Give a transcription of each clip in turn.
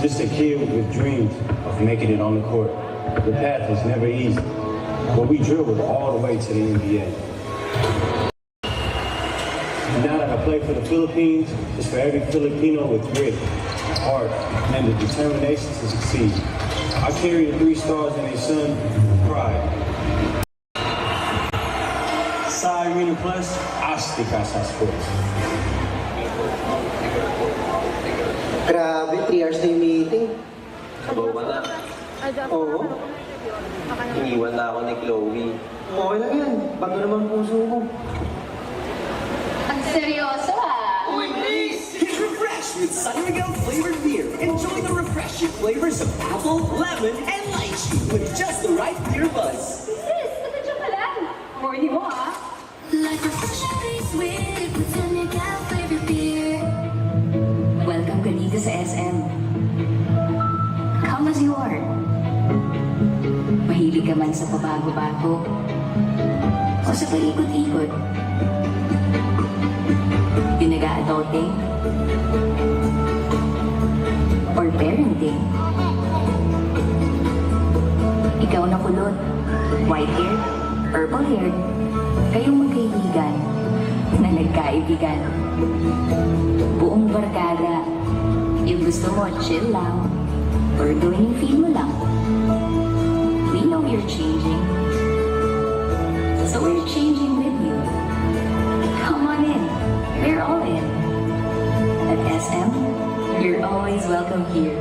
Just a kid with dreams of making it on the court. The path was never easy, but we dribbled all the way to the NBA. And now that I play for the Philippines, it's for every Filipino with grit, heart, and the determination to succeed. I carry the 3 stars in a sun with pride. Sa Arena Plus, Astika sa sports. Grabe, 3 hours na yung meeting. Sabaw ka na. Oo. Iniwan na ako ni Chloe. Okay lang yan. Bago naman puso ko. Ang seryoso ah! Uy, please! Get refreshed with San Miguel flavored beer. Enjoy the refreshing flavors of apple, lemon, and lychee with just the right beer buzz. Sis, natadyo ka lang. Morning mo ah! Like a fresh face with San Miguel flavored beer. Welcome ka dito sa SM. Come as you are. Mahilig ka man sa pabago-bago o sa paikot-ikot. Yung nag-a-adulting or parenting. Ikaw na kulot, white-haired, purple-haired, kayong magkaibigan na nagkaibigan. Buong barkada, yung gusto mo chill lang or gawin yung feel mo lang. We know you're changing, so we're changing with you. Come on in, we're all in. At SM, you're always welcome here.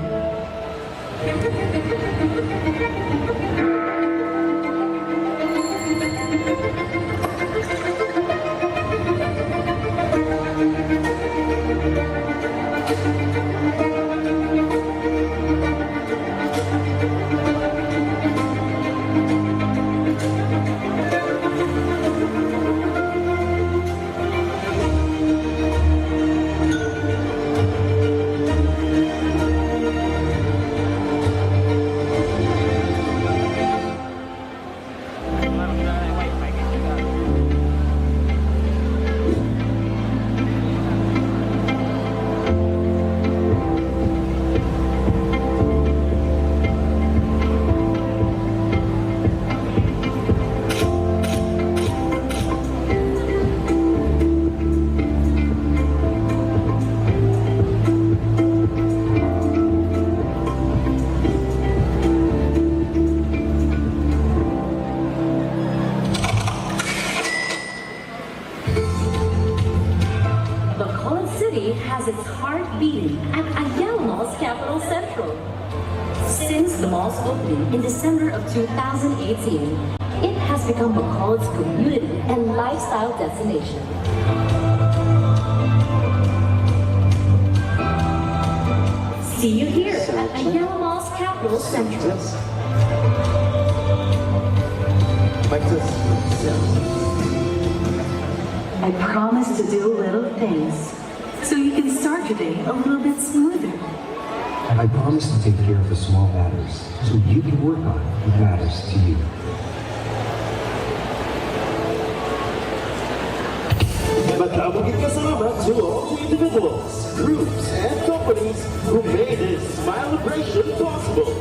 Bacolod City has its heart beating at Ayala Mall's Capital Central. Since the mall's opening in December of 2018, it has become Bacolod's community and lifestyle destination. See you here at Ayala Mall's Capital Central. Like this. I promise to do little things so you can start your day a little bit smoother. I promise to take care of the small matters so you can work on what matters to you. Magkabugit ka salamat to all the individuals, groups, and companies who made this celebration possible.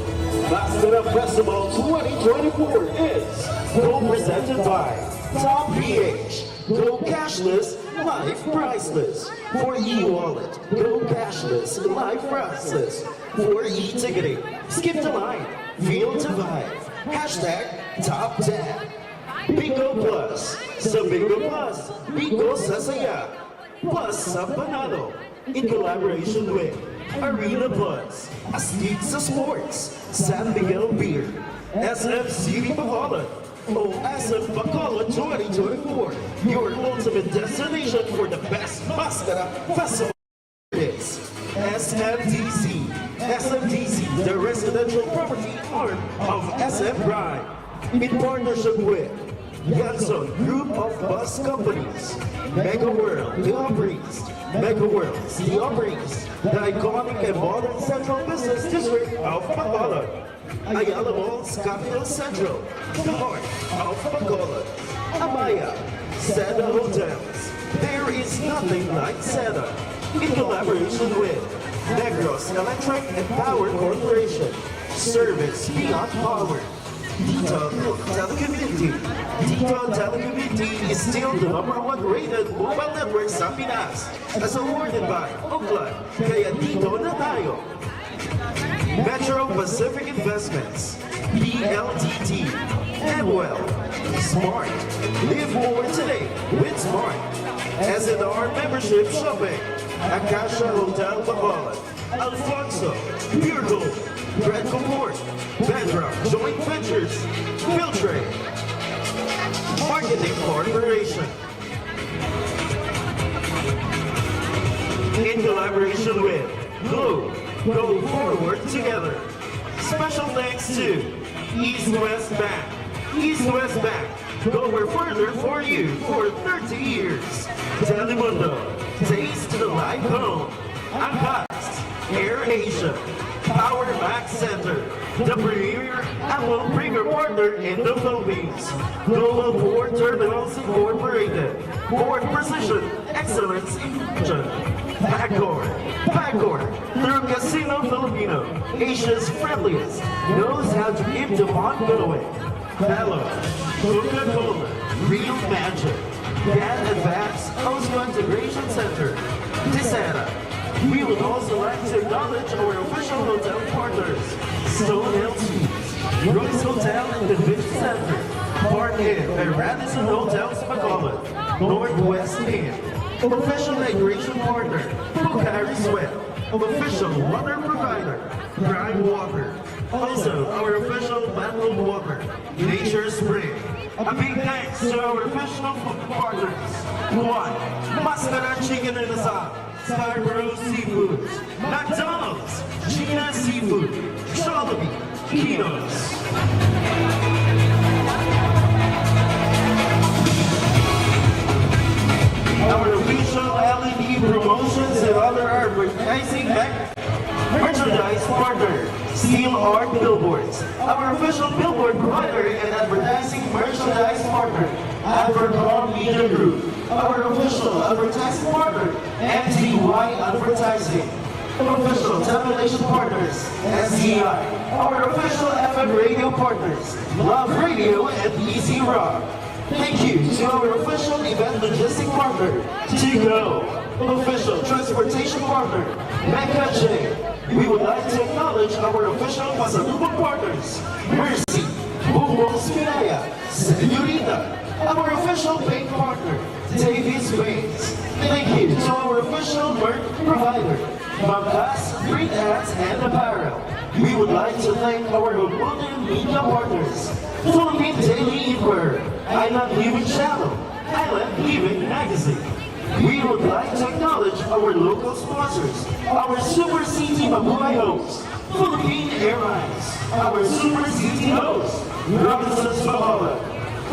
Bachelor Festival 2024 is co-presented by Top PH. Go cashless, life priceless. For e-wallet, go cashless, life priceless. For e-ticketing, skip the line, feel the vibe. Hashtag Top 10. Bingo Plus. Sa Bingo Plus, Bingo sa saya. Plus sa panalo. In collaboration with Arena Plus, Astig sa Sports, San Miguel Beer, SF City Bacolod, o SF Bacolod 2024, your ultimate destination for the best Mascara Festival is SMDC. SMDC, the residential property arm of SM Prime, in partnership with Yanson Group of Bus Companies, Mega World, The Opries, Mega Worlds, The Opries, the iconic and modern central business district of Bacolod, Ayala Mall's Capital Central, the heart of Bacolod, Amaya, Seda Hotels. There is nothing like Seda. In collaboration with Negros Electric and Power Corporation. Service beyond power. Dito Telecommunity. Dito Telecommunity is still the #1 rated mobile network sa Pinas, as awarded by Ookla. Kaya dito na tayo. Metro Pacific Investments, PLDT, and well, Smart. Live more today with Smart. SNR Membership Shopping, Aksyon Hotel Bacolod, Alfonso, Pure Gold, Red Comfort, Bedrock Joint Ventures, Filtrate, Marketing Corporation. In collaboration with Globe, go forward together. Special thanks to East West Bank. East West Bank, go further for you for 30 years. Telemundo, taste the life home. Angkast, Air Asia, Power Max Center, the premier Apple premier partner in the Philippines. Global Port Terminals Incorporated, Port Precision Excellence Infusion. Pacor, through Casino Filipino, Asia's friendliest, knows how to keep the bond going. Hello, Coca-Cola, Real Magic, Get Advanced Osmo Integration Center, Tisera. We would also like to acknowledge our official hotel partners, Stonehill Suites, Royce Hotel and Convention Center, Park Inn and Radisson Hotels Bacolod, Northwest Inn, official migration partner, Pocari Sweat, official water provider, Prime Water. Also, our official bottled water, Nature Spring. A big thanks to our official partners. 1. Mascara Chicken and Asal, Scarborough Seafoods, McDonald's, Gina Seafood, Jollibee, Kinos. Our official LED promotions and other advertising merchandise partner, Steel Art Billboards. Our official billboard provider and advertising merchandise partner, Advercom Media Group. Our official advertising partner, MTY Advertising. Official tabulation partners, SCI. Our official FM radio partners, Love Radio and Easy Rock. Thank you to our official event logistic partner, Tigo. Official transportation partner, Mecca J. We would like to acknowledge our official pasalubong partners, Mercy, Bubong Spinaya, Senorita. Our official bank partner, Davis Bains. Thank you to our official merch provider, Mamkas, Print Ads, and Apparel. We would like to thank our golden media partners, Philippine Daily Inquirer, Island Living Channel, Island Living Magazine. We would like to acknowledge our local sponsors, our Super City Mabuhay host, Philippine Airlines, our Super City host, Robinson's Bacolod,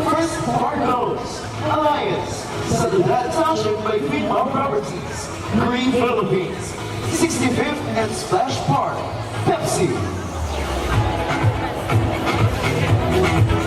First Park host, Alliance, Saludat Township by Freedom Properties, Green Philippines, 65th and Splash Park, Pepsi.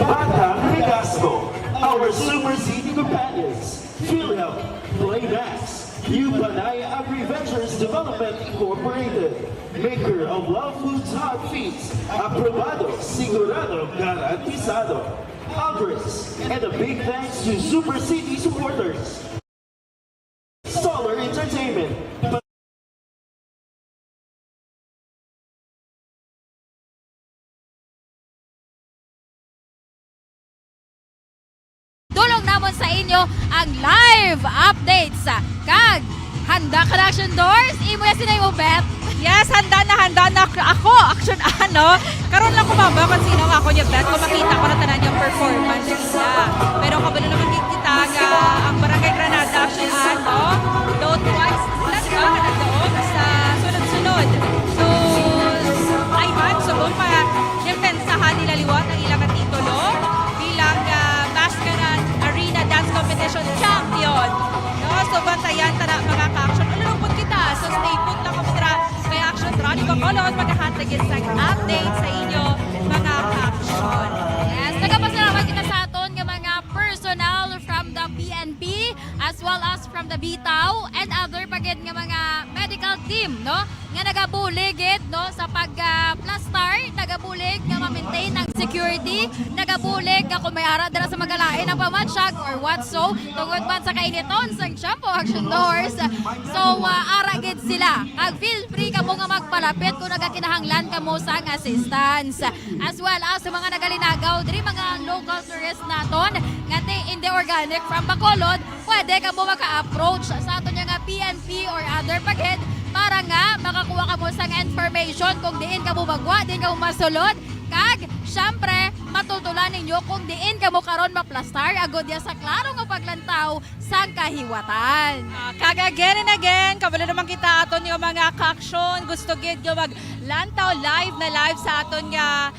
Batang Legasco, our Super City companions, PhilHealth, Playmax, Upanay Agri-Ventures Development Incorporated, maker of Love Foods Hot Feeds, Aprobado, Sigurado, Garantizado, Alvarez, and a big thanks to Super City supporters, Solar Entertainment, Tulong namon sa inyo ang live updates kag handa ka na Action Doors imo ya sinay mo bet. Yes, handa na ako Action karon lang ko kung sino nga ako niya bet kung makita ko na tanan yung performance niya. Pero kabalo naman kita nga ang Barangay Granada Action do twice sila di ba doon sa sunod-sunod. So ay man so pa yung pensahan nila liwat ang ilang titulo bilang Masquerade Arena Dance Competition Champion. No, so bantayan ta na mga ka-action. Ululupot kita. So stay put lang kamudra kay Action Radyo Bacolod maghahatag sa update sa inyo mga ka-action. Yes, nagapasalamat kita sa aton nga mga personal from the PNP as well as from the Bitaw and other pagid nga mga medical team, no? Nga nagabuligid, no, sa pag-plastar, nagabulig nga ma-maintain ang security, nagabulig nga kung may ara dala sa magalain ang pamatsyag or what so, tungod man sa kainiton sa Shampoo Action Doors. So, ara gid sila. Kag feel free ka mo nga magpalapit kung nagakinahanglan ka mo sang assistance. As well as sa mga nagalinagaw, diri mga local tourists naton, nga in the organic from Bacolod, pwede ka mo maka-approach sa aton nga PNP or other pagid para nga makakuha ka mo sang information kung diin ka mo magwa, diin ka mo masulod, kag syempre matutulan ninyo kung diin ka mo karon maplastar agod ya sa klaro nga paglantaw sang kahiwatan. Kag again and again, kabalo naman kita aton yung mga ka-aksyon, gusto gid yung maglantaw live sa aton nga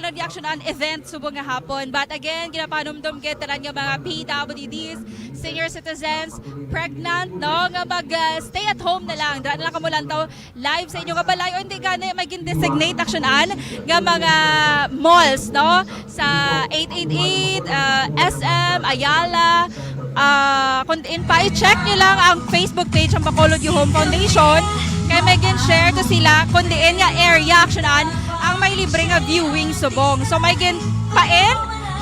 di action on event subong nga hapon. But again, ginapanumdum gid tanan yung mga PWDs, senior citizens, pregnant, no, nga mag-stay at home na lang. Daan na lang kamo lantaw live sa inyo nga balay o hindi gani maging designate actionan nga mga malls, no, sa 888, SM, Ayala, kung i-check nyo lang ang Facebook page ng Bacolod You Home Foundation kaya may share to sila kung diin nga area actionan ang may libre nga viewing subong. So may pain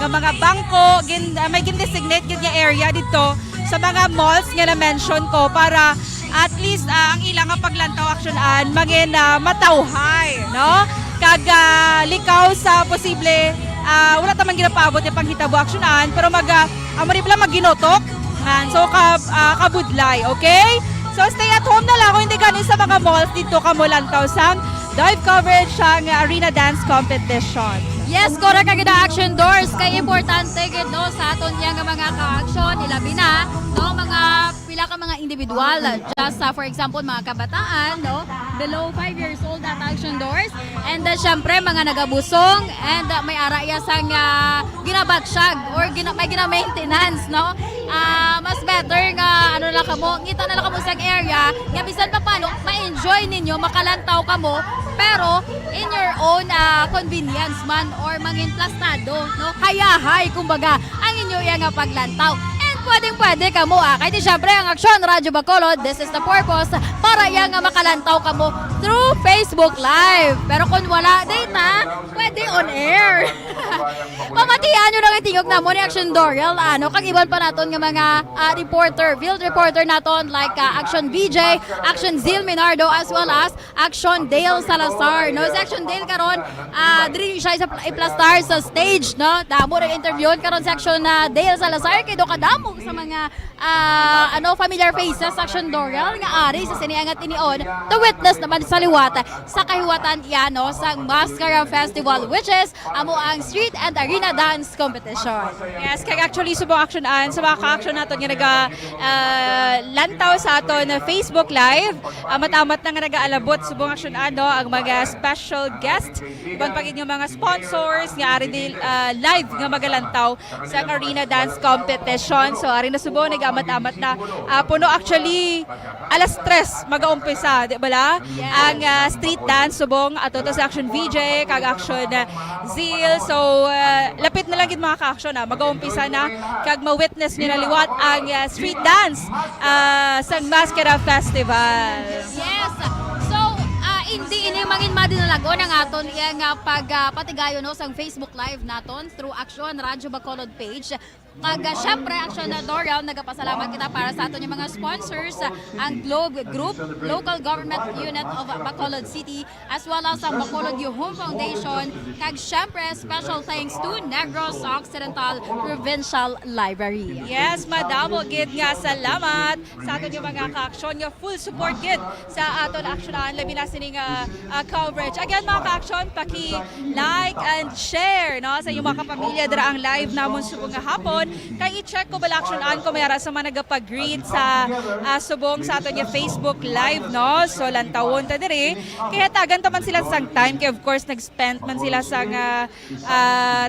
nga mga bangko, may designate nga area dito sa mga malls nga na-mention ko para at least ang ilang nga paglantaw actionan maging matawhay, no? Kag likaw sa posible wala tamang ginapaabot yung panghitabo actionan pero amo rin pala maginotok so kabudlay, okay? So stay at home na lang kung hindi ganin sa mga malls dito kamo lantaw sang live coverage sang arena dance competition. Yes, correct ang action doors kay importante gid no sa aton yang mga ka-action ilabi na no mga pila ka mga individual just for example mga kabataan no below 5 years old at action doors and syempre mga nagabusong and may ara iya sang ginabatsyag or may gina-maintenance no mas better nga ano lang kamo ngita na lang kamo sang area nga bisan pa paano ma-enjoy ninyo makalantaw kamo pero in your own convenience man or mangin plastado no hayahay kumbaga ang inyo nga paglantaw and pwedeng-pwede kamo kahit syempre ang Aksyon Radyo Bacolod, this is the purpose para nga makalantaw kamo through Facebook Live pero kung wala data pwede on air. Pamatihan nyo lang itingog na mo ni Action Doriel kag iban pa naton nga mga reporter, field reporter naton like Action VJ, Action Zil Minardo as well as Action Dale Salazar no si Action Dale karon diri siya sa iplastar sa stage no damo ring interview karon sa Action Dale Salazar kay do kadamo sa mga familiar faces sa Action Doriel nga ari sa siniangat tinion to witness naman sa liwat sa kahiwatan no sa Mascara Festival which is amo ang street and arena dance competition. Yes, kaya actually subong actionan sa mga ka-action naton nga lantaw sa aton na Facebook Live. Matamat na nga nag-aalabot subong actionan no ang mga special guest ibang pagid nga mga sponsors nga ari live nga magalantaw sa arena dance competition. So ari na subong nag-amat-amat na puno actually alas 3 mag-uumpisa, di ba la? Yes. Ang street dance subong ato to sa Action VJ kag Action Zil. So lapit na lang gid mga ka-action mag-uumpisa na kag ma-witness niyo na liwat ang street dance sa Mascara Festival. Yes. So hindi ini mangin madinalagon ang aton nga pagpatigayon no sang Facebook Live naton through Aksyon Radyo Bacolod page. Kag syempre Aksyon Doriel nagapasalamat kita para sa aton yung mga sponsors ang Globe Group, Local Government Unit of Bacolod City as well as ang Bacolod You Home Foundation kag syempre special thanks to Negros Occidental Provincial Library. Yes, madamo gid nga salamat sa aton yung mga ka-aksyon nga full support gid sa aton aksyonan labi na sining coverage. Again mga ka-aksyon, paki-like and share no sa inyong mga kapamilya dira ang live namon subong nga hapon. Kay i-check ko bala aksyonan ko mayara sa mga nagapag-greet sa subong sa aton yung Facebook Live no. So lantawon ta diri. Kaya tagan ta man sila sang time kay of course nag-spend man sila sa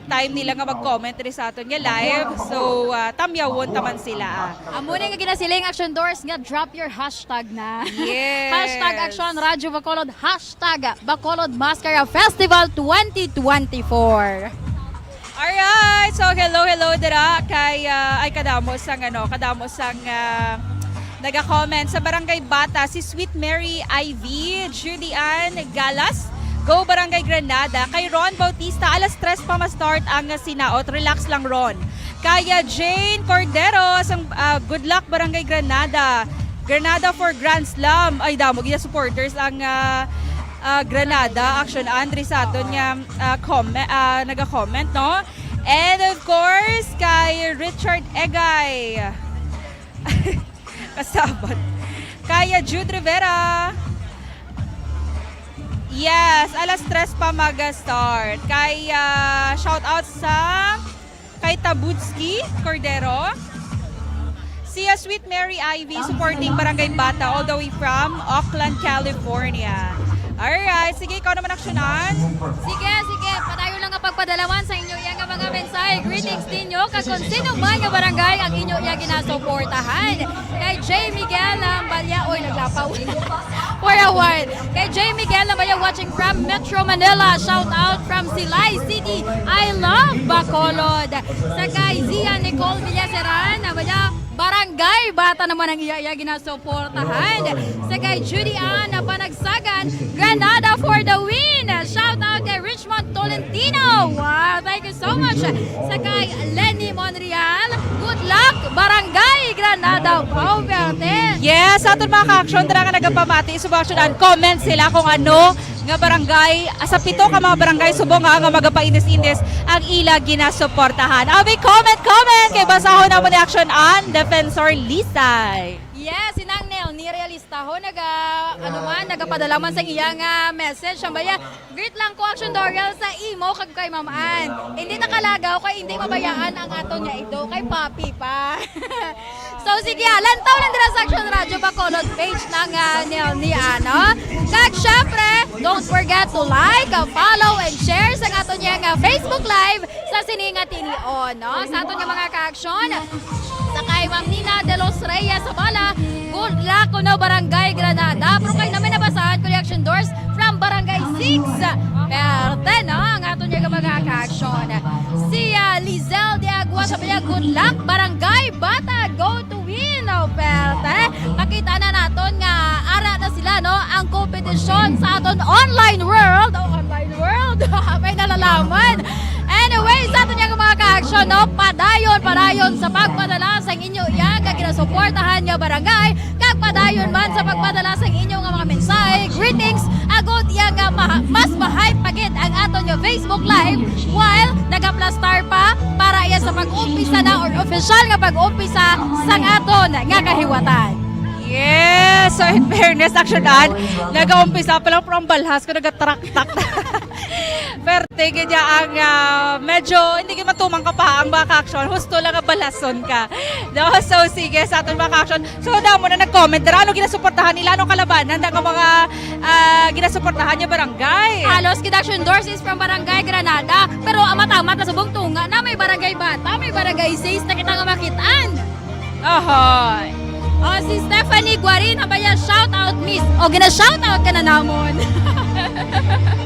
time nila nga mag-comment diri sa aton nga live. So tamyawon ta man sila. Amo na nga ginasiling Action Doors nga drop your hashtag na. Yes. Hashtag Aksyon Radyo Bacolod, hashtag Bacolod Mascara Festival 2024. Alright, so hello dira kay ay kadamos ang naga-comment sa Barangay Bata si Sweet Mary Ivy, Judy Ann Galas, Go Barangay Granada, kay Ron Bautista, alas 3 pa ma-start ang sinaot, relax lang Ron. Kaya Jane Cordero, good luck Barangay Granada. Granada for Grand Slam. Ay damo gina supporters ang Granada Aksyon Andre sa aton nga naga-comment no. And of course kay Richard Egay. Kasabat. Kaya Jude Rivera. Yes, alas 3 pa mag-start. Kay shoutouts kay Tabudski Cordero. Si Sweet Mary Ivy supporting Barangay Bata all the way from Oakland, California. Alright, sige, ikaw naman aksyonan. Sige. Padayon lang ang pagpadalawan sa inyo yung mga mensahe. Greetings ninyo. Kung sino man nga barangay ang inyo yung ginasuportahan. Kay J. Miguel Balya. Oy, naglapaw. For a while. Kay J. Miguel Balya watching from Metro Manila. Shout out from Silay City. I love Bacolod. Sa kay Zia Nicole Villaseran. Balya, Barangay Bata naman ang iya ginasuportahan. Sa kay Judy Ann na Panagsagan, Granada for the win. Shout out kay Richmond Tolentino. Wow, thank you so much. Sa kay Lenny Monreal, good luck Barangay Granada. Wow, Berte. Yes, aton mga ka-aksyon, tara ka nagapamati, subaksyonan, comment sila kung ano nga barangay, sa 7 ka mga barangay subong nga magapainis-inis ang ila ginasuportahan. Abi, comment kay basahon na mo ni Aksyon an Defensor Lisay. Yes, sinang Nel, ni realista ho, nagapadala man sa iyang message. Sambaya, greet lang ko Aksyon Dorial sa imo kag kay Mamaan. Hindi nakalagaw kay hindi mabayaan ang ato niya ito kay Papi pa. So sige, lantaw lang dira sa Aksyon Radio Bacolod page ng Nel ni ano. Kag syempre, don't forget to like, follow and share sa ato niya Facebook Live sa Sininga Tinion, no? Sa ato niya mga ka-aksyon. Sa kay Ma'am Nina de los Reyes Sabala, good luck ko na Barangay Granada. Pero kayo namin nabasahan ko reaction doors from Barangay 6. Perte, no? Ang ato niya mga ka-aksyon. Si Lizelle de Agua sabi niya, good luck Barangay Bata, go to win. No, perte. Makita na naton nga ara na sila, no? Ang kompetisyon sa aton online world. Oh, online world. May nalalaman. Anyway, sa aton niya mga ka-aksyon, no? Padayon sa pagpadala sa inyo yan kag ginasuportahan niya barangay, kag padayon man sa pagpadala sa inyo nga mga mensahe, greetings, agod iya nga mas ma-hype pagid ang aton niya Facebook Live while nagaplastar pa para iya sa pag-umpisa na or official nga pag-umpisa sa aton nga kahiwatan. Yes! So in fairness, aksyonan, nag-umpisa pa lang from balhas ko, nag-trak-tak. Pero tingin niya ang medyo, hindi ka matumang ka pa ang mga ka-aksyon, husto lang ang balhason ka. No? So sige, sa ating mga ka-aksyon, so damo na nag-comment, ano ginasuportahan nila, anong kalabanan, ang mga ginasuportahan niya barangay. Halos Aksyon Doors is from Barangay Granada, pero amat-amat na subong tunga na may Barangay Bata, may Barangay 6 na kita nga makitaan. Ahoy! Oh, si Stephanie Guarin, habaya shout out miss. O gina-shout out ka na namon.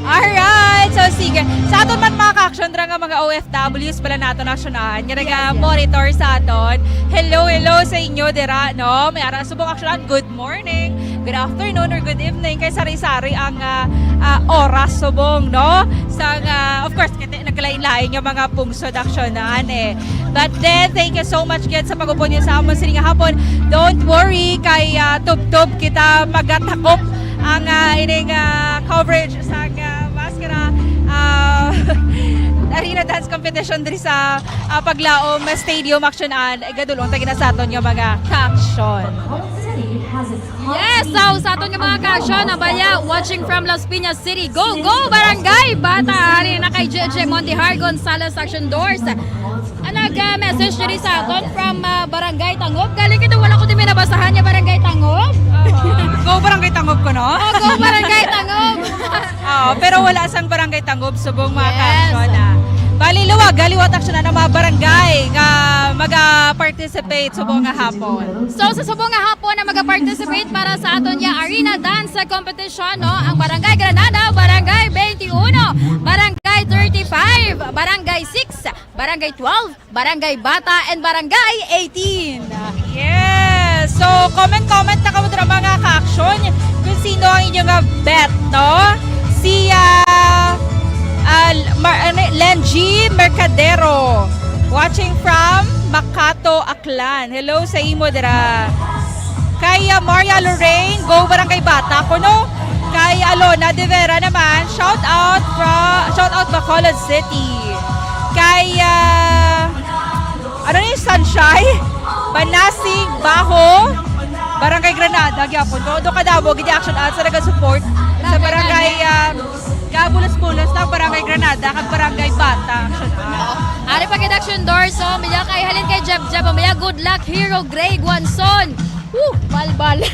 Alright, so sige. Sa aton man mga ka-aksyon, nga mga OFWs pala nato naksyonan, nga nag-monitor sa aton. Hello sa inyo, dira, no? May ara subong aksyonan, good morning, good afternoon, or good evening. Kay sari-sari ang oras subong, no? Sa, of course, nagkalain-lain yung mga pungsod aksyonan eh. But then, thank you so much again sa pag-upo niyo sa amon sininga hapon. Don't worry, kay tub-tub kita magatakop ang ining coverage sa Maskara Arena Dance Competition diri sa Paglaom Stadium Aksyonan. Gadulong tagi na sa aton yung mga ka-aksyon. Yes, so sa aton yung mga ka-aksyon, abaya, watching from Las Piñas City. Go Barangay Bata! Ari na kay JJ Montihar Gonzalez Aksyon Doors. Nag-message nyo rin sa aton from Barangay Tangob. Galing kita, wala ko din may nabasahan niya Barangay Tangob. Go Barangay Tangob ko, no? Oh, go Barangay Tangob. Pero wala sang Barangay Tangob subong mga ka-aksyon. Bali, luwag, galiwat aksyon na mga barangay nga mag-participate subong nga hapon. So, sa subong nga hapon na mag-participate para sa aton niya Arena Dance Competition, no? Ang Barangay Granada, Barangay 21, Barangay 35, Barangay 6, Barangay 12, Barangay Bata, and Barangay 18. Yes! So, comment na kamo dira mga ka-aksyon kung sino ang inyong bet, no? Si Lenji Mercadero, watching from Makato, Aklan. Hello sa imo dira. Kay Maria Lorraine, go Barangay Bata ko, no? Kay Alona De Vera naman, shout out Bacolod City. Kay ano ni Sunshine, Banasig Baho, Barangay Granada gyapon ko. Do kadamo gid action at sa naga-support sa barangay Gabulos-bulos ng Barangay Granada kag Barangay Bata. Ari pa kay Action Doors, so maya kay halin kay Jeb, maya good luck Hero Greg Wanson. Balbal.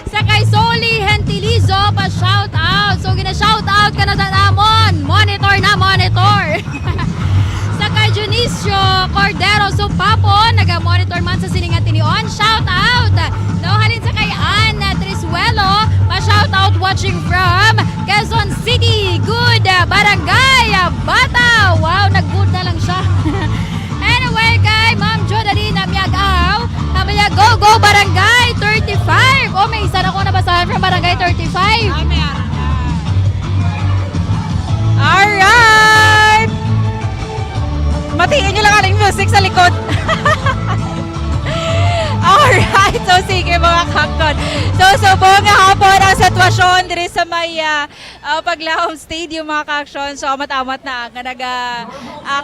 Sa kay Soli Hentilizo pa shout out. So gina shout out ka na namon. Monitor. Sa kay Junicio Cordero so papon naga-monitor man sa siningat tinion. Shout out. No halin sa kay Anna Trisuelo pa shout out watching from Quezon City. Good Barangay Bata. Wow, nag-good na lang siya. Anyway, kay Ma'am Jodalina Miagaw, kamaya go Barangay 35. Oh, may isa na ko nabasahan from Barangay 35. Alright! Matiin nyo lang aling music sa likod. Alright, so sige mga kakton. So buong hapon ang sitwasyon diri sa may Paglahom Stadium mga ka-aksyon. So amat-amat na nga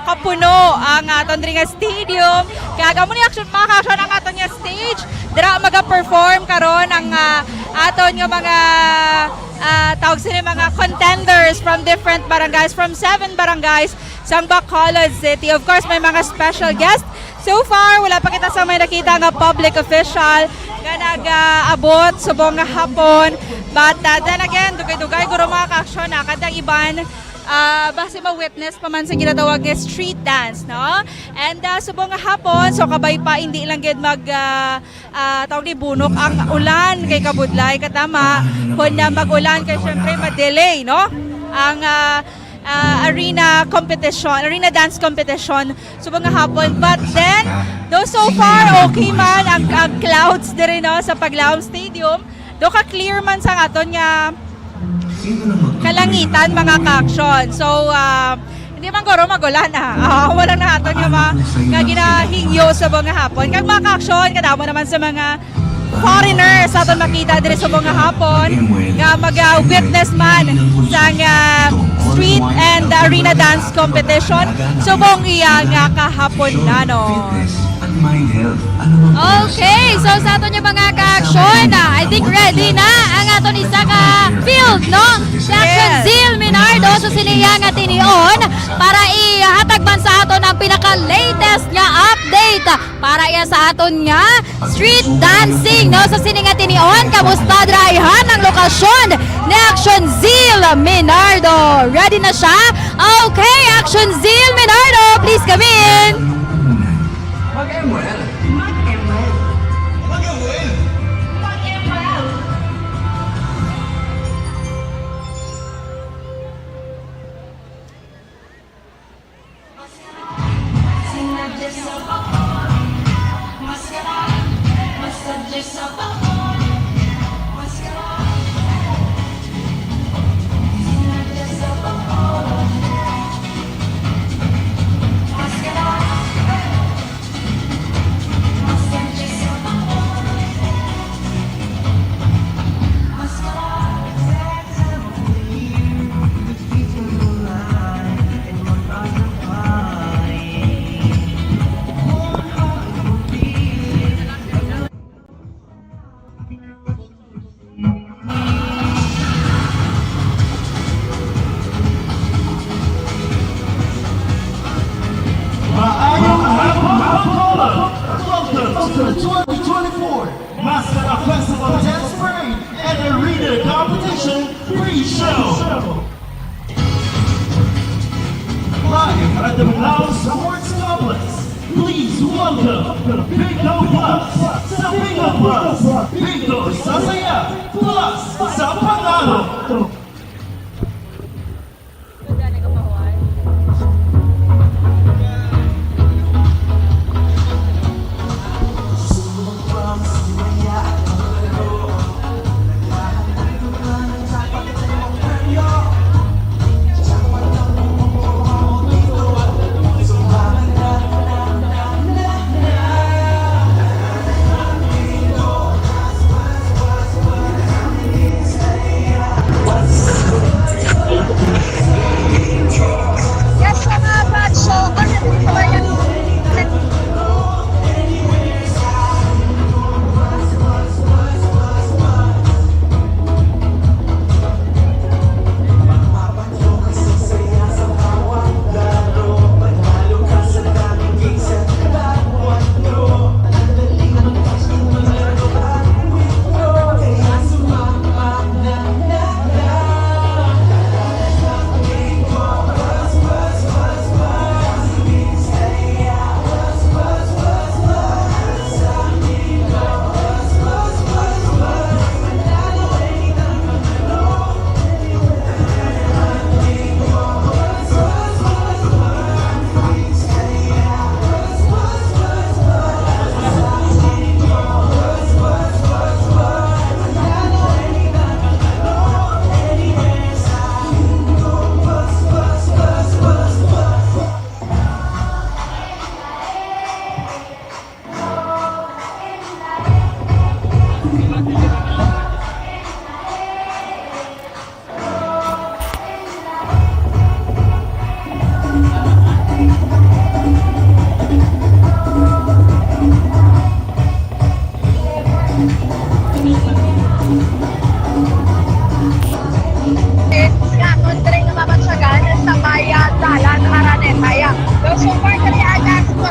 kapuno ang aton diri nga stadium. Kaya gamo ni action mga ka-aksyon ang aton nga stage. Dira maga-perform karon ang aton nga mga tawag sila mga contenders from different barangays, from 7 barangays sa Bacolod City. Of course, may mga special guests. So far, wala pa kita sa may nakita nga public official nga nag-abot sa buong hapon. But then again, dugay-dugay guro mga ka-aksyon na kadang iban base ma-witness pa man sa ginatawag nga street dance, no? And sa buong hapon, so kabay pa hindi lang gid tawag ni bunok ang ulan kay kabudlay katama kun na mag-ulan kay syempre ma-delay, no? Ang arena dance competition so mga hapon. But then, though so far okay man ang clouds diri no sa Paglahom Stadium, do ka clear man sa aton nga kalangitan mga ka-aksyon. So hindi man guro magulan wala na aton nga ginahingyo sa mga hapon. Kag mga ka-aksyon kadamo naman sa mga foreigners sa aton makita diri sa mga hapon nga mag-witness man sa street and arena dance competition. So buong iya nga kahapon na no. Okay, so sa aton yung mga ka-aksyon, I think ready na ang aton isa ka field, no? Si Aksyon Zil Minardo sa siniya nga tinion para ihatag man sa aton ang pinaka-latest nga update para iya sa aton nga street dancing, no? Sa sininga tinion, kamusta drayhan ang lokasyon ni Aksyon Zil Minardo? Ready na siya? Okay, Aksyon Zil Minardo, please come in. Welcome to the 2024 Mascot Festival Dance Parade and Arena Competition Pre-Show. Live at the Bacolod Sports Complex, please welcome Bingo Plus sa Bingo Plus, Bingo sa Saya Plus sa Panalo.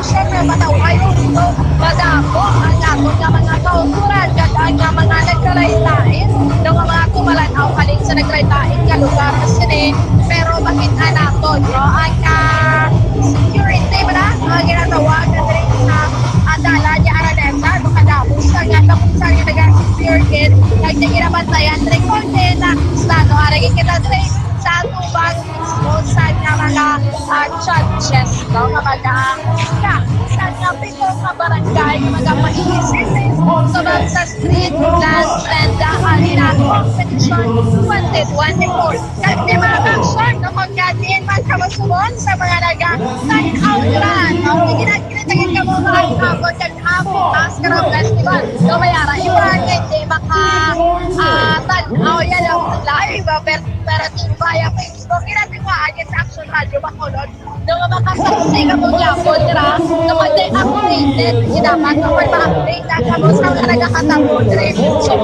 syempre mataw kayo dito. Madako ang atong nga mga kauturan kadaan nga mga nagkaraytain ng mga tumalanaw kaling sa nagkaraytain nga lugar sini. Pero makita nato no ang security ba na ang ginatawagan rin sa adala niya Araneta makadapos sa nga tapusan nga nag-security nagtiginabantayan rin konti na estado aragin kita rin sa tubang mismo sa nga mga churches no mga sa nga pito nga barangay mga maiisisis sa street dance and arena competition 2024 kasi mga aksyon no magkatiin man kamasubon sa mga nag-sign-out no ginagkinitagin ka mo mga kapon kag-apong Mascara Festival no mayara iba hindi tanaw yan ang live pero via Facebook kinatiwaan sa Aksyon Radyo Bacolod no makasaksi ka mo yapon nila no mag-updated dapat no mag-update na ka mo sa mga nagkakatapon rin so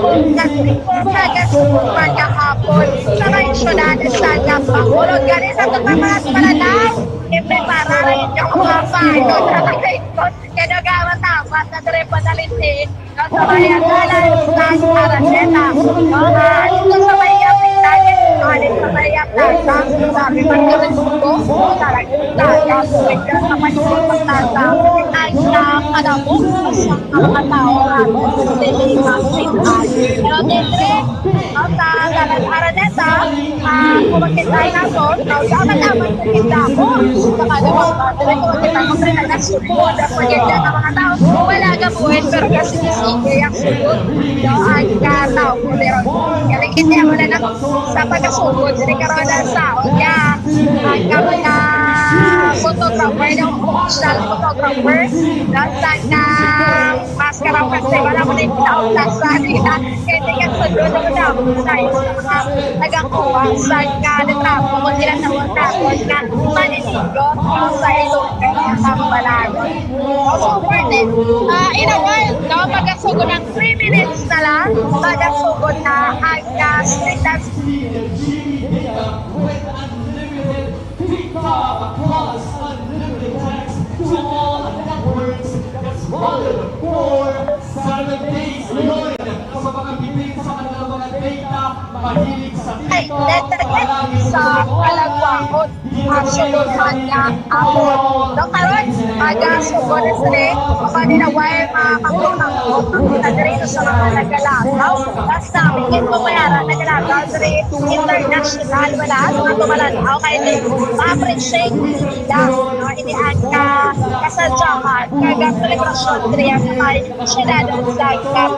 kung kahapon sa naisyonan sa Bacolod gani sa mga malalaw i-prepara rin yung mga paano sa Facebook kaya gawat-apat na rin padalitin sa bayan sa Araneta ito sa bayan alit sa bayan sabi man ko rin ko talagang sa bayan pagtata ay nakadabok sa mga tao at pero dito sa Araneta kung makitay na to dapat sa kita ko sa kalawang kung makita ko sa nagsupport at pagkita ng mga tao wala ka buwan pero kasi sige ang sugot ang tao ko pero galing mo na sa pagkasugod sa karoon sa kaya ang mga photographer ng official photographer nasa na Mascara Festival na muna yung taong nasa nila kaya hindi ka sunod na muna sa nagakuha sa kalitrapo kung tinatawag natin na maninigot sa ilong kaya sa balagon so for this in a while no, magkasugod ng 3 minutes na lang magkasugod na ang street dance ay letterhead sa kalagwakot sulutan ng apon no karon magasugod na sila mapaninaway mapagpunang na dito sa mga nagalagaw basta bigyan mo mayara nagalagaw sa international wala sa mga tumalanaw kaya ma-appreciate nila no inihan ka kasadyahan kagang celebration triya sa may syudad sa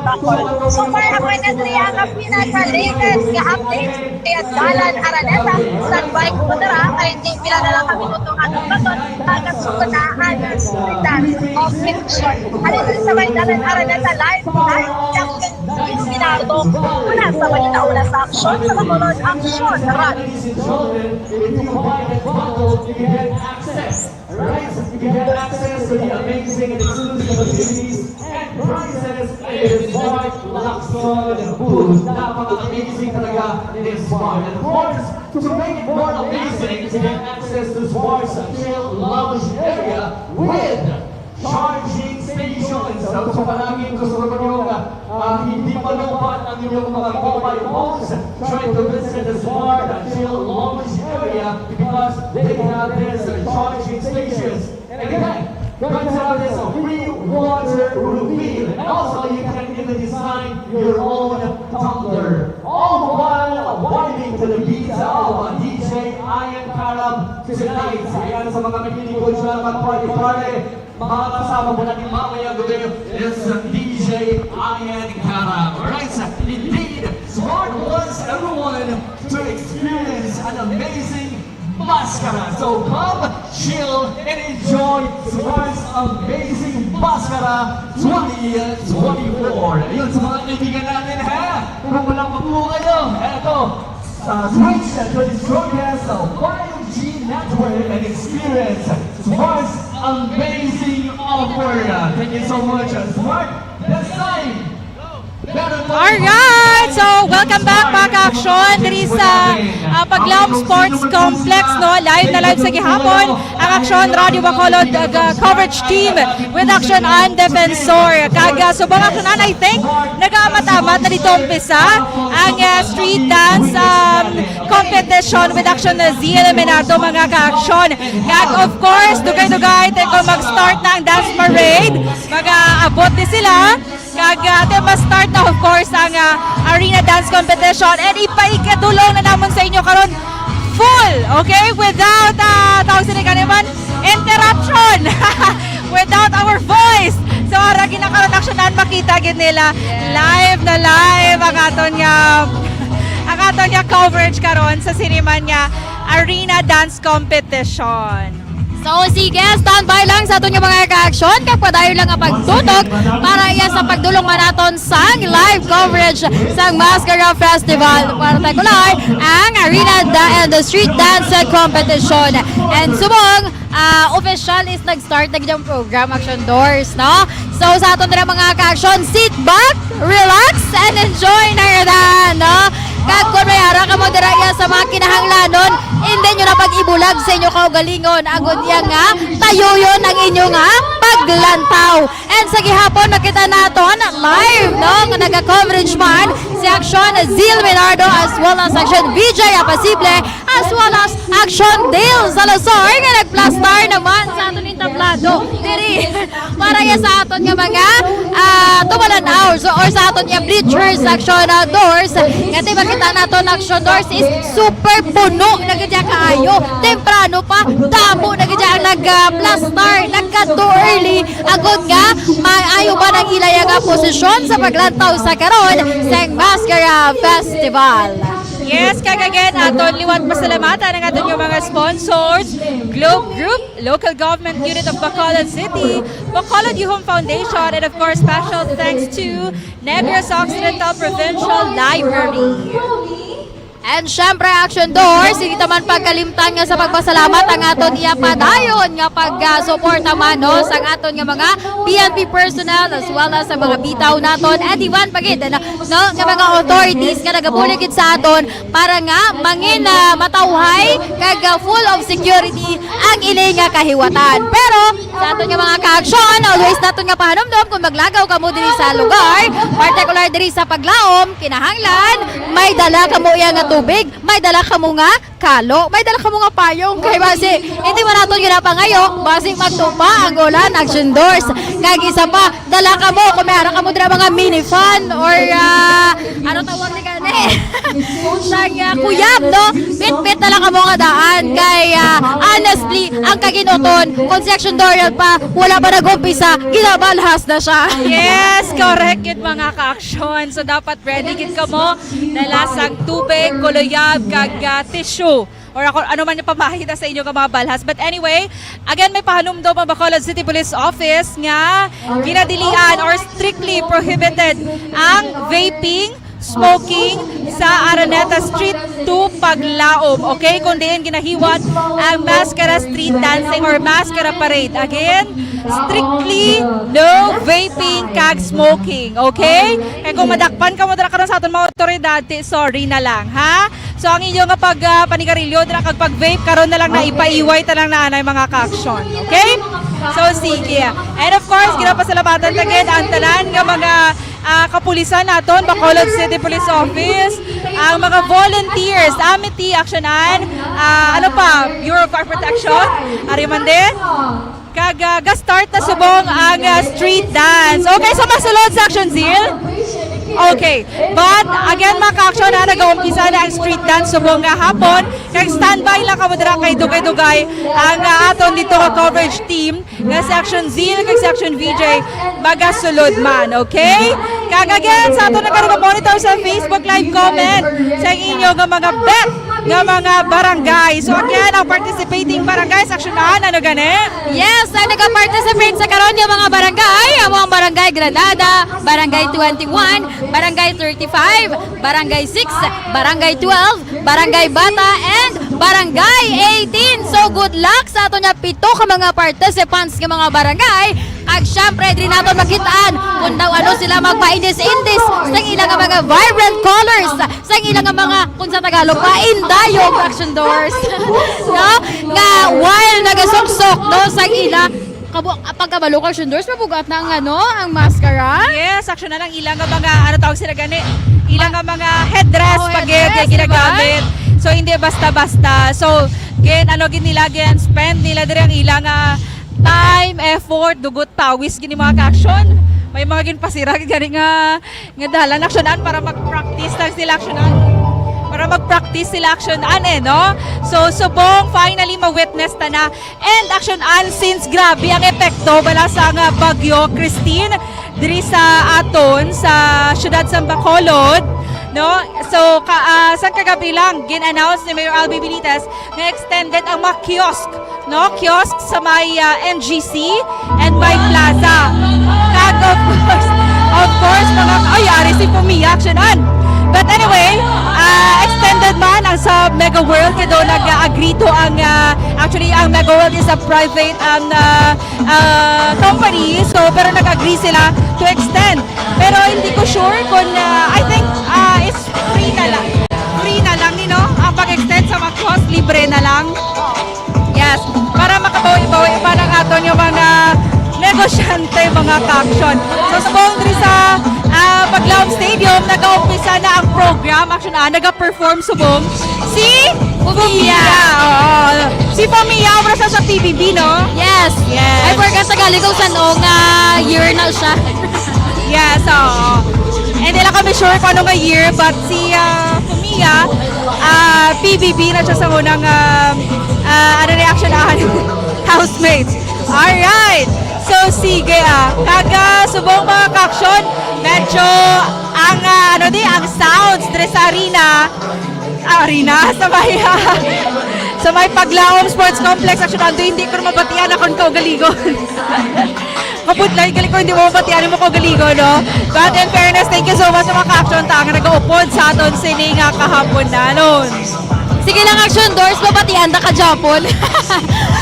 Bacolod so para ako na triya ang pinaka-latest nga update kaya dalan Araneta sa bike mo tara kaya hindi pila na lang kami nutong atong baton hanggang sukunaan street dance competition ano din sa may dalan Araneta live Aksyon Minardo mula sa Manila sa Aksyon sa Bacolod Aksyon Radyo You get access to the amazing and exclusive activities and prizes in Smart Aksyon booth. Napaka-amazing talaga in Smart. And of course, to make it more amazing, you get access to Smart's chill lounge area with charging stations. So palaging gusto ko yung hindi malupat ang inyong mga mobile phones. Try to visit the Smart chill lounge area because they have this charging stations. And again, guys have this free water refill. And also you can even design your own tumbler. All while vibing to the beats of DJ Ian Karam tonight. Ayan sa mga makinig ko dyan mag-party-party. Mga kasama mo natin mamaya gabi is DJ Ian Karam. Alright, indeed, Smart wants everyone to experience an amazing Mascara. So come, chill, and enjoy Smart's amazing Mascara 2024. Ayun sa mga kaibigan natin ha. Kung walang mabuo kayo, eto, switch to the strongest 5G network and experience Smart's amazing offer. Thank you so much, Smart. Next time. Alright! So, welcome back mga ka-aksyon diri sa Paglaom Sports Complex, no? Live na live sa gihapon ang Aksyon Radyo Bacolod coverage team with Aksyon on Defensor. Subong Aksyonan, I think nag-amat-amat na dito umpisa ang street dance competition with Aksyon na Zia Minardo, mga ka-aksyon. Of course, dugay-dugay tayo mag-start na ang dance parade. Mag-aabot din sila. Mas-start na of course ang arena dance competition, and ipaikadulong na naman sa inyo karon full, okay, without tawag sila kaniman interruption without our voice. So ara ginakaroon aksyonan, makita gid nila live na live ang aton nga coverage karon sa siniman nga arena dance competition. So sige, standby lang sa aton nga mga ka-aksyon kag padayon lang ang pagtutok para iya sa pagdulong manaton sang live coverage sang Mascara Festival. Partikular ang arena and the street dance competition. And subong official is nag-start na gyud ang program Aksyon Doors, no? So sa aton na mga ka-aksyon, sit back, relax and enjoy na yun, no? Kag kung may ara ka mo diraya sa mga kinahanglanon, hindi nyo na pag-ibulag sa inyo kaugalingon. Agod yan nga, tayo yun ang inyo nga paglantaw. And sa gihapon, nakita naton live, no? Nga nag-coverage man si Aksyon Zil Minardo as well as Aksyon VJ Apasible as well as Aksyon Dale Salazar nga nag-plastar naman sa aton entablado. Diri, para yan sa aton nga mga tumalan hours or sa aton nga bleachers Aksyon Doors. Kasi makita naton Aksyon Doors is super puno na gadya kaayo. Temprano pa, damo na gadya ang nag-plastar, nagka-too early. Agod nga, maayo ba ng ilaya nga posisyon sa paglantaw sa karon sa Mascara Festival. Yes, kagagen aton liwat pasalamatan ang aton yung mga sponsors, Globe Group, Local Government Unit of Bacolod City, Bacolod Youth Foundation, and of course special thanks to Negros Occidental Provincial Library. And syempre Aksyon Doors, hindi naman pagkalimtan nga sa pagpasalamat ang aton iya padayon nga pag-suporta man, no, sa aton nga mga PNP personnel as well as sa mga bitaw naton at iban pagid, no, nga mga authorities nga nagabuligid sa aton para nga mangin matawhay kag full of security ang ili nga kahiwatan. Pero sa aton nga mga ka-aksyon, always naton nga pahanumdom kung maglagaw kamo diri sa lugar, particular diri sa paglaom, kinahanglan may dala kamo iya nga tubig, may dala ka mo nga kalo, may dala ka mo nga payong, kay base hindi mo natin ginapangayo base magtupa ang ulan. Aksyon Doors kag isa pa, dala ka mo kung mayroon ka mo dira mga mini fan or ano tawag ni gani sang kuyab, no, bit dala ka mo nga daan kay honestly ang kaginoton kung si Aksyon Doors pa wala pa nag-umpisa, ginabalhas na siya. Yes, correct yun mga ka-aksyon. So dapat ready gid ka mo dala sang tubig, kuluyab, kag tissue or ano man yung pamahita sa inyo ka mga balhas. But anyway, again, may pahanumdom ang Bacolod City Police Office nga ginadilian or strictly prohibited ang vaping, smoking sa Araneta Street to Paglaom. Okay? Kung diin ginahiwat ang Mascara Street Dancing or Mascara Parade. Again, strictly no vaping kag smoking. Okay? Kaya kung madakpan ka mo dira karon sa aton mga otoridad, sorry na lang, ha? So ang inyo nga pag panigarilyo dira kag pag vape karon na lang na ipaiway ta lang na anay mga ka-aksyon. Okay? So sige. And of course, ginapasalamatan tagid ang tanan nga mga kapulisan naton, Bacolod City Police Office, ang mga volunteers, Amity, Aksyonan, ano pa, Bureau of Fire Protection, Arimande, kag ga-start na subong ang street dance. Okay, so masulod sa Aksyon Zil? Okay, but again mga ka-aksyon, nag-uumpisa na ang street dance subong nga hapon. Kag standby lang kamo dira kay dugay-dugay ang aton dito nga coverage team nga si Aksyon Zil kag si Aksyon VJ magasulod man, okay? Kag again sa aton nag-monitor sa Facebook live comment sa inyo nga mga bet nga mga barangay. So again, ang participating barangay sa Aksyonan, ano gani? Yes, ang nag-participate sa karon yung mga barangay, ang Barangay Granada, Barangay 21, Barangay 35, Barangay 6, Barangay 12, Barangay Bata, and Barangay 18. So good luck sa ato nga pito ka mga participants nga mga barangay. Kag syempre diri naton makitaan kung daw ano sila magpa-indis-indis sa ilang mga vibrant colors, sa ilang mga kung sa Tagalog paindayog action doors. No? Nga while nagasuksok no sa ila pagkabalo action doors mabugat na ang ano ang maskara. Yes, action na lang ilang nga mga ano tawag sila gani. Ilang nga mga headdress pag headdress, ginagamit. So hindi basta-basta. So ano nila spend nila diri ang ilang time, effort, dugot, pawis gini mga ka-action. May mga ginpasira gani nga dalan actionan para mag-practice lang sila actionan. Para mag-practice sila action-an no? So, subong finally ma-witness ta na. And action-an since grabe ang epekto bala sa nga Bagyo Christine diri sa aton sa syudad sa Bacolod, no? So, sa kagabi lang gin-announce ni Mayor Albi Benitez na extended ang mga kiosk, no? Kiosk sa may NGC and may plaza. Kag of course, mga ari si Pumia action-an. But anyway, extended man ang sa Mega World kaya doon nag-agree to ang actually ang Mega World is a private company so pero nag-agree sila to extend. Pero hindi ko sure kung I think it's free na lang no ang pag-extend sa mga cost libre na lang. Yes, para makabawi-bawi pa ng aton yung mga negosyante mga ka-action. So sa boundary sa Paglaom Stadium, nag-aumpisa na ang program. Action nag-perform subong si Pumia. Si Pumia, oras sa PBB, no? Yes. I forgot Tagalog kung saan year na siya. Yes, hindi lang kami sure kung anong year, but si Pumia, PBB na siya sa unang reaction housemates. Alright. So sige kaga subong mga ka-action medyo ang ang sounds dre sa arena sa may Paglaom Sports Complex action hindi ko mabatian akong kaugaligon. Kaputlay gali ko hindi mo mabatian mo kaugaligon no. But in fairness, thank you so much sa mga ka-action ta nga nag-upod sa aton sini nga kahapon na nun. Sige lang action doors, mabatian na ka Japon.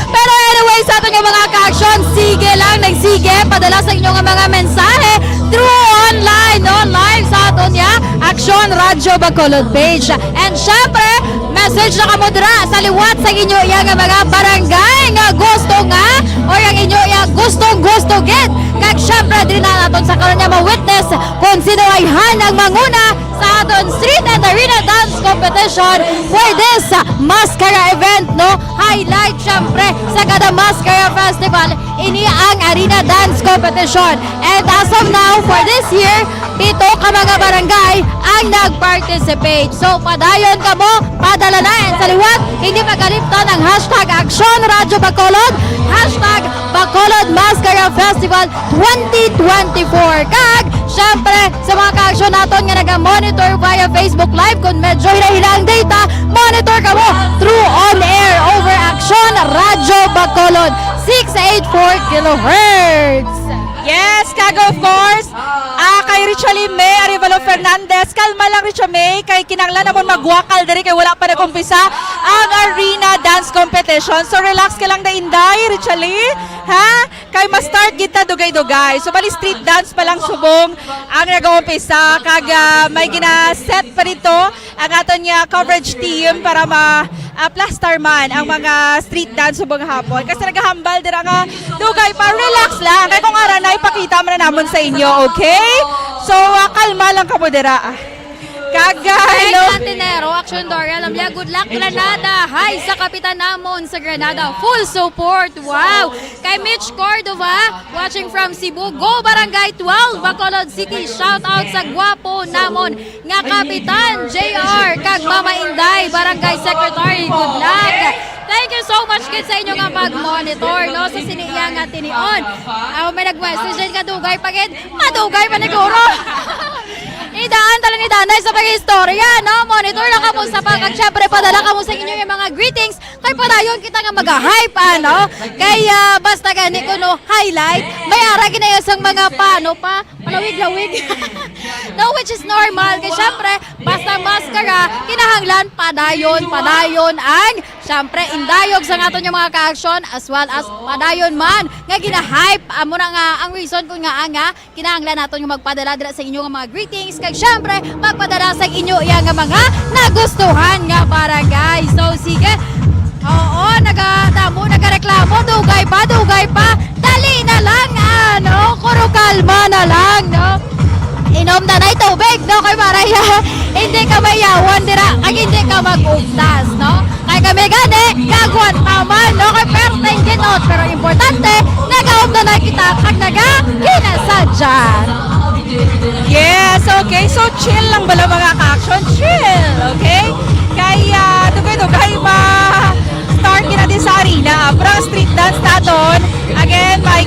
Pero anyway, sa ating mga ka-action, sige lang, nagsige, padala sa inyong mga mensahe through online, no? Live sa aton Aksyon Radyo Bacolod page. And syempre, message na kamo dira sa liwat sa inyo yung mga barangay nga gusto nga o yung inyo yung gusto gid. Kag syempre, din na natin sa karon nga ma-witness kung sino ay hanang manguna sa aton street and arena dance competition for this mascara event, no? Highlight syempre sa kada mascara festival ini ang arena dance competition. And as of now, for this year, 7 ka mga barangay ang nag-participate. So, padayon ka mo, padala na. And sa liwat, hindi magalimtan ang hashtag Aksyon Radyo Bacolod, hashtag Bacolod Mascara Festival 2024. Kag, syempre, sa mga ka-aksyon natin nga nag-monitor via Facebook Live, kung medyo hila-hila ang data, monitor ka mo through on-air over Aksyon Radyo Bacolod 684 kHz. Yes, kago of course. Kay Richally May, Arivalo Fernandez, kalma lang Richally May, kay kinanglan namon magwakal diri kay wala pa nag-umpisa ang arena dance competition. So relax ka lang na inday, Richally. Ha? Kay ma-start kita dugay-dugay. So bali street dance pa lang subong ang nag-umpisa. Kag may gina-set pa dito ang aton nga coverage team para plaster man ang mga street dance subong hapon. Kasi naghahambal dira nga dugay pa, relax lang. Kay kung ara na ipakita man na namon sa inyo, okay? So kalma lang kamo dira. Hello. Contingent, Aksyon Doria, alam niya, good luck Granada. Hi sa kapitan namon sa Granada. Full support. Wow. Kay Mitch Cordova, watching from Cebu. Go Barangay 12, Bacolod City. Shout out sa gwapo namon nga kapitan JR kag Mama Inday, Barangay Secretary. Good luck. Thank you so much kid sa inyo nga pag-monitor no sa siniya nga tinion. May nag-message din ka dugay pagid. Madugay pa ni Guro. Idaan tala ni Danay sa pag-istorya, no? Monitor na kamo sa pagkat syempre padala kamo sa inyo yung mga greetings. Kay padayon kita nga mag-hype, ano? Kaya basta gani ko no, highlight. May ara ginayasang mga palawig-lawig. No, which is normal. Kaya syempre, basta maskara, kinahanglan padayon ang Syempre, indayog sa aton yung mga ka-aksyon as well as padayon man nga gina-hype amo na nga ang reason kung nga kinahanglan naton yung magpadala dira sa inyo nga mga greetings kay syempre magpadala sa inyo iya nga mga nagustuhan nga barangay. So sige, oo, nagareklamo, dugay pa, dali na lang, kuro kalma na lang, no? Inom na na tubig, no, kay Maraya, hindi ka mayawan dira, kag hindi ka mag-ugtas, no? Kay kami gani, gagwan taman, no, kay pertingin out, pero importante, nagaom na kita, kag kinasadya. Yes, okay. So, chill lang bala mga ka-action? Chill, okay? Kaya, dugay-dugay start gina din sa arena. Pero ang street dance naton, again, may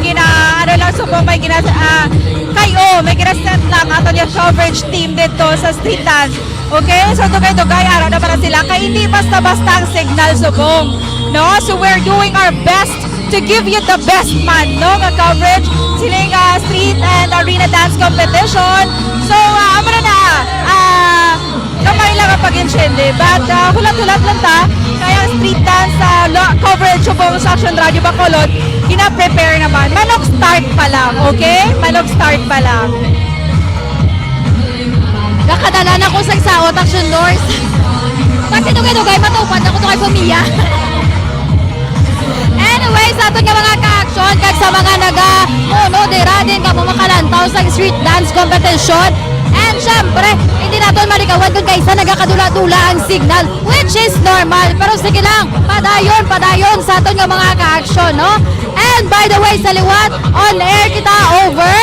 gina-set lang aton yung coverage team dito sa street dance. Okay? So, dugay-dugay, araw na para sila. Kaya hindi basta-basta ang signal subong. No? So, we're doing our best to give you the best man, no? Nga coverage, siling street and arena dance competition. So, kamay lang ang pag-insyende. But, hulat-hulat lang ta. Kaya street dance coverage po sa Aksyon Radyo Bacolod, gina-prepare naman. Manok start pa lang, okay? Manok start pa lang. Kakadala na ko sa isaot, Aksyon Doors. Pag sinugay-dugay, matupad ako ito kay Pumia. Anyway, sa aton nga mga ka-aksyon, kag sa mga dira din ka mo makalantaw sa street dance competition. And syempre, hindi natin malikawan kung kaysa nagakadula-dula ang signal, which is normal. Pero sige lang, padayon sa aton nga mga ka-aksyon, no? And by the way, sa liwat, on air kita over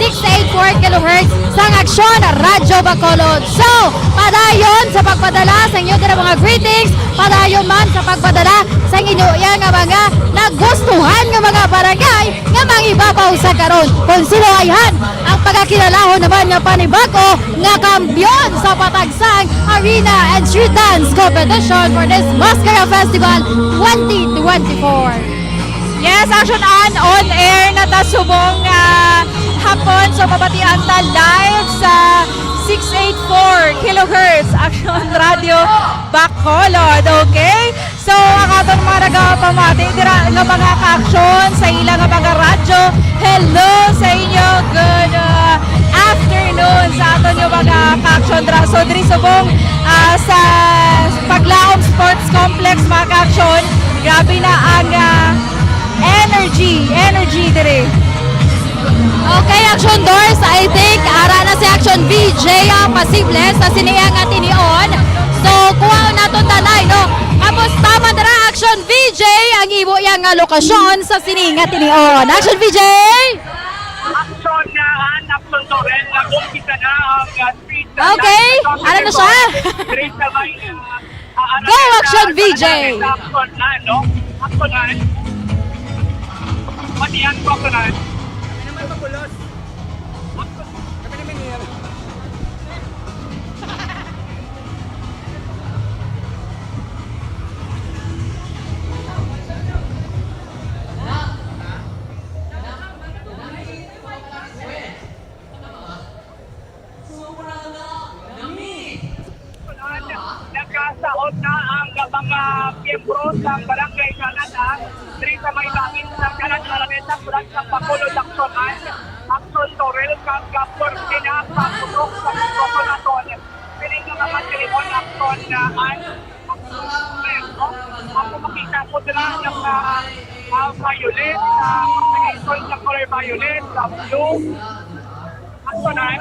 684 kHz sa Aksyon Radyo Bacolod. So, padayon sa pagpadala sa inyo na mga greetings, padayon man sa pagpadala sa inyo yan nga mga nagustuhan nga mga barangay nga mga ibabaw sa karon. Kung sino ayhan ang pagkakilalahon naman nga panibako nga kampiyon sa patagsang arena and street dance competition for this Mascara Festival 2024. Yes, Action on air na tasubong hapon. So, mabatian ta live sa 684 kHz Action Radio Bacolod, okay? So, ang atong mga nagapamati dira nga mga ka-aksyon sa ilang mga radyo. Hello sa inyo. Good afternoon sa aton yung mga ka-aksyon dira. So, diri subong sa Paglaom Sports Complex mga ka-aksyon. Grabe na ang energy dire. Okay, Action Doors, I think ara na si Action VJ ang pasible sa siniyang nga tinion. So, kuha naton tanay, no? Kapos tama dara Action VJ ang ibo yang nga lokasyon sa siniyang nga tinion. Action VJ! Action na Action Torel, nag-umpisa na ang street. Okay, ano na siya? Go Action VJ! Action na, no? Action na. Matiyan ko ako na. Ano naman makulos? Kami naman niya. Nagkasaot na ang mga miyembro ng barangay Canada, diri sa may langit ng Canada, sa Bacolod Aksyon Torel, kagapor pinapatutok sa Bacolod. Piling nga mga telepon aksyon na ako makita ko dila ng violet, nag-isol sa color violet, sa blue, aksyonan.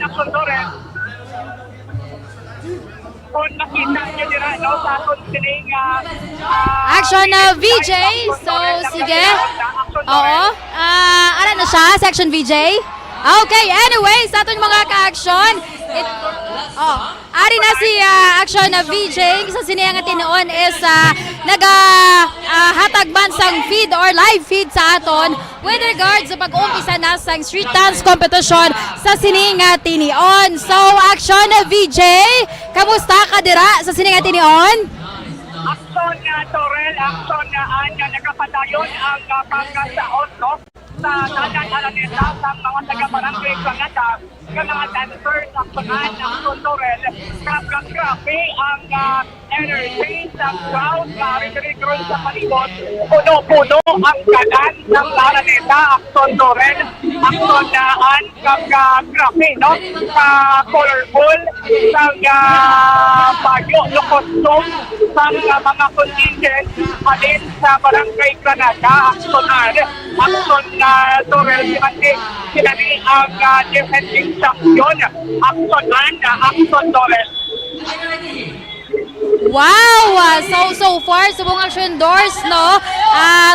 Aksyon Torel. Kung nakita nyo dira, no, sa aton sining Action VJ, so sige. Oo. Ano na siya? Section VJ? Okay, anyway, sa aton mga ka-action, ari na si Action na VJ sa siniyang nga tinuon is hatag man sang feed or live feed sa aton with regards sa pag-umpisa na sang street dance competition sa siniyang nga tinion. So, Action na VJ, kamusta ka dira sa siniyang nga tinion? Action na Torel, action na nagapadayon ang pagkasaot, no? Sa dadan araneta sa mga taga-barangay Canada, ng mga dancers, aksyonan, action Torel. Grabe ang energy sa crowd. Rinig-ron sa palibot. Puno-puno ang kanan ng Araneta. Aksyon Torel. Aksyon grabe, no? Colorful. Bagyo, costume sa mga contingent alin sa Barangay Granada. Aksyon Torel. Sila ni ang defending champion. Aksyon Torel. Wow! So far, subong Aksyon Doors, no?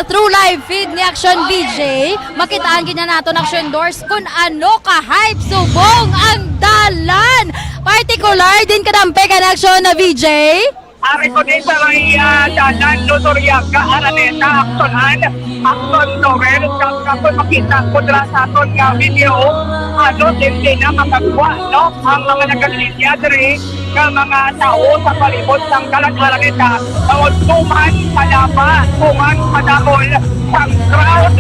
Through live feed ni Aksyon BJ, makitaan kanya nato ng Aksyon Doors kung ano ka-hype subong ang dalan. Particular din kadampe ka na Aksyon na BJ? Ari ko din sa may dalan, Lutoriaga, Araneta, Aksyon Torel, kapag makita ko dira sa aton nga video, hindi na makagwa, no? Ang mga nagkalinya diri, ng mga tao sa palibot ng dalan Araneta, ang tuman palaba, tuman padahol, ang crowd,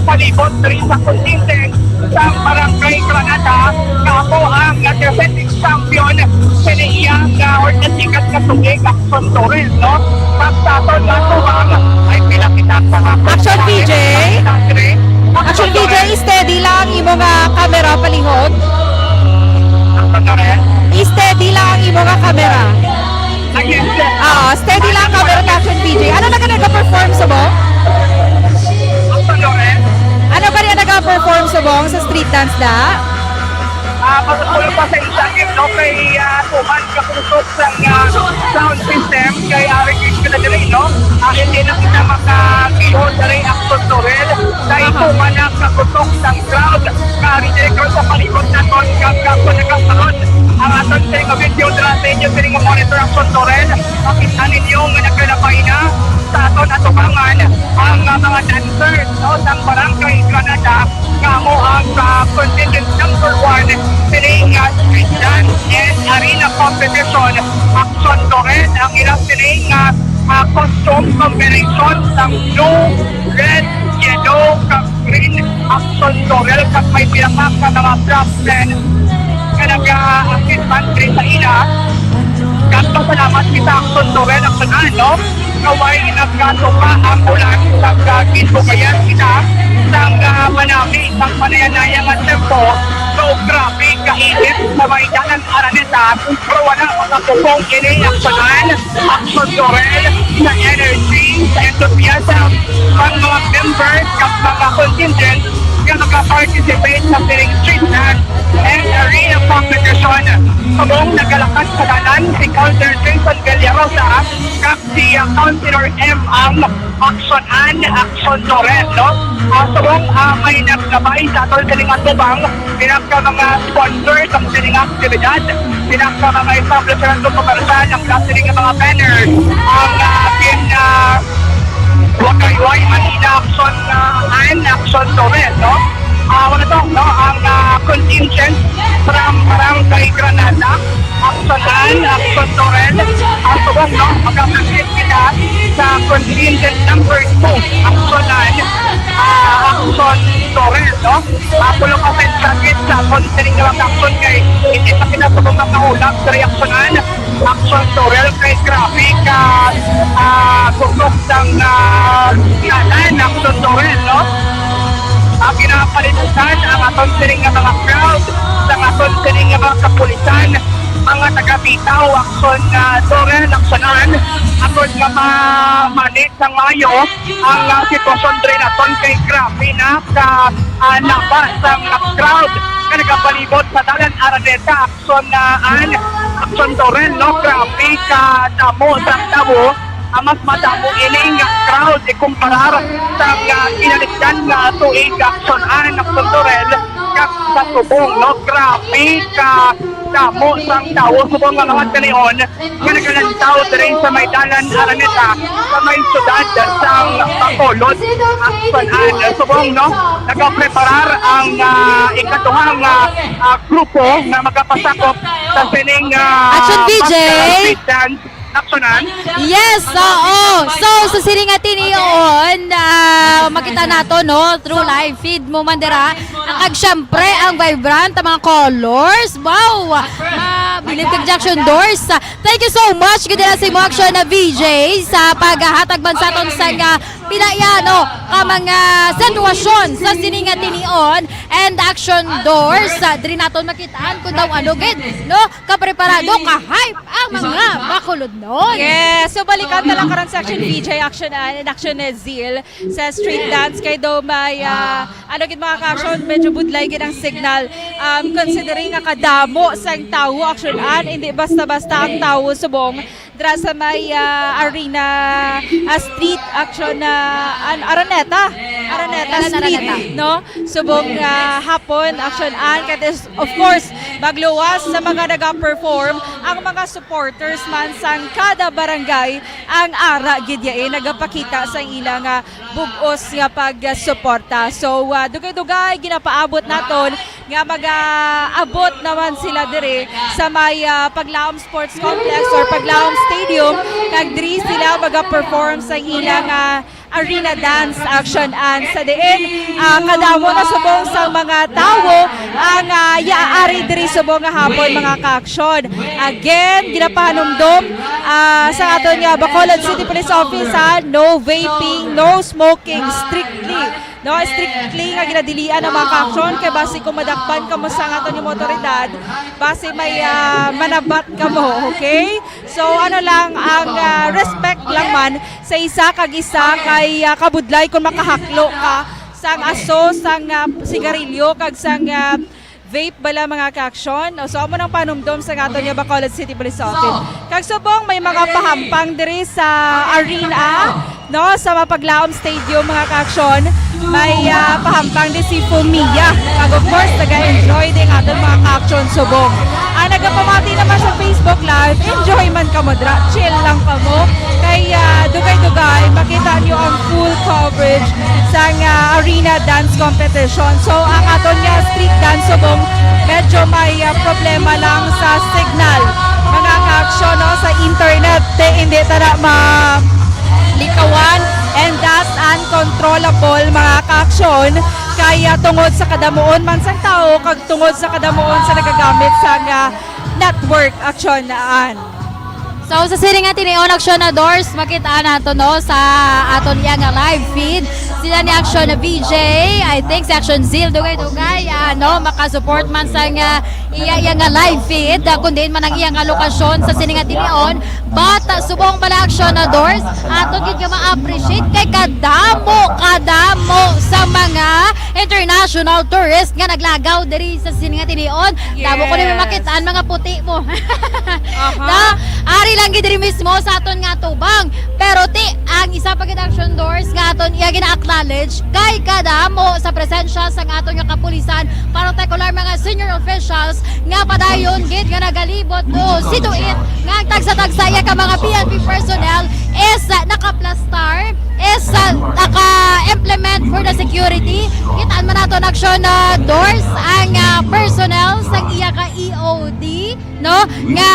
palibot diri sa Contingent, sa Barangay Granada, kapo ang defending champion, siniyang or nasikat na tubig, Aksyon Torel, no? Pagsaton na tuwang, ay pinakita sa Aksyon PJ? Aksyon PJ, steady lang imo nga camera palihog. I-steady lang ang imo nga camera. Steady lang ang camera ka Aksyon PJ. Ano na ka nag-perform sa mo? Ano ba niya nag-perform sa mong sa street dance da? Pagkakulo pa sa isang no, kay tuman kakusok sa sound system kay Arik ka na dali, no? Hindi na kita makakiho dali Aksyon Torel dahil tuman na kakusok sa crowd ka-rejection sa palibot na ton kapag nagkasaron ang aton sa mga video dala sa inyo sining monitor Aksyon Torel makita ninyo nga nagkalapay na sa aton atubangan ang mga dancers, no? Sa Barangay Granada kamo ang contingent number 1 sining street dance and arena competition. Aksyon Torel ang ilang sining costume combination ng blue, red, yellow, green. Aksyon Torel kag may pinakak sa mga props din ka nag-akit man sa ina. Kanto salamat kita Aksyon Torel ang sanan, no? Kaway nagkatupa ang ulan nagkakito kaya kita sang manami, sang panayanayang at tempo. So grabe kainit sa may dalan Araneta, pero wala mga pupong ini-aksyonan. Aksyon Torel sa energy, sa enthusiasm ng mga members at mga contingent na nag-participate sa street dance and arena competition. Sabong nagalakas sa dalan si Counter Jason Villarosa kap si Councilor M ang Aksyon Torel, no? Sabong may naglabay sa atol siling atubang, pinaka mga sponsors ang siling aktibidad, pinaka mga establishment ng komersyal, ang siling mga banners, ang Wakayway Manila Aksyon Torel, no? Wala to, no? Ang contingent from Barangay Granada, Aksyon Torel, ang tubong, no? Magkakasit kita sa contingent number 2, Aksyon Torel, no? Pulo ka sa sa contingent ng aksyon kay hindi pa kinatubong ang nahulag sa reaksyonan. Aksyon Torel kay graphic kusok ng kanan, Aksyon Torel, no? Pinapalitan ang aton siring nga mga crowd, ang aton siring nga mga kapulisan, mga taga-bitaw, Aksyon Torel, aksyonan, aton nga manit sa mayo, ang sitwasyon rin aton kay grabe na sa labas ang crowd na nagapalibot sa dalan Araneta, Aksyon Torel, no? Grabe ka damo sa tabo, mas madamo ining crowd ikumparar sa inaligdan nga tuig Aksyon Torel kag sa subong, no? Grabe ka damo sang tao subong nga mga kanion nga nagalantaw diri sa may dalan Araneta sa may syudad sang Bacolod. Aksyon subong, no? Nagapreparar ang ikatuhang grupo na magapasakop sa sining Aksyon BJ aksyonan. Yes, oo. So, sa siringatin iyon, makita nato, no, through live feed mo, Mandera. Ang syempre, ang vibrant, ang mga colors. Wow! Bilib kag Jackson Doors. Thank you so much gid na sa imo action na VJ sa paghahatag man sa aton sa pilayano ka mga sitwasyon sa sininga tinion and Action Doors. Diri naton makitaan kung daw ano gid, no? Kapreparado, ka-hype ang mga Bacolod noon. Yes, so balikan na lang karon sa Action VJ, Action and Action Zeal sa street dance kay daw may ano gid mga ka-action, medyo budlay gid ang signal. Considering nga kadamo sa tao action hindi basta-basta ang tao subong dra sa may arena street action Araneta Street, no? Subong hapon action of course magluwas sa mga naga-perform ang mga supporters man sang kada barangay ang ara gid yae nagapakita sa ilang bugos nga pagsuporta. So dugay-dugay ginapaabot naton nga mag-abot naman sila dire sa may Paglaom Sports Complex or Paglaom Stadium kag diri sila maga-perform sa ilang arena dance action and sa diin kadamo na subong sa mga tawo ang yaari diri subong nga hapon mga ka-action. Again ginapanumdum sa aton nga Bacolod City Police Office no vaping, no smoking strictly. No, strictly nga ginadilian ang mga ka-action kay base kung madakpan ka mo sa aton yung motoridad, base may manabat ka mo, okay? So ano lang ang respect lang man sa isa kag isa kay kabudlay kung makahaklo ka sang aso, sang sigarilyo kag sang vape bala mga ka-action. So amo nang panumdom sa aton nga Bacolod City Police Office. Kag subong may mga pahampang diri sa arena, no, sa Mapaglaom Stadium mga ka-action. May pahampang di si Fumia. Kag of course naga-enjoy din aton mga ka-action subong. Nagapamati naman sa Facebook Live, enjoy man ka mo dra, chill lang ka mo. Kay dugay-dugay makita niyo ang full coverage sa arena dance competition. So ang aton nga street dance subong medyo may problema lang sa signal mga ka-action, no, sa internet hindi tara likawan and that's uncontrollable mga ka-action kaya tungod sa kadamuon man sang tao kag tungod sa kadamuon sa nagagamit sa network action naan. So sa sining nga tinion Action na Doors makita nato no sa aton yang live feed sila ni Action na VJ, I think sa Action Zeal dugay-dugay no makasupport man sa iya nga live feed kundi man ang iyang lokasyon sa sining nga tinion but subong bala Action na Doors ato gid nga ma-appreciate kay kadamo sa mga international tourists nga naglagaw diri sa sining nga tinion. Damo ko ni makitaan mga puti mo. Ari lang gid diri mismo sa aton nga tubang. Pero ang isa pa gid Action Doors nga aton iya gina-acknowledge kay kadamo sa presensya sa aton nga kapulisan, particular mga senior officials nga padayon gid nga nagalibot situit nga tagsa-tagsa iya ka mga PNP personnel is naka-plastar is naka-implement for the security. Kitaan man nato Action na Doors ang personnel sa iya ka EOD, no, nga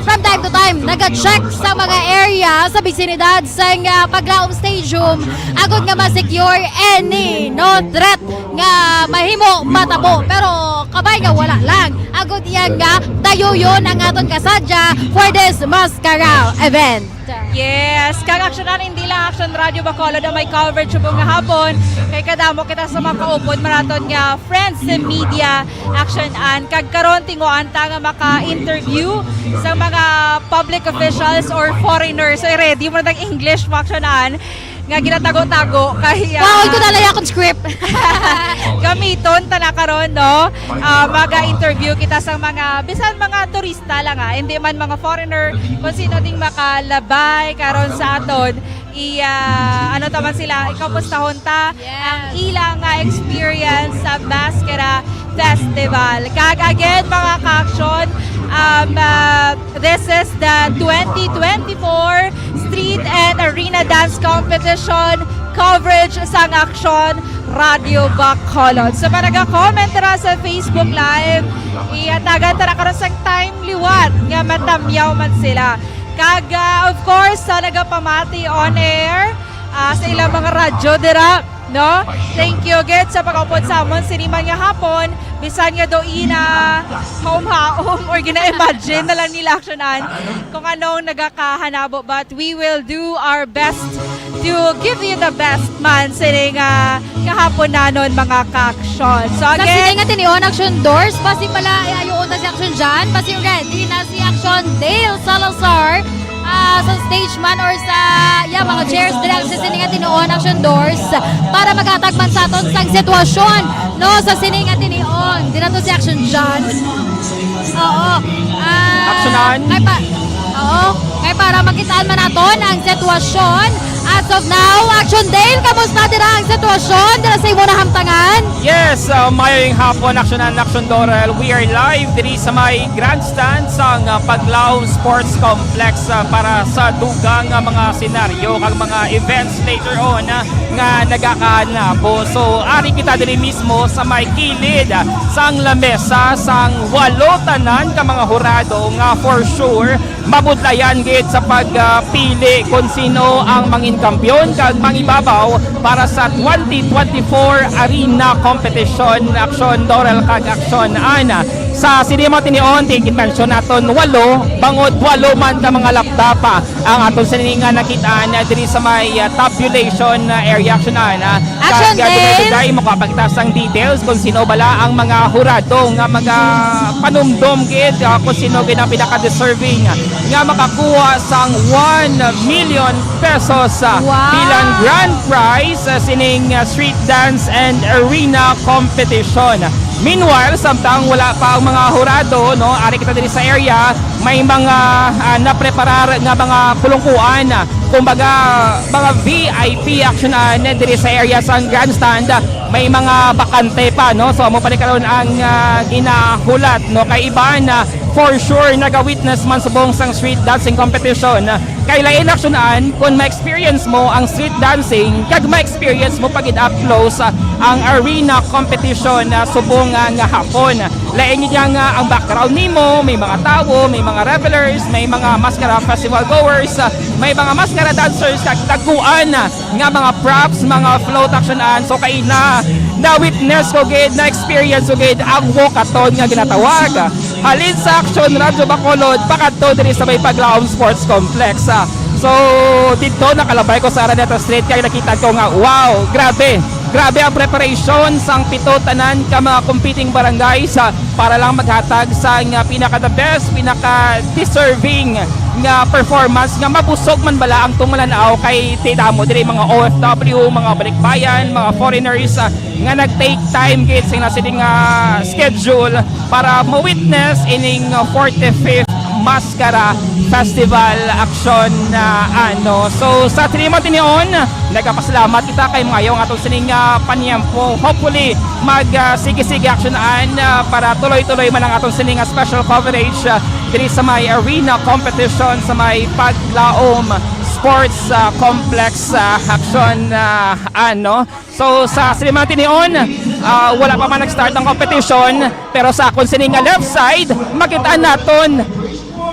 from time to time naga-check sa mga area sa bisinidad sa Paglaom Stadium agud nga ma-secure any threat nga mahimo matabo pero kabay nga wala lang agud iya nga dayoyon ang aton kasadya for this mascara event. Yes, kag aksyonan hindi lang Action Radio Bacolod ang may coverage subong nga hapon kay kadamo kita sa mga kaupod maraton nga friends sa media action-an kag karon tinguan ta nga maka-interview sa mga public officials or foreigners. So ready mo na English action-an nga ginatago-tago kay ko dalay akong script. Gamiton ta na karon no. Maga-interview kita sa mga bisan mga turista lang hindi man mga foreigner kung sino ding makalabay karon sa aton ano taman sila ikapustahon ta ang ilang experience sa Mascara Festival. Kag again mga ka-action, this is the 2024 Street and Arena Dance Competition coverage sa Aksyon Radio Bacolod. So para nag-comment tara sa Facebook Live, iatagan tara karon sa time liwat nga matamyaw man sila. Kag of course sa nagapamati on air sa ilang mga radyo dira No? Thank you gid sa pag-upod sa amon siniman nga hapon bisan nga doina home haom or gina-imagine na lang nila aksyonan kung anong nagakahanabo, but we will do our best to give you the best man sini nga kahapon nanon mga ka-aksyon. So Kasi again, nga tinion action doors, pasi pala ayaw na si action dyan, pasi ready na si action Dale Salazar sa stage man or sa mga chairs dira sa sininga tinuon action doors para magatagman sa aton sang sitwasyon no sa sininga tinion dira to si action dyan. Oo. Actionan. Kay para makitaan man naton ang sitwasyon. As of now, Action Dale, kamusta dira ang sitwasyon dira sa imo nahamtangan? Yes, mayong hapon, Aksyonan, Aksyon Dorel. We are live diri sa may grandstand sa Paglaw Sports Complex para sa dugang mga senaryo kag mga events later on nga nagakahanabo. So, ari kita diri mismo sa may kilid sang lamesa sang walo tanan ka mga hurado nga for sure mabudlayan gid sa pagpili kung sino ang mangin kampiyon kag mangibabaw para sa 2024 arena competition. Aksyon Dorel kag Aksyon Ana. Sa sinima tinion, tigin-mention naton 8, bangod 8 man ka mga laptapa ang aton sininga nakitaan diri sa may tabulation area. Aksyon Ana. Action Dale! Kag mo kapagtas ang details kung sino bala ang mga hurado nga mga panumdom gid kung sino gid ang pinaka-deserving nga makakuha sang 1 million pesos bilang grand prize sining street dance and arena competition. Meanwhile, samtang wala pa ang mga hurado, no, ari kita diri sa area, may mga napreparar nga mga pulungkuan, kumbaga mga VIP aksyonan diri sa area sa grandstand, may mga bakante pa, no, so mo pa karon ang ginahulat, no, kay iban for sure naga-witness man subong sang street dancing competition. Kay lain aksyonan kung ma-experience mo ang street dancing, kag ma-experience mo pagid up close ang arena competition subong nga hapon. Lain niya nga ang background nimo, may mga tao, may mga revelers, may mga maskara festival goers, may mga maskara dancers kag taguan nga mga props, mga float aksyonan. So kay na witness ko gid, na experience ko gid ang walkathon nga ginatawag. Halin sa Aksyon Radyo Bacolod pakadto diri sa may Paglaom Sports Complex. So dito nakalabay ko sa Araneta Street kay nakita ko nga wow, grabe ang preparation sang pito tanan ka mga competing barangays para lang maghatag sa pinaka the best, pinaka deserving nga performance nga mabusog man bala ang tumalanaw kay tidamo diri mga OFW, mga balikbayan, mga foreigners nga nag-take time gid sa sining schedule para ma-witness ining 45th Maskara Festival Aksyon na So sa tinimon tinion, nagapasalamat kita kay mga yung atong sining paniyampo. Hopefully mag-sige-sige aksyonan para tuloy-tuloy man ang atong sining special coverage diri sa may arena competition sa may Paglaom Sports Complex Aksyon So sa sinima tinion, wala pa man nag-start ang competition, pero sa akong sining left side makitaan naton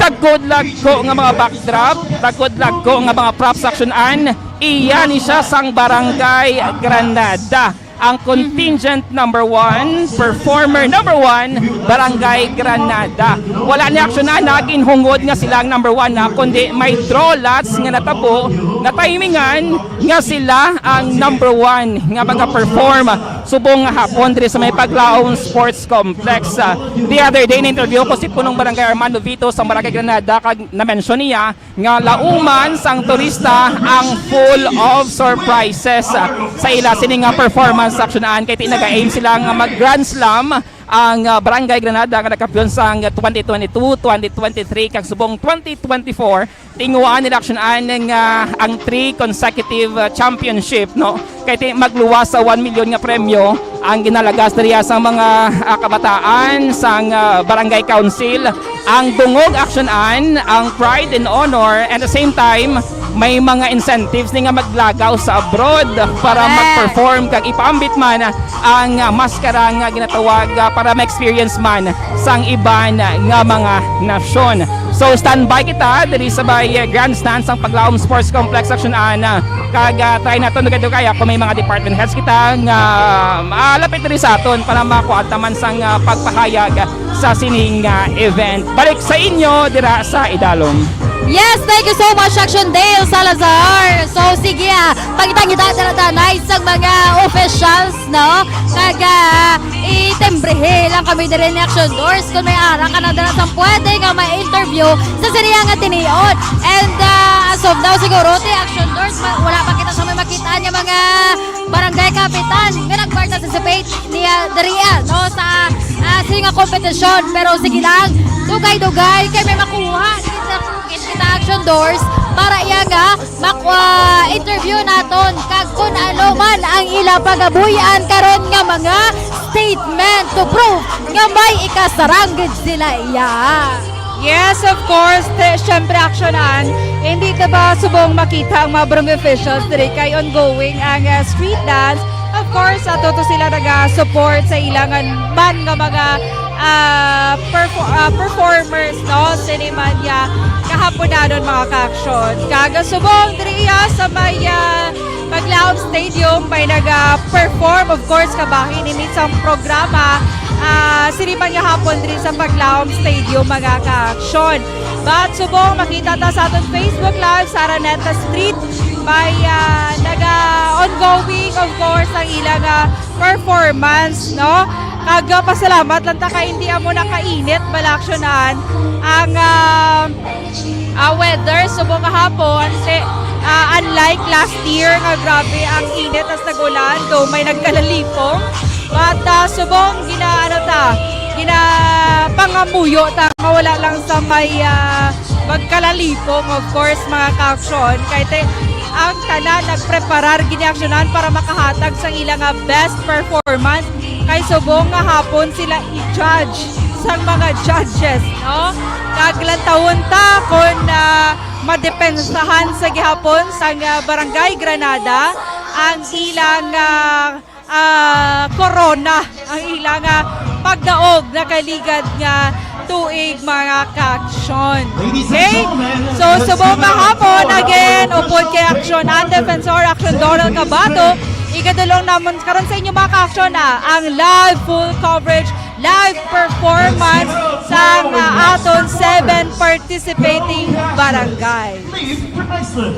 tagod lagko nga mga backdrop, tagod lagko nga mga props aksyonan. Iyan siya sang Barangay Granada. Ang contingent number 1, performer number 1, Barangay Granada. Wala ni aksyonan naging hungod nga silang number 1 kundi may draw lots nga natabo na timingan nga sila ang number 1 nga mga-perform subong hapon diri sa may Paglaom Sports Complex. The other day na interview ko si punong Barangay Armando Vito sa Barangay Granada kag na-mention niya nga lauman sang turista ang full of surprises sa ila sining performance aksyonan kay tinaga-aim sila nga mag-Grand Slam ang Barangay Granada nga nagkampiyon sa 2022, 2023 kag subong 2024 tinguan nila aksyonan nga ang 3 consecutive championship, no, kay magluwas sa 1 million nga premyo ang ginalagas diriya sa mga kabataan sang Barangay Council, ang dungog aksyonan, ang pride and honor, and at the same time may mga incentives ni nga maglagaw sa abroad para mag-perform kag ipaambit man ang maskara nga ginatawag para ma-experience man sang iban nga mga nasyon. So standby kita diri sa grandstand sang Paglaom Sports Complex aksyonan kag try naton kaya kung may mga department heads kita nga malapit rin sa aton para makuha taman sang pagpahayag sa sining event. Balik sa inyo dira sa Idalom. Yes, thank you so much, Aksyon Dale Salazar. So, sige pagitang-kita dala-danay sa mga officials, no? Kaga, itembrehe lang kami din ni Aksyon Doors kung may ara ka na dala sa pwede nga may interview sa siriyang atinion. And as of now, siguro, ti Aksyon Doors, wala pa kita sa may makita niya mga barangay kapitan nga nag-participate niya Daria, no? Sa sininga kompetisyon. Pero sige lang, dugay-dugay kay may makuha kita Aksyon Doors para iya nga interview naton kag kung ano man ang ila pagabuyan karon nga mga statement to prove nga may ikasaranggid sila iya. Yes, of course. Siyempre, aksyonan. Hindi ka ba subong makita ang mga barangay officials diri kay ongoing ang street dance. Of course, ato to sila naga-support sa ilangan man nga mga performers, no? Sinemanya kahapon na doon mga ka-aksyon. Kagasubong diriya sa may Paglaom Stadium may nag-perform, of course, kabahin ini sa programa Sinemanya hapon din sa Paglaom Stadium mga ka-aksyon. But subong makita ta sa ating Facebook Live sa Araneta Street may ongoing, of course, ang ilang performance, no? Kaga pasalamat lang ta kay hindi amo nakainit balaksyonan ang weather subong kahapon unlike last year nga grabe ang init as nagulan do may nagkalalipong but subong pangamuyo ta wala lang sa may magkalalipong, of course mga ka-aksyon kay ang tanan nagpreparar giniaksyonan para makahatag sa ilang best performance kay subong nga hapon sila i-judge sa mga judges, no? Kaglantawon ta kung madepensahan sa gihapon sa Barangay Granada ang ilang corona, ang ilang pagdaog na kaligad nga tuig mga ka-aksyon. Okay? So, subong hapon again, upod kay Aksyon ang Defensor Aksyon Donald Cabato, ikadulong naman karon sa inyo mga ka-aksyon ang live full coverage, live performance sa aton 7 participating barangay.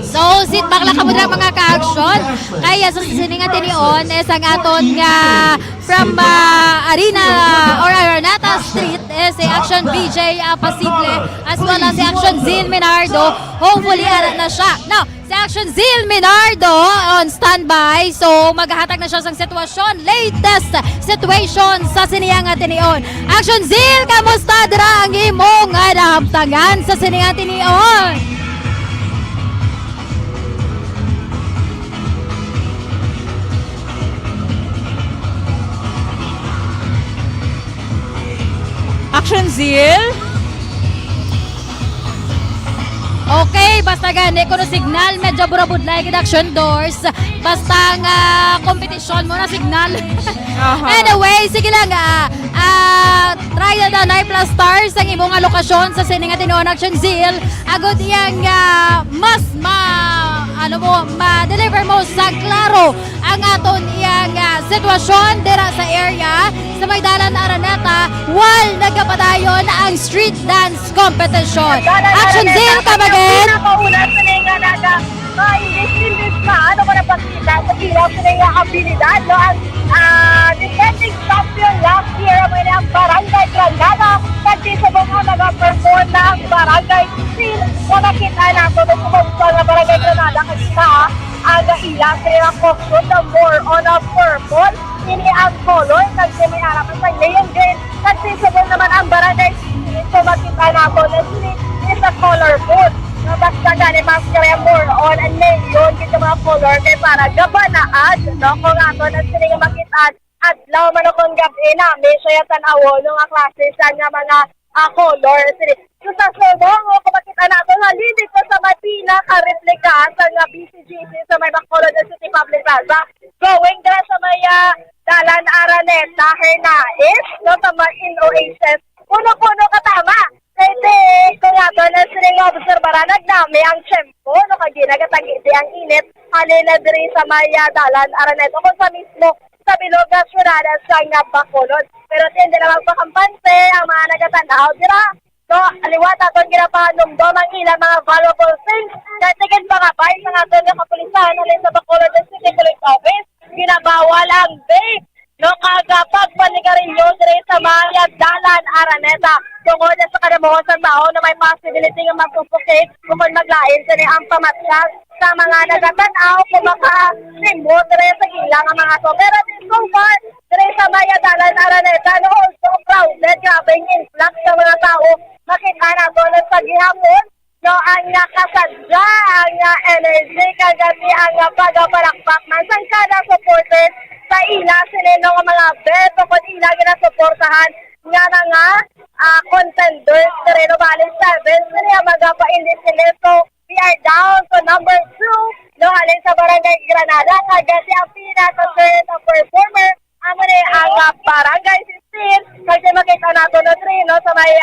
So, sit back lang kamo dira mga ka-aksyon. Kaya sa sininga tinion ang aton nga from Arena or Araneta Street si Aksyon BJ Pasible as well as si Aksyon Zil Minardo. Hopefully ara na siya. Now, si Aksyon Zil Minardo on standby. So, maghahatag na siya sa sitwasyon. Latest situation sa siniyang atinion. Aksyon Zil, kamusta dira ang imong nahamtangan sa siniyang atinion? Aksyon Zil? Okay, basta gani kuno signal medyo burabudlay gid Aksyon Doors. Basta nga kompetisyon mo na signal. Anyway, sige lang try na na plus stars ang imong lokasyon sa sininga tinuon Aksyon Zil. Agod iyang mas ma-deliver mo sa klaro ang aton iyang sitwasyon dira sa area sa may dalan Araneta while nagapadayon ang street dance competition. Aksyon Zil, come again! Pinakauna sa nga naga, imbis na ano ko napakita sa hirap sa nga abilidad, no? Ang defending champion last year, may ang Barangay Granada, nagsisabong nga nag-perform na ang Barangay Scene. Kung nakita na ito, nagsumunod na Barangay Granada, kanina ang ilang sila costume na more on a purple. Ini ang color, nagsimihara pa sa Leon Green. Nagsisabong naman ang Barangay Scene. So makita na ito na is a colorful. Basta gani mas kaya more on a neon kita mga color kay para gabanaad, no? Kung ato na sila makita at law man akong gabi na may siya tanawo nung klase sa nga mga color. So sa subong o kung makita na ito halibig ko sa may pinaka-replika sa nga BCGC sa may Bacolod City Public Plaza. Going dira sa may Dalan Araneta, Hernais, no? Sa may Oasis. Puno-puno katama. Kaya kung ato na sila observara, nagnami ang tiyempo, no? kag ginagatagi di ang init halina diri sa Maya Dalan Araneta kung sa mismo sa bilog nga syudad sa nga Bacolod. Pero hindi na magpakampanse ang mga nagatanaw dira. So, aliwat aton ginapahanumdom ang ilang mga valuable things. Katigin pa nga ba sa aton nga kapulisan halin sa Bacolod City Police Office, ginabawal ang vape. No, kagapag panigarilyo diri sa Maya Dalan Araneta. Tungod sa kadamuhon sa tao na may possibility nga mag-suffocate kung maglain sila ang pamatyag sa mga nagatanaw kung maka-remote diri sa ilang mga to. Pero so far, diri sa Maya Dalan Araneta, no, also crowded, grabe yung influx sa mga tao. Makita na to na sa gihapon, no, ang nakasadya, ang energy, kagati ang pagapalakpak man sa kada supporters sa ila sila ng mga beto kung ila ginasuportahan nga mga contenders sa Reno Valley 7 sila magapainit sila. So we are down to number 2 no halin sa Barangay Granada kagati ang pinaka-third performer ang Barangay 16 kasi makita nato na 3 no sa may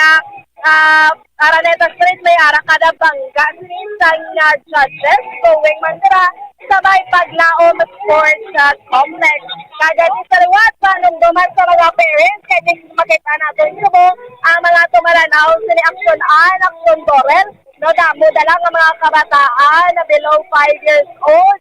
Araneta Street may arakada bangga sinisang judges going mandira sa may Paglaom Sports Complex. Kagati sa liwat pa nung duman sa mga parents kaya makita natin mo ang mga tumaranaw sila Aksyon Aksyon Dorel no damo dalang ang mga kabataan na below 5 years old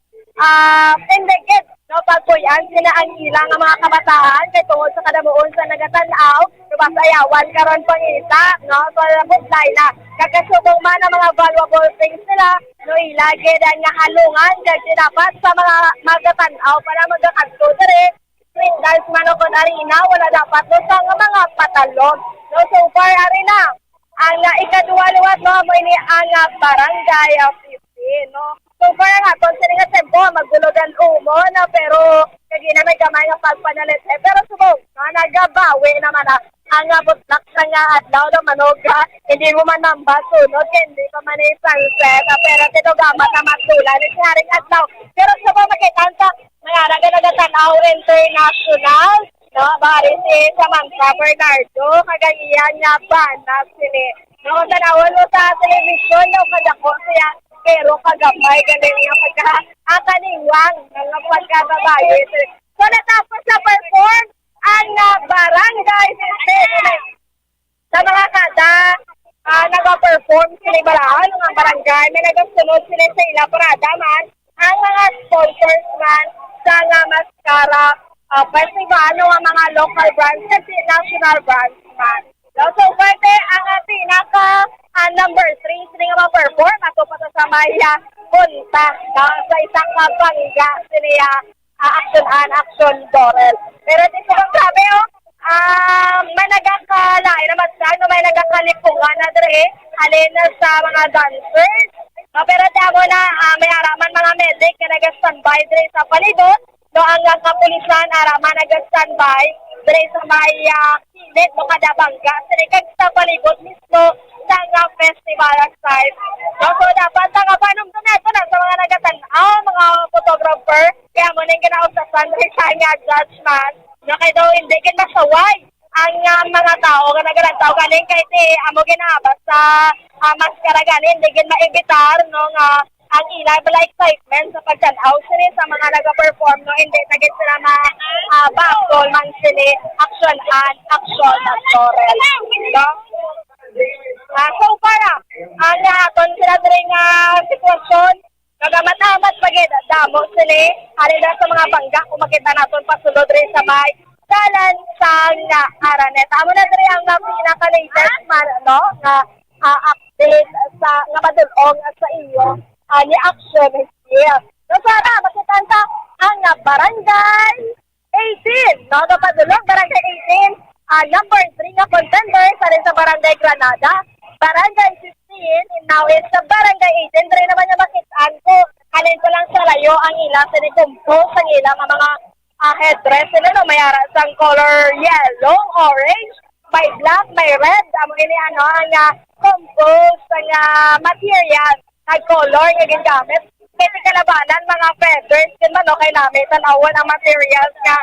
indicate no pagpuyan sila ang ilang ang mga kabataan kay tungod sa kadamuon sa nagatanaw lumasayawan karon pangita no so butlay na kagasubong man ang mga valuable things nila no ilagay nga halungan kay dapat sa mga magatanaw para magakadto diri street dance man o kon arena wala dapat no sa mga patalon no so far arena ang ikaduwa-luwat no mo ini ang barangay 15 no. So far nga kon sila nga tempo magulugan umo na pero kagi na may gamay nga pagpanalit pero subong nagabawi naman ang butlak sa nga adlaw na manoga hindi mo man nambas sunod hindi pa man sunset pero tito gamat na matula ni haring adlaw pero subong makitanta mga nagatanaw international no bari si Samantha Bernardo kagayan nga banak sini no tanawon mo sa television no kadako siya pero kagamay galing nga pagka-akaniwang nga pagkababae so natapos na perform ang barangay sa mga kada nag-perform sila balahan ng barangay may nagasunod sila sa ila parada man ang mga sponsors man sa nga maskara festival ng mga local brands at national brands man. So parte ang pinaka number 3 sila nga ma-perform ato pa sa Maya punta sa isang bangga sila Aksyon Dorel. Pero dito bang sabi may nagakalain na masyag no may nagakalipungan na dre halin sa mga dancers. Pero damo na may araman mga medic na nag-standby dre sa palibot. No ang kapulisan araman nag-standby dre sa Maya kilit no kada bangga sinikag sa palibot mismo sa nga festival site. No, so dapat nga panumdum nato na sa mga nagatanaw mga photographer kaya mo nang ginausasan sa nga judgment na kay daw hindi kin masaway ang mga tao nga nagalantaw galing kay amo ginabas sa maskara galing hindi kin maibitar no nga ang ilang bala excitement sa pagtanaw sila sa mga naga-perform no hindi naging sila backball man sila action Dorel no so far ang aton sila ring sitwasyon nagamat-amat pagid damo sila halina sa mga bangga kung makita naton pasulod rin sa may dalan sa Araneta amo na diri ang pinaka-latest man no nga update sa nga madulong sa iyo ni Aksyon here. So sana makitanta ang barangay 18 no kapadulong barangay 18 number 3 nga contender sa rin sa barangay Granada barangay 15 and now is sa barangay 18 rin naman niya makitaan ko halin ko lang sa layo ang ilang sinicompose ang ilang mga headdress nila no may arasang color yellow, orange may black, may red amo ini ang compose ang material color nga gingamit kasi kalabanan mga feathers kin man okay namin tanawan ang materials nga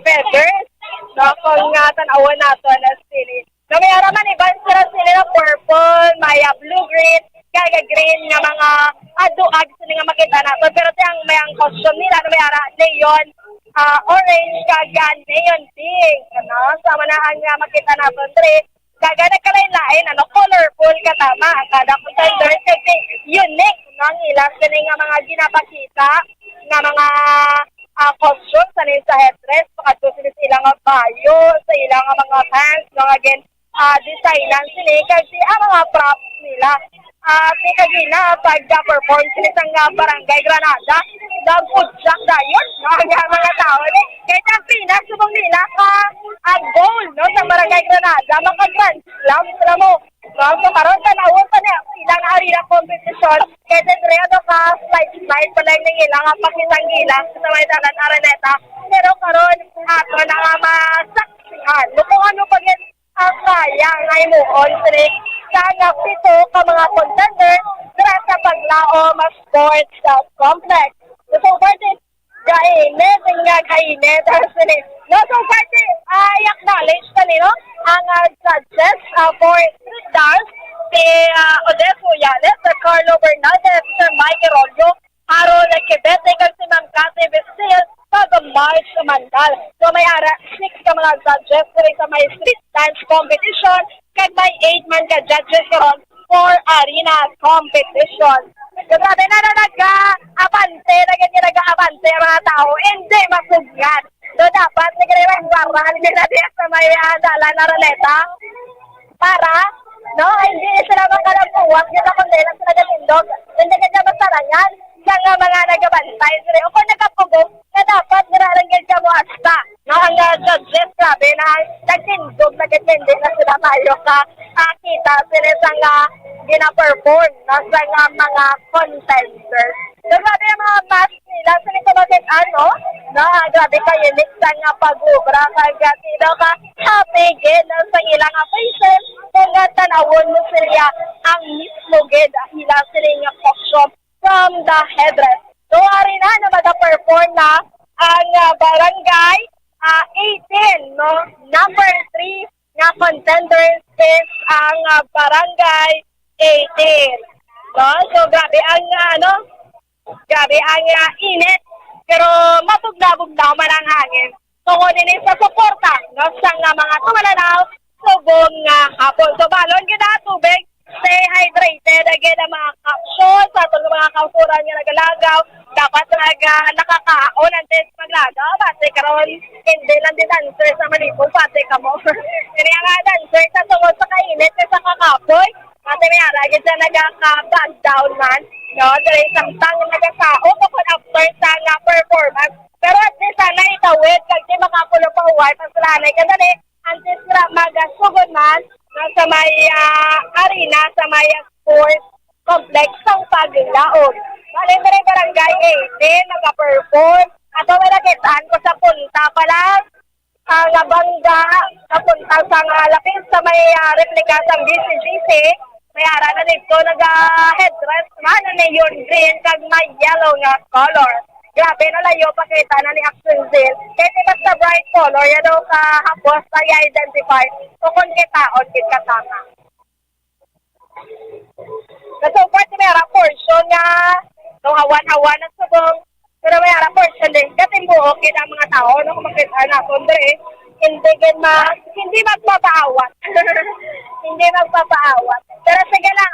feathers no kung tanawan nato na sili no may araman iban sila na purple may blue green kaya green nga mga aduag sila nga makita nato. Pero tiyang may ang costume nila na may ara neon orange kaga neon pink. Ano? Sama na ang makita nato dre. Kaga nagkalain-lain, colorful katama. Ang kada contender kasi unique ng ilang sila nga mga ginapakita nga mga costume sa headdress. Pakadto sila nga bayo, sa ilang mga pants, mga designan sila kasi ang mga props nila. Di kagina pag-perform sila sa barangay Granada, nag-udyak na yun, mga tao. Kaya ang pinasubong nila goal sa barangay Granada, maka-grand slam sila mo. So karon tanawon pa niya ilang arena competition, kaya dire slide pa lang ng ilang pakisang-gilang sa may dalan Araneta. Pero karon ato na nga masaksihan. Kung ano pa ang kaya nga imuon sila sa pito ka mga contender sa paglao mas sports complex. So party kainit nga kainit sila. No, so party i-acknowledge kanino ang judges for street dance si Odeso Yanes, Carlo Bernaldez, Sir Mike Rollo, Harold Quibete, kag si Ma'am Cathy Vestil, pag-march sa Mandal. So may 6 ka mga judges sa may street dance competition, kag may 8 man ka judges karon for arena competition. So grabe na nag-abante ang mga tao, hindi masugyan. So dapat nagre-rebaral nila sa may dalan na Araneta para hindi sila makalampuwag yung kundi lang sila gatindog. Hindi kanya masarangan sa mga nagabantay. O kung nagapugong, na dapat niraranggil ka mo hasta. Ang judges, grabe na nagtindog, nagtindi na sila tayo kita sila sa gina-perform sa mga contenders. So grabe yung mga match nila, sila kumagit grabe kayo sa pag-ubra, kagatino ka happy gid sa ilang faces, kung tanawon mo sila ang mismo gid hila sila nga costume from the headdress. So ari na mag-perform na ang barangay 18, number 3 nga contenders is ang barangay 18. So grabe ang init, pero mabugna-bugna man ang hangin. So kunin sa suporta sa mga tumalanaw subong hapon. So balon kita tubig, stay hydrated again ang mga caption sa itong mga kausuran nga nagalagaw. Dapat nakakaon ang test maglagaw. Bate karon hindi lang din dancer sa manipol, pati ka mo. Kaya nga dancer sa tungod sa kainit sa kakapoy. Pati may aragid sa nagaka-back down man. Dahil isang tang nagasao kung after sa performance. Pero at least sana itawid kasi makapulo pa huwag pagsulanay ka dali. Antes na magasugod man sa may arena, sa may sports complex ng paglaog. Balik na rin barangay 18, nag-perform. At may nakitaan ko sa punta pala, nabangga, sa punta sa lapis sa may replika sa BCGC. May ara na dito, nag-headdress man na neon green, kag may yellow nga color. Grabe na layo pakita na ni Aksyon din. Kaya basta bright color, yan o kahapos na i-identify. So kung kitaon, kitama. So part may ara portion nga, hawan-hawan at subong. Pero may ara portion din. Katimbuok, kita ang mga tao, kung makita na kundre, hindi magpapaawat. Hindi magpapaawat. Pero sige lang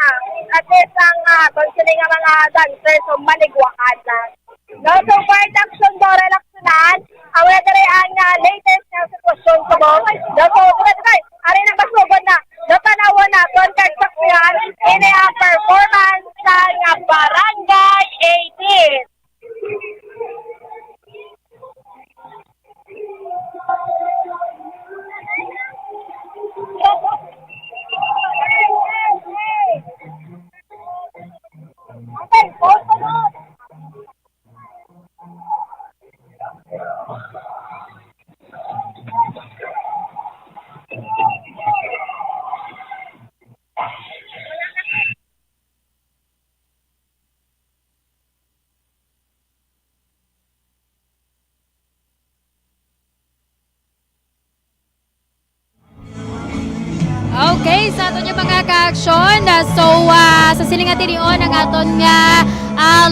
at least ang considering ang mga dancers so maligwakan lang. So part action do relaxonan, wala na rin ang latest na sitwasyon sa mo. Ari na basugod na. Tanawan na doon kag saksihan ini ang performance ng barangay 18. Okay, sa aton yung mga ka-aksyon. So, sa silingan tinion ang aton nga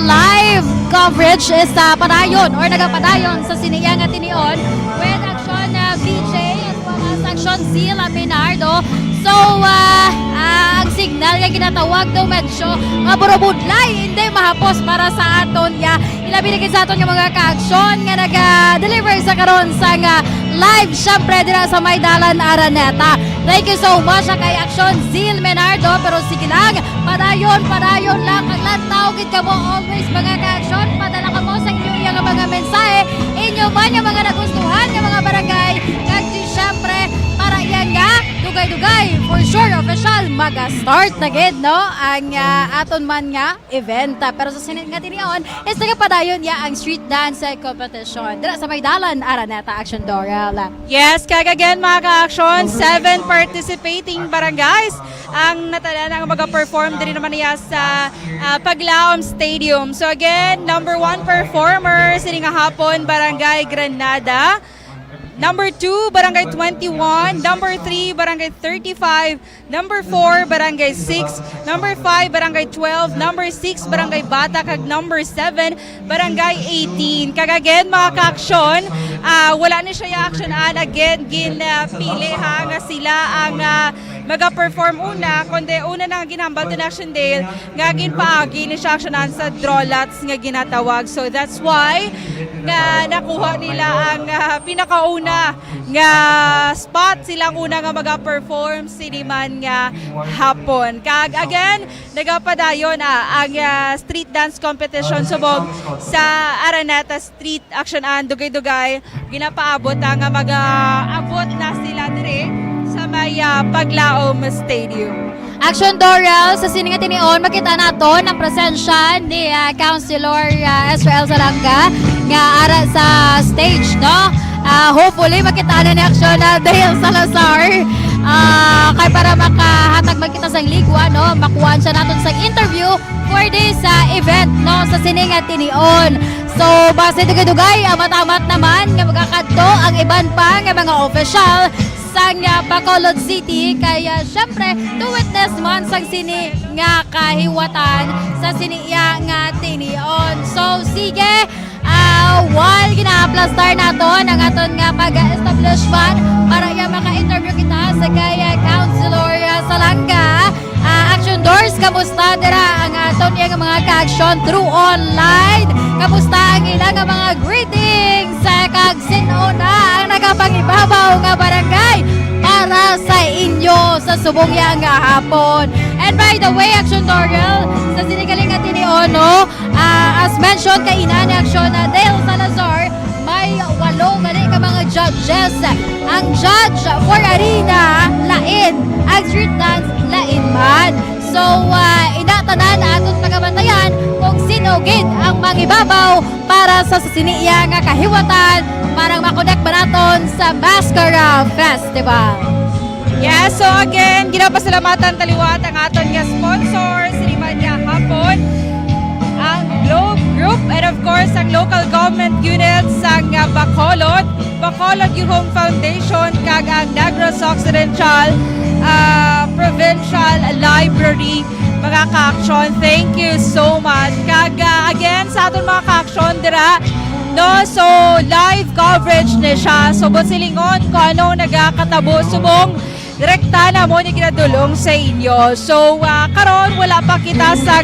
live coverage is padayon or nagapadayon sa siniya nga tinion with Aksyon VJ as well as Aksyon Zil Menardo. So, ang signal nga ginatawag daw medyo burubudlay, hindi mahapos para sa aton ya. Ilabinigin sa aton yung mga ka-aksyon nga nag-deliver sa karon sa live syempre dira sa Maydalan Araneta. Thank you so much kay Aksyon Zil Menardo, pero sige lang, padayon lang ang lantaw gid kamo always mga ka-aksyon, padala kamo sa inyo yung mga mensahe, inyo man yung mga nagustuhan yung mga barangay, kag syempre para yan nga dugay-dugay for sure official mag-start na gid no ang aton man nga event. Pero sa sinit nga tinion is nagapadayon ya ang street dance competition dira sa Maydalan Araneta. Aksyon Doral. Yes, kag again mga ka-aksyon, 7 participating barangays ang natala ng mag-perform din naman niya sa Paglaom Stadium. So again, number 1 performer sini nga hapon Barangay Granada. Number 2, Barangay 21. Number 3, Barangay 35. Number 4, Barangay 6. Number 5, Barangay 12. Number 6, Barangay Bata. Kag number 7, Barangay 18. Kag again, mga ka-aksyon, wala ni siya action again, ginpili ha nga sila ang maga-perform una, kundi una na ginambal to Action Dale, nga ginpaagi ni siya actionan sa draw lots nga ginatawag. So that's why nga nakuha nila ang pinakauna nga spot silang una nga maga-perform siniman nga hapon. Kag again, nagapadayon ang street dance competition subog sa Araneta Street Actionan dugay-dugay. Ginapaabot nga mag-abot na sila dire sa may Paglaom Stadium. Aksyon Doral, sa sininga tinion, makita naton ang presensya ni Councilor Israel Salanga nga ara sa stage, no? Hopefully, makita na ni Aksyon Dale Salazar kay para makahatag magkita sang ligwa, no? Makuhaan siya naton sa interview for this event, no? Sa sininga tinion. So, base dugay-dugay, amat-amat naman nga magkakadto ang iban pa nga mga official sang Bacolod City, kaya syempre to witness man sang sini nga kahiwatan sa siniya nga tinion. So sige, while gina-aplastar naton ang aton nga pag-establishment para ya maka-interview kita sa kaya Councilor Salanga. Action Doors, kamusta dira ang aton nga mga ka-aksyon through online? Kamusta ang ilang mga greetings sa kag sino na ang nagapangibabaw nga barangay para sa inyo sa subong yang nga hapon? And by the way, Action Doral, sa sinigaling nga tiniono, as mentioned kay ina ni Aksyon Dale Salazar, may 8 gani ka mga judges. Ang judge for arena lain, ang street dance lain man. So, inatanan na aton pagabantayan kung sino gid ang mangibabaw para sa siniya nga kahiwatan para makonek banaton sa Mascara Festival. Yes, so again, ginapasalamatan taliwat ang aton nga sponsor, siniman niya hapon, ang Globe Group, and of course, ang local government units ang Bacolod, Bacolod Youth Foundation, kag ang Negros Occidental Provincial Library. Mga ka-aksyon, thank you so much. Kag again, sa aton mga ka-aksyon dira, no, so live coverage na siya. So, silingon kung ano nagakatabo subong direkta na mo ni ginadulong sa inyo. So, karon wala pa kita sa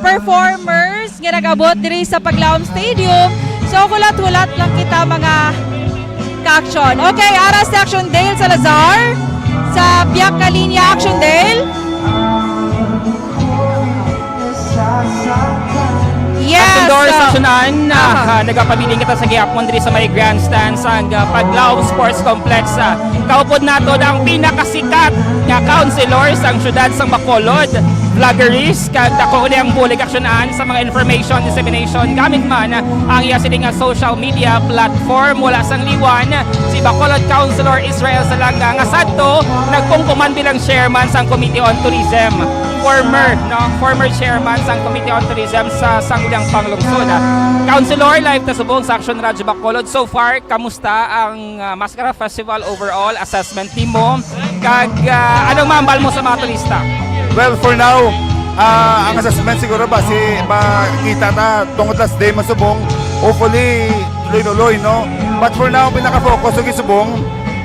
performers nga nag-abot diri sa Paglaom Stadium. So, kulat-kulat lang kita mga ka-aksyon. Okay, aras si Action Dale Salazar sa Piak Kalinya. Action Dale. Yes. Action Doors, Actionan, nagapabiling kita sa gihapon diri sa may grandstand sa Paglaom Sports Complex. Kaupod nato ang pinakasikat nga councilor sa syudad sa Bacolod, vloggeries, kag dako uli ang bulig aksyonan sa mga information dissemination gamit man ang iya sining social media platform. Wala sang liwan si Bacolod Councilor Israel Salanga nga sadto nagpungkuman bilang chairman sa Committee on Tourism, former chairman sa Committee on Tourism sa Sangguniang Panglungsod. Councilor, live ta subong sa Aksyon Radyo Bacolod. So far, kamusta ang Mascara Festival overall assessment team mo? Kag anong maambal mo sa mga turista? Well, for now, ang assessment siguro ba si makita na tungod last day masubong, hopefully tuloy-tuloy, no? But for now, pinaka-focus ng subong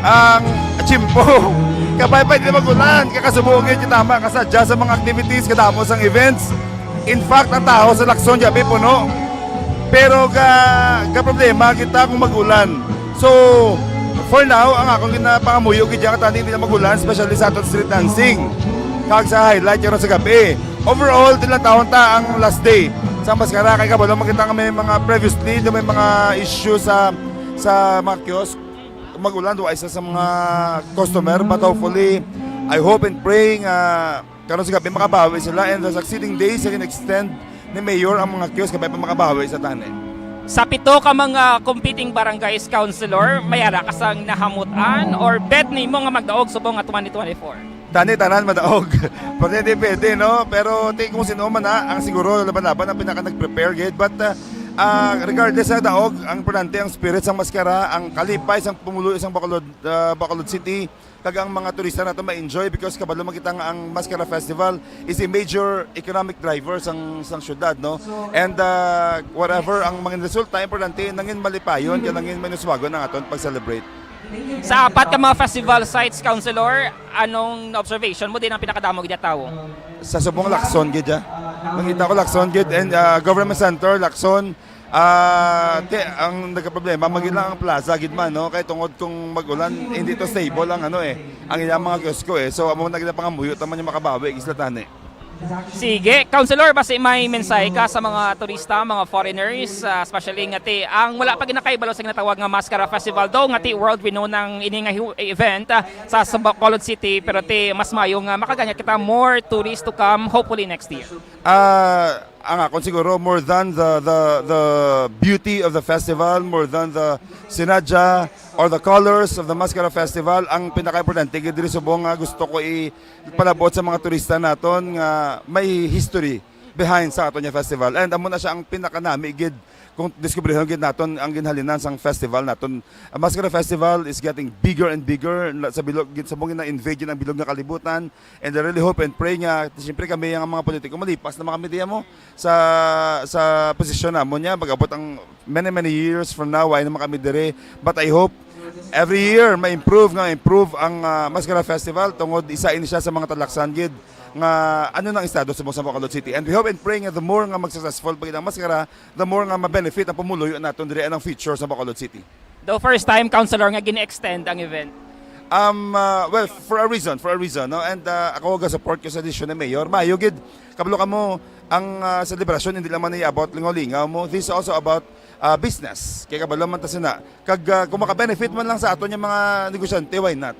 ang chimpo. Kapay-pay din magulan, kakasubong yun yung tama, kasadya sa mga activities, kadamos ang events. In fact, ang tao sa Aksyon, yabi puno. Pero ka problema kita kung magulan. So, for now, ang akong ginapangamuyo, kaya katani hindi na magulan, especially sa aton street dancing. Kag sa highlight yun sa gabi. Overall, tilang taon ta ang last day. Sa maskara, kaya kabalo, makita kami mga previously, may mga issue sa mga kiosk. Magulan, doon isa sa mga customer, but hopefully, I hope and praying, karon sa gabi makabawi sila, and the succeeding days, I can extend ni Mayor ang mga kiosk, kapay pa makabawi sa tani. Sa pito ka mga competing barangays councilor, mayara ka sang nahamutan or bet ni mo nga magdaog subong nga 2024? Tani tanan madaog. Pwede, no? Pero kung sino man ang siguro laban-laban ang pinaka nag-prepare gid, but regardless sa daog, ang importante ang spirit sa maskara, ang kalipay sang pumulo isang Bacolod City, kag ang mga turista nato ma-enjoy because kabalo makita nga ang Maskara Festival is a major economic driver sang syudad, no? And whatever ang mga resulta, importante nangin malipayon kaya nangin manuswagon ang aton pag-celebrate. Sa apat ka mga festival sites, Councilor, anong observation mo din ang pinakadamo gid tawo? Sa subong Aksyon gid ya. Nakita ko Aksyon gid and government center Aksyon. Ang nagka-problema maging lang ang plaza gid man, no, kay tungod kung magulan hindi to stable ang ang ilang mga kiosko so amo na gid pangamuyo taman yung makabawi islatane. Sige, Councilor, basta may mensahe ka sa mga turista, mga foreigners, especially nga ang wala pa ginakaibalo sa ginatawag nga Maskara Festival, though nga world renowned ng ini nga event sa Bacolod City, pero mas mayo nga makaganya kita more tourists to come hopefully next year. Ang akon siguro more than the beauty of the festival, more than the sinadya or the colors of the Maskara Festival, ang pinaka-importante gid diri subong nga gusto ko ipalabot sa mga turista naton nga may history behind sa aton nga festival, and amo na siya ang pinaka-nami gid kung diskubrehon gid naton ang ginhalinan sang festival naton. Ang Maskara Festival is getting bigger and bigger sa bilog gid sa mga na-invade ang bilog nga kalibutan, and I really hope and pray nga siyempre kami ang mga politiko malipas na mga media mo sa posisyon namo niya magabot ang many years from now ay naman kami dire, but I hope every year ma-improve ang Maskara Festival tungod isa ini siya sa mga talaksan gid nga ano nang estado sa Bacolod City, and we hope and pray nga the more nga mag-successful pag ang Maskara, the more nga ma-benefit ang pumuluyo naton dire ang future sa Bacolod City. The first time, Councilor, nga gini-extend ang event. Well, for a reason, no? And ako ga-support ko sa desisyon ni Mayor. Mayo gid kabalo kamo ang celebration hindi lang man iabot lingaw-lingaw mo. This is also about business. Kaya kabalo man ta sina. Kag kung maka-benefit man lang sa aton yung mga negosyante, why not?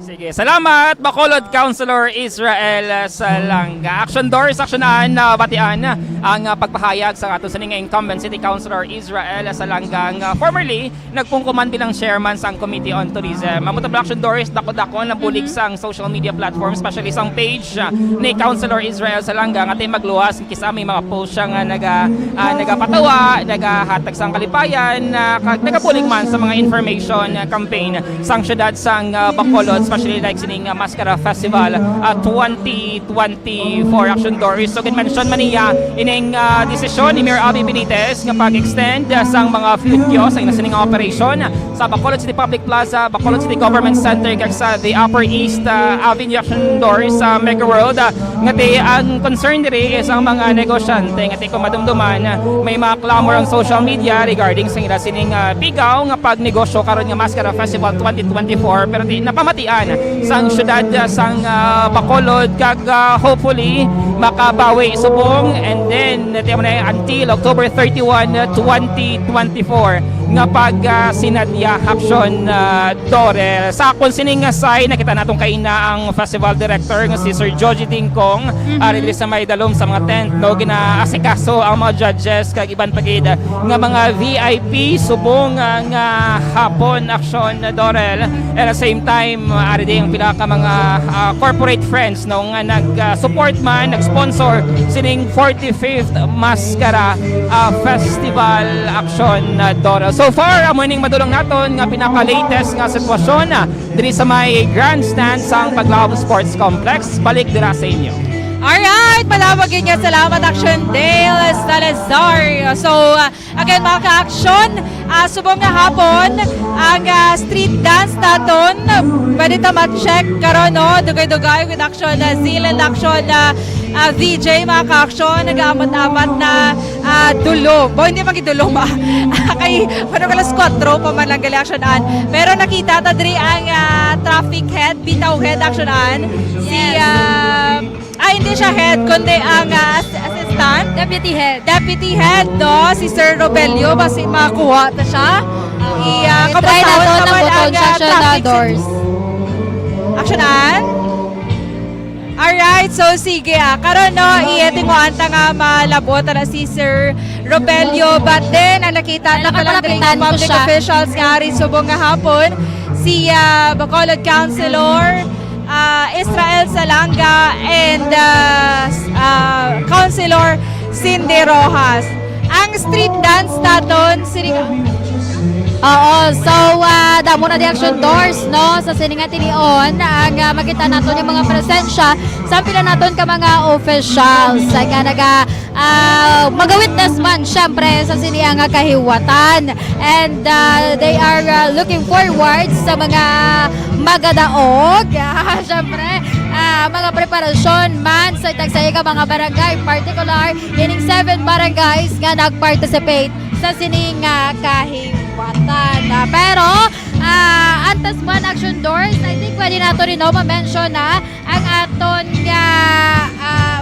Sige, salamat Bacolod Councilor Israel Salanga. Aksyon doors, aksyonan na batian ang pagpahayag sa ato sa incumbent City Councilor Israel Salanga, formerly nagpungkuman bilang chairman sa Committee on Tourism. Mamutabla aksyon doors, dako-dako na bulig sa social media platform, especially sa page ni Councilor Israel Salanga nga magluwas kisa may mga post siya nga nagapatawa, nagahatag sang kalipayan, nagabulig man sa mga information campaign sang syudad sang Bacolod, especially like sining Maskara Festival 2024 action doors. So mention man niya ining desisyon ni Mayor Abby Benitez nga pag-extend sang mga food kiosks ang nasining operation sa Bacolod City Public Plaza, Bacolod City Government Center kag sa the Upper East Avenue action doors sa Mega World. Ngati ang concern diri is ang mga negosyante ngati kung madumduman may mga clamor ang social media regarding sa ila sining bigaw nga pagnegosyo karon nga Maskara Festival 2024, pero di napamatian sang syudad sang Bacolod kag hopefully makabawi subong, and then until October 31, 2024 nga pag sinadya aksyon Dorel. Sa akon sining say nakita natong kaina ang festival director nga si Sir Joji Dingkong release sa may dalom sa mga tent, no, ginaasikaso ang mga judges kag iban pagid nga mga VIP subong nga hapon aksyon Dorel. At the same time ari din ang pila ka mga corporate friends, no, nga nag-support man, nag-sponsor sining 45th Maskara Festival aksyon Dorel. So far, amo ning madulong naton nga pinaka-latest nga sitwasyon diri sa may grandstand sang Paglaom Sports Complex. Balik dira sa inyo. Alright, malamagin nga salamat Aksyon Dale Salazar. So, again mga ka-aksyon, subong nga hapon, ang street dance naton, pwede ta ma-check karon no, dugay-dugay with Aksyon Zil and Aksyon VJ mga ka-aksyon, nag-aamat-amat na dulong. Bo, hindi magidulong ba? Kay, paano kalas 4 pa man lang gali aksyonan. Pero nakita ta diri ang traffic head, bitaw head aksyonan. Si, hindi siya head, kundi ang assistant. Deputy head. Deputy head, no? Si Sir Robelio, basi makakuha ta siya. Try na to ng button sa doors. Aksyonan? Alright, so sige karon no, iyetinguan ta nga malabot na si Sir Robelio, but then ang nakita na palang public officials nga rin subong nga hapon, si Bacolod Councilor Israel Salanga and Councilor Cindy Rojas. Ang street dance naton, Oo, so damo na di action doors no sa sininga tinion ang makita naton yung mga presensya sa pila naton ka mga officials nga naga mag-witness man syempre sa siniyang kahiwatan, and they are looking forward sa mga magadaog syempre mga preparasyon man sa tagsaya ka mga barangay, particular ining 7 barangays nga nag-participate sa sining kahiwatan. Pero antas man action doors, I think pwede nato rin ma-mention na ang aton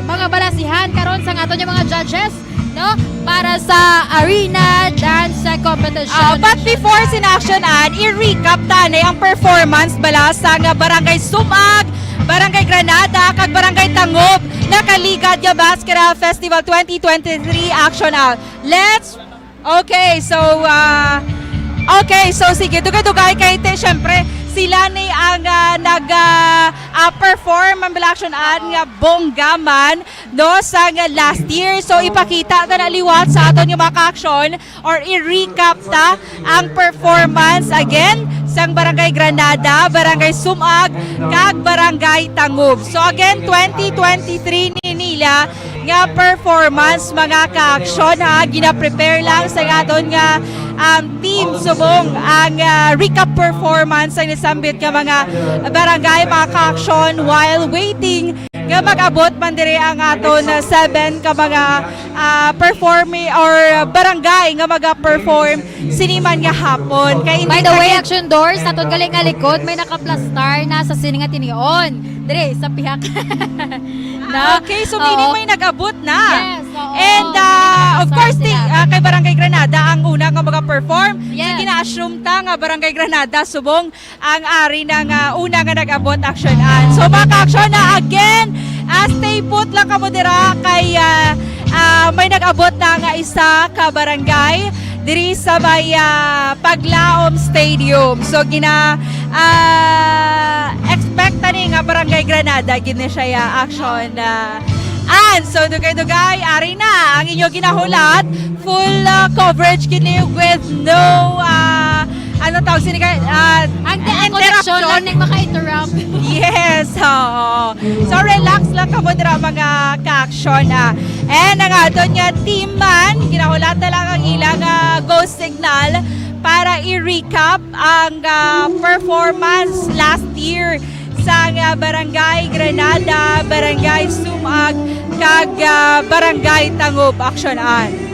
mga balasihan karon sa aton yung mga judges no para sa arena dance competition. But before sinactionan, i-recap tani ang performance bala sa Barangay Sumag, Barangay Granada kag Barangay Tangob na Kaligad nga Basketball Festival 2023 action out. Okay, so sige, dugay-dugay kay te, syempre sila ni ang nag-perform ang action ad nga bonggaman no sa last year. So ipakita ta na liwat sa aton yung mga ka-aksyon or i-recap ta ang performance again sa Barangay Granada, Barangay Sumag, kag Barangay Tangob. So again, 2023 ni nila nga performance mga ka-aksyon ha, gina-prepare lang sa aton nga team subong ang recap performance ang nisambit ka mga barangay mga ka-aksyon while waiting nga mag-abot man dire ang aton 7 ka mga performing or barangay nga mag-perform siniman nga hapon. By the way, action doors aton galing nga likod may naka-plastar na sa sininga tinion dire sa pihak. Okay, so meaning may nag-abot na. Yes, and of course, kay Barangay Granada ang una nga mag-perform. Yes. So gina-assume ta nga Barangay Granada subong ang ari ng una nga nag-abot aksyonan. So maka-aksyon na again, stay put lang kamo dira kay may nag-abot na nga isa ka barangay diri sa may Paglaom Stadium. So expect ni nga Barangay Granada gini siya action and so dugay-dugay ari na ang inyo ginahulat full coverage kini with no ano tawag sini ang connection lang ning maka-interrupt. Yes, so relax lang kamo dira mga ka-aksyon and ang aton nga team man ginahulat na lang ang ilang go signal para i-recap ang performance last year sa Barangay Granada, Barangay Sumag, kag Barangay Tangob aksyonan.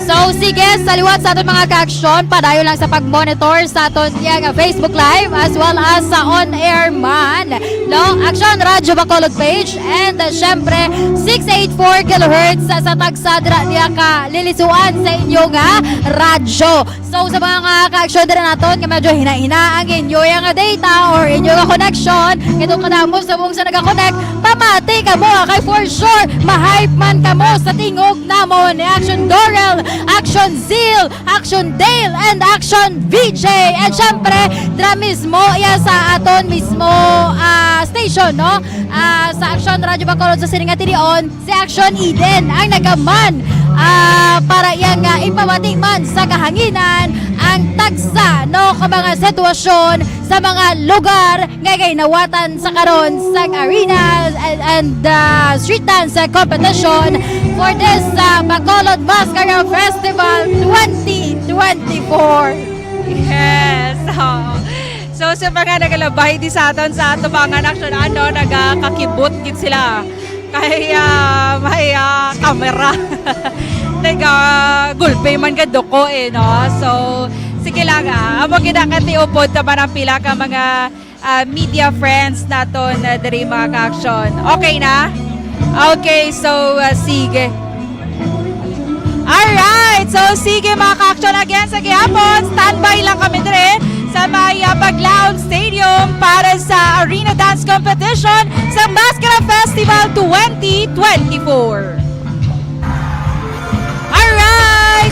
So sige, saliwat sa aton mga ka-aksyon, padayon lang sa pag-monitor sa aton yang Facebook Live as well as sa on-air man. No, Aksyon Radyo Bacolod page and syempre 684 kHz sa tagsadra niya ka lilisuan sa inyo nga radyo. So sa mga ka-aksyon din naton nga medyo hina-hina ang inyo nga data or inyo nga connection, ito kadamo sa mong sa nag-connect, pamati ka mo kay for sure ma-hype man ka mo sa tingog namo ni Aksyon Dorel, Aksyon Zil, Aksyon Dale, and Aksyon VJ. And syempre, dra mismo iya sa aton mismo station, no? Sa Aksyon Radyo Bacolod sa sininga tinion, si Aksyon Eden ang nagaman para iyang ipamati man sa kahanginan ang tagsa, no? Ka mga sitwasyon sa mga lugar ngay nawatan sa karon sa arena and street dance competition for this Bacolod Mascara Festival 2024. Yes. So sa mga nagalabay di sa aton sa ato mga action nagakakibot gid sila. Kaya may camera. Gulpe man gad ko no. So sige lang amo ginakati upod ta man ang pila ka mga media friends naton diri mga ka-action. Okay na? Okay, so sige. Alright, so sige mga ka-action again sa gihapon. Standby lang kami dire sa may Bacolod Stadium para sa Arena Dance Competition sa Mascara Festival 2024. Alright!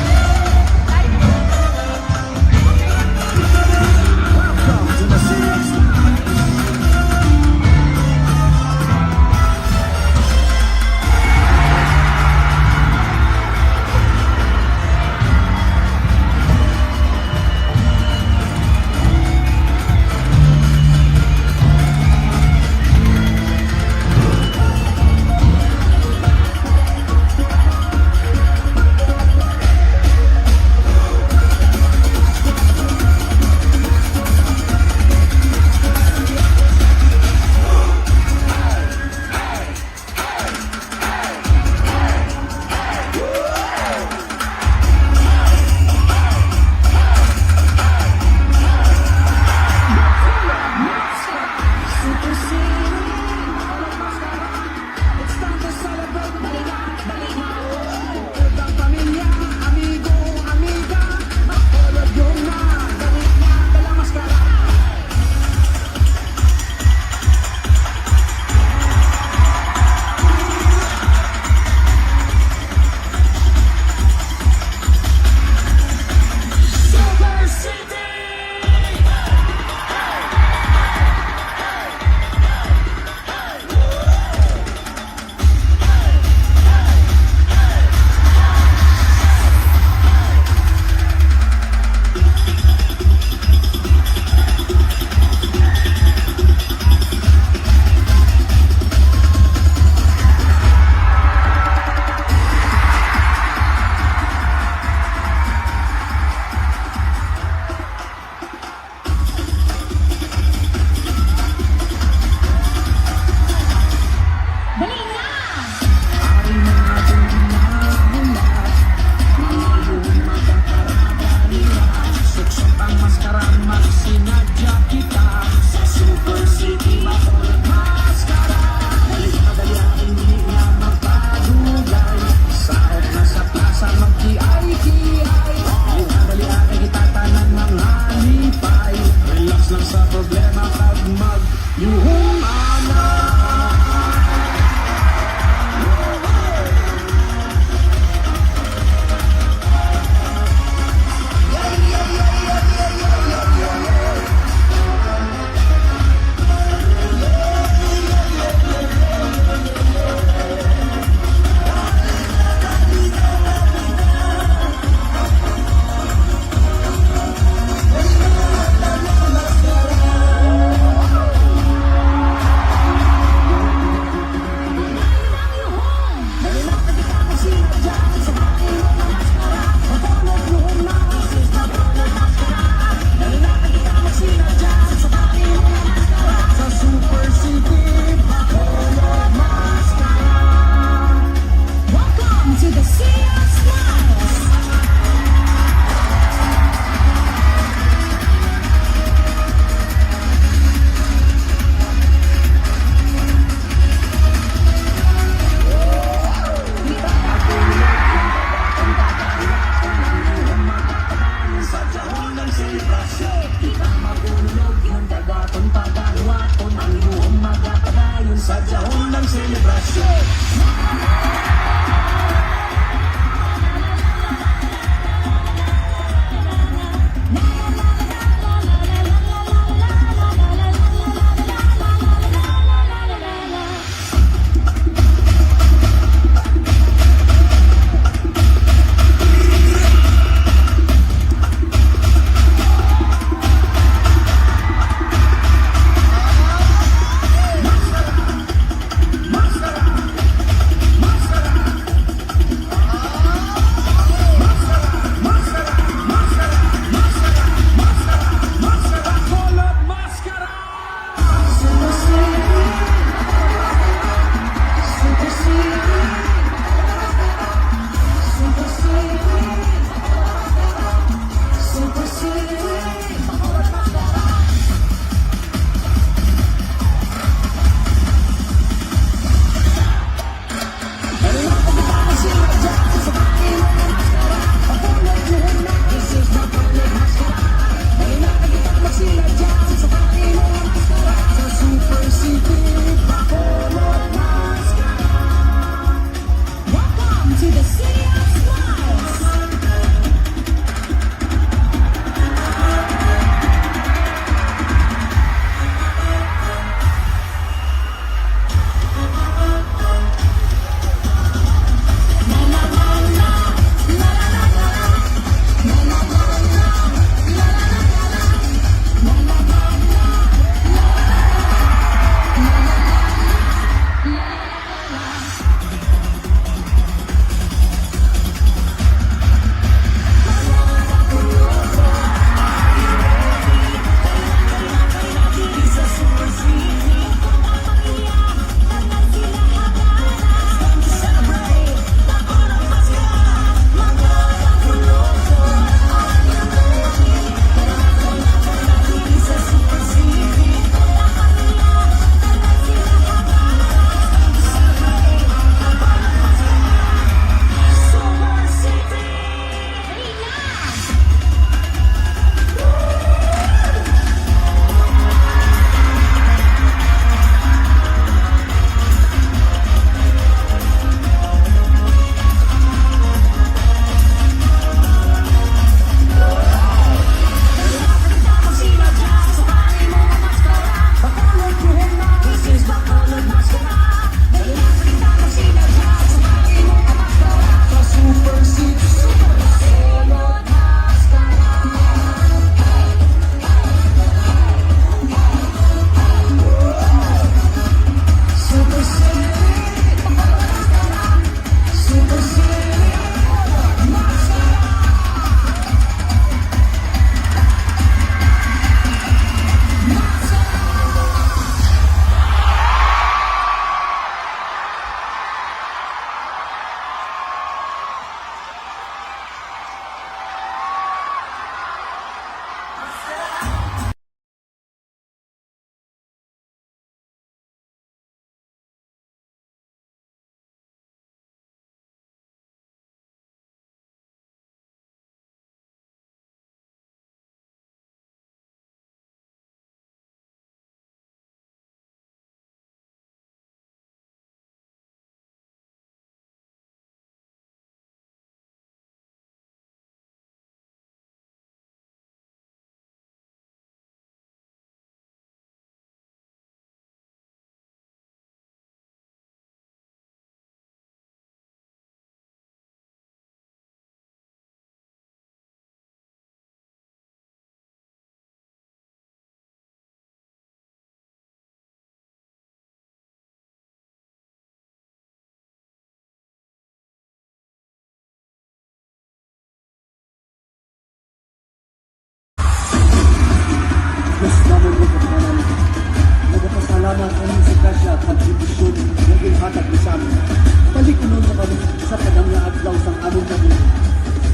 sunod na kami sa kadang nga adlaw sang among gabi.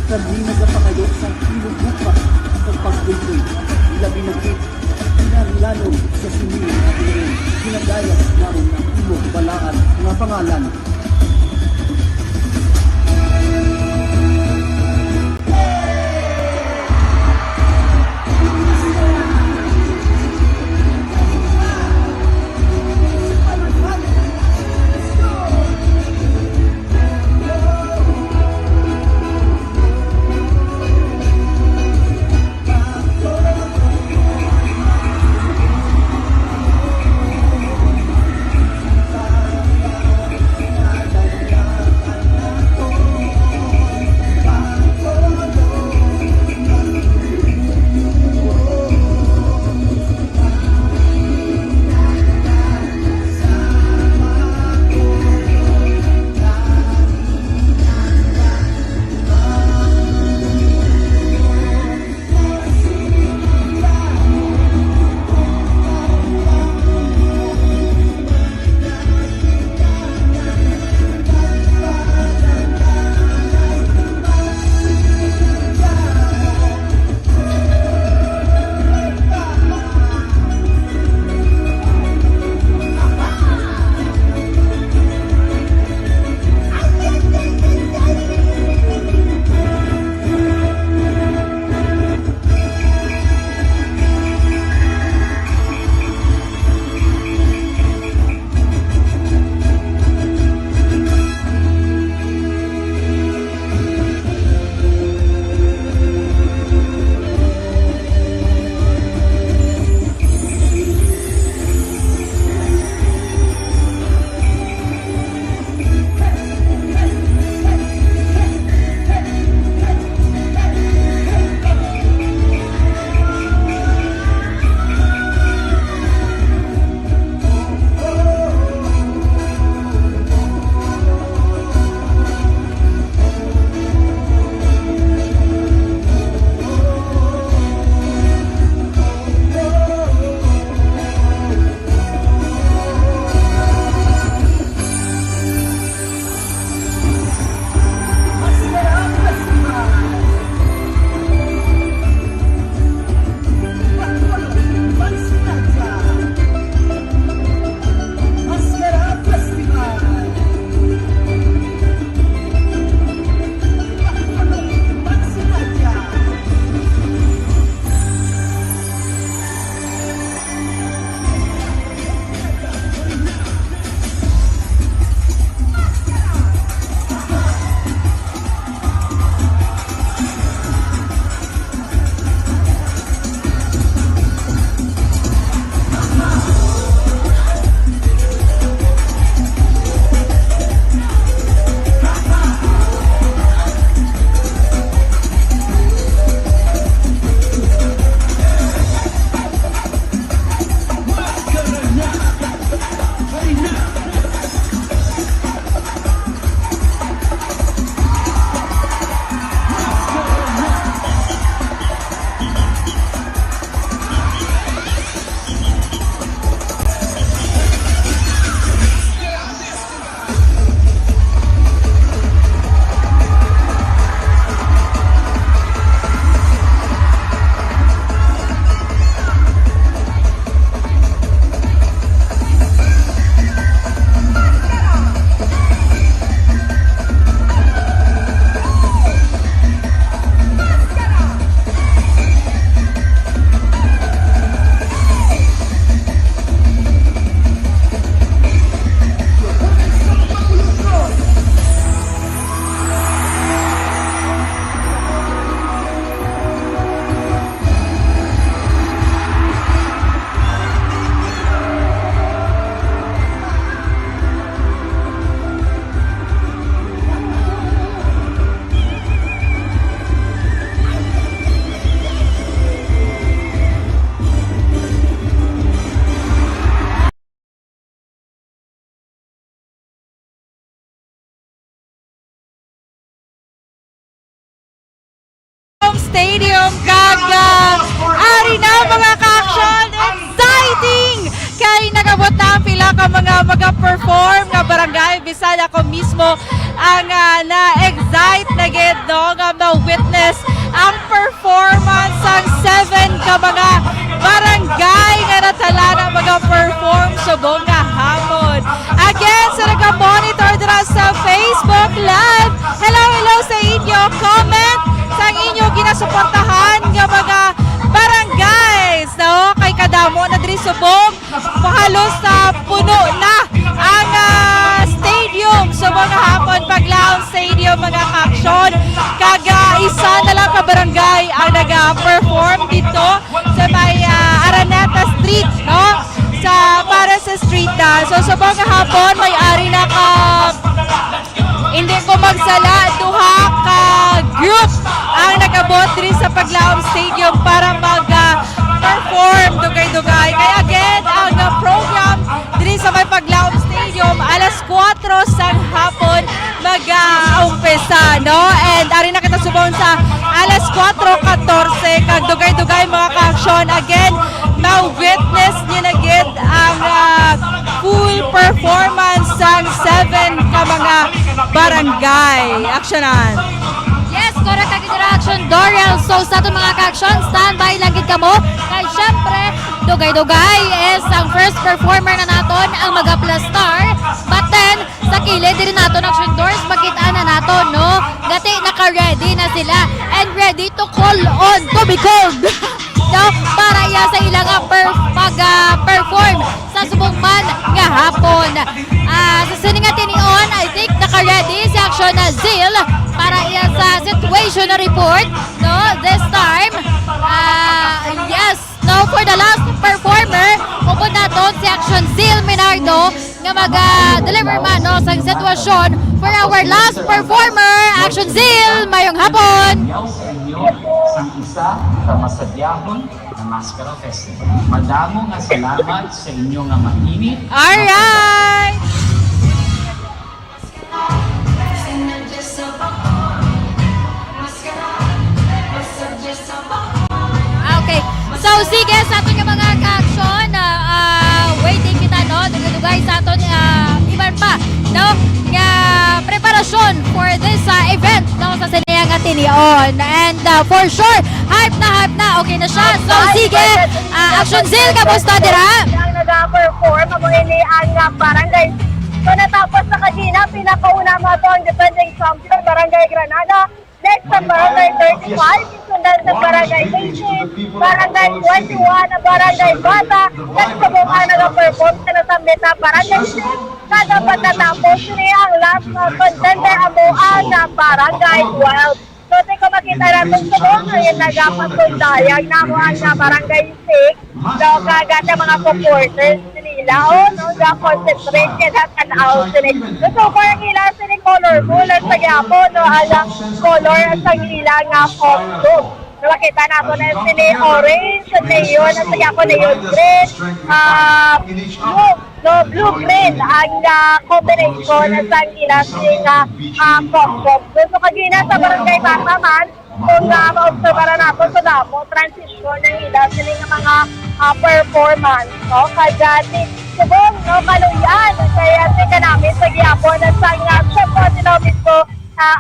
Kami nagapakayo sa ilog buka sa pagdultoy. Ilabi na kit, pinanglanon sa sinin at rin. Pinagayas naroon ng ilog balaan nga pangalan. Stadium Gaga. Ari na mga ka-action, exciting! Kay nagabot na ang pila ka mga mag-perform nga barangay bisan ako mismo ang na-excite na gid no nga na-witness ang performance ang 7 ka mga barangay nga natala na mag-perform subong nga hapon. Again, sa nag-monitor dira sa Facebook Live, hello sa inyo, comment sa inyo ginasuportahan nga mga barangays, no? Kay kadamo na diri subong, halos na puno na ang stadium sa mga hapon paglaon stadium mga aksyon. Isa na lang ka barangay ang nag-perform dito sa may Araneta Street, no? Para sa street dance. So sa mga hapon may ari na ka hindi ko magsala duha ka group ang nagabot diri sa Paglaom Stadium para mag-perform dugay-dugay. Kaya again, ang program diri sa may Paglaom Stadium alas 4 sa hapon mag-umpisa, no? And ari na kita subong sa alas 4:14 kag dugay-dugay mga ka-aksyon. Again, na-witness niyo na gid ang full performance sang 7 ka mga barangay. Aksyonan. Yes, correct ka action Doriel. So sa itong mga ka-action, standby lang gid kamo. Kay syempre, dugay-dugay is ang first performer na naton ang mag-aplastar. But then, sa kilid din naton action doors, makita na naton, no? Gati naka-ready na sila and ready to call on to be called. No, para iya sa ilang pag-perform sa subong man nga hapon. Sa sininga tinion, I think naka-ready si Aksyon na Zil para iya sa situation na report, no, this time. Yes, no, for the last performer, pupun naton si Aksyon Zil Minardo nga mag-deliver man, no, sa sitwasyon for our last performer, Aksyon Zil, mayong hapon. Sa isa sa masadyahon na Maskara Festival. Madamo nga salamat sa inyo nga mainit. Alright! Okay. So sige sa aton nga mga ka-aksyon, waiting kita no, dugay sa aton iban pa, no, nga preparasyon for this event no sa sinayang tinion. And for sure, hype na, okay na siya. So sige, Aksyon Zil, kamusta dira? Ang nag-perform, amo ini ang barangay. So natapos na kanina, pinakauna mo ito ang defending champion, Barangay Granada. Next sa Barangay 35, sundan sa Barangay 18, Barangay 21, Barangay Bata. Next sa buong nag-perform na sa meta Barangay 6. Kada pagkatapos niya ang last contender amo ang Barangay 12. So, ko makita natin sa buong ngayon nagapasundayag na mo ang Barangay 6. So, kagat ang mga supporters nila, no, concentrate kaya tanaw sila. So, parang ilan sila colorful at sa yapo, no, alang color at sa ilang costume. So, makita natin na sila orange, neon, at sa yapo neon green, blue-green ang combination at sa ilang costume. So, kagina sa barangay Bata man, kung ma-observara natin sa damo, transition ng ilang sila mga performance, no? Kagati, subong, no, kaluyan, kaya tika namin sa giyapon at sa nga, syempre, tinawid ko,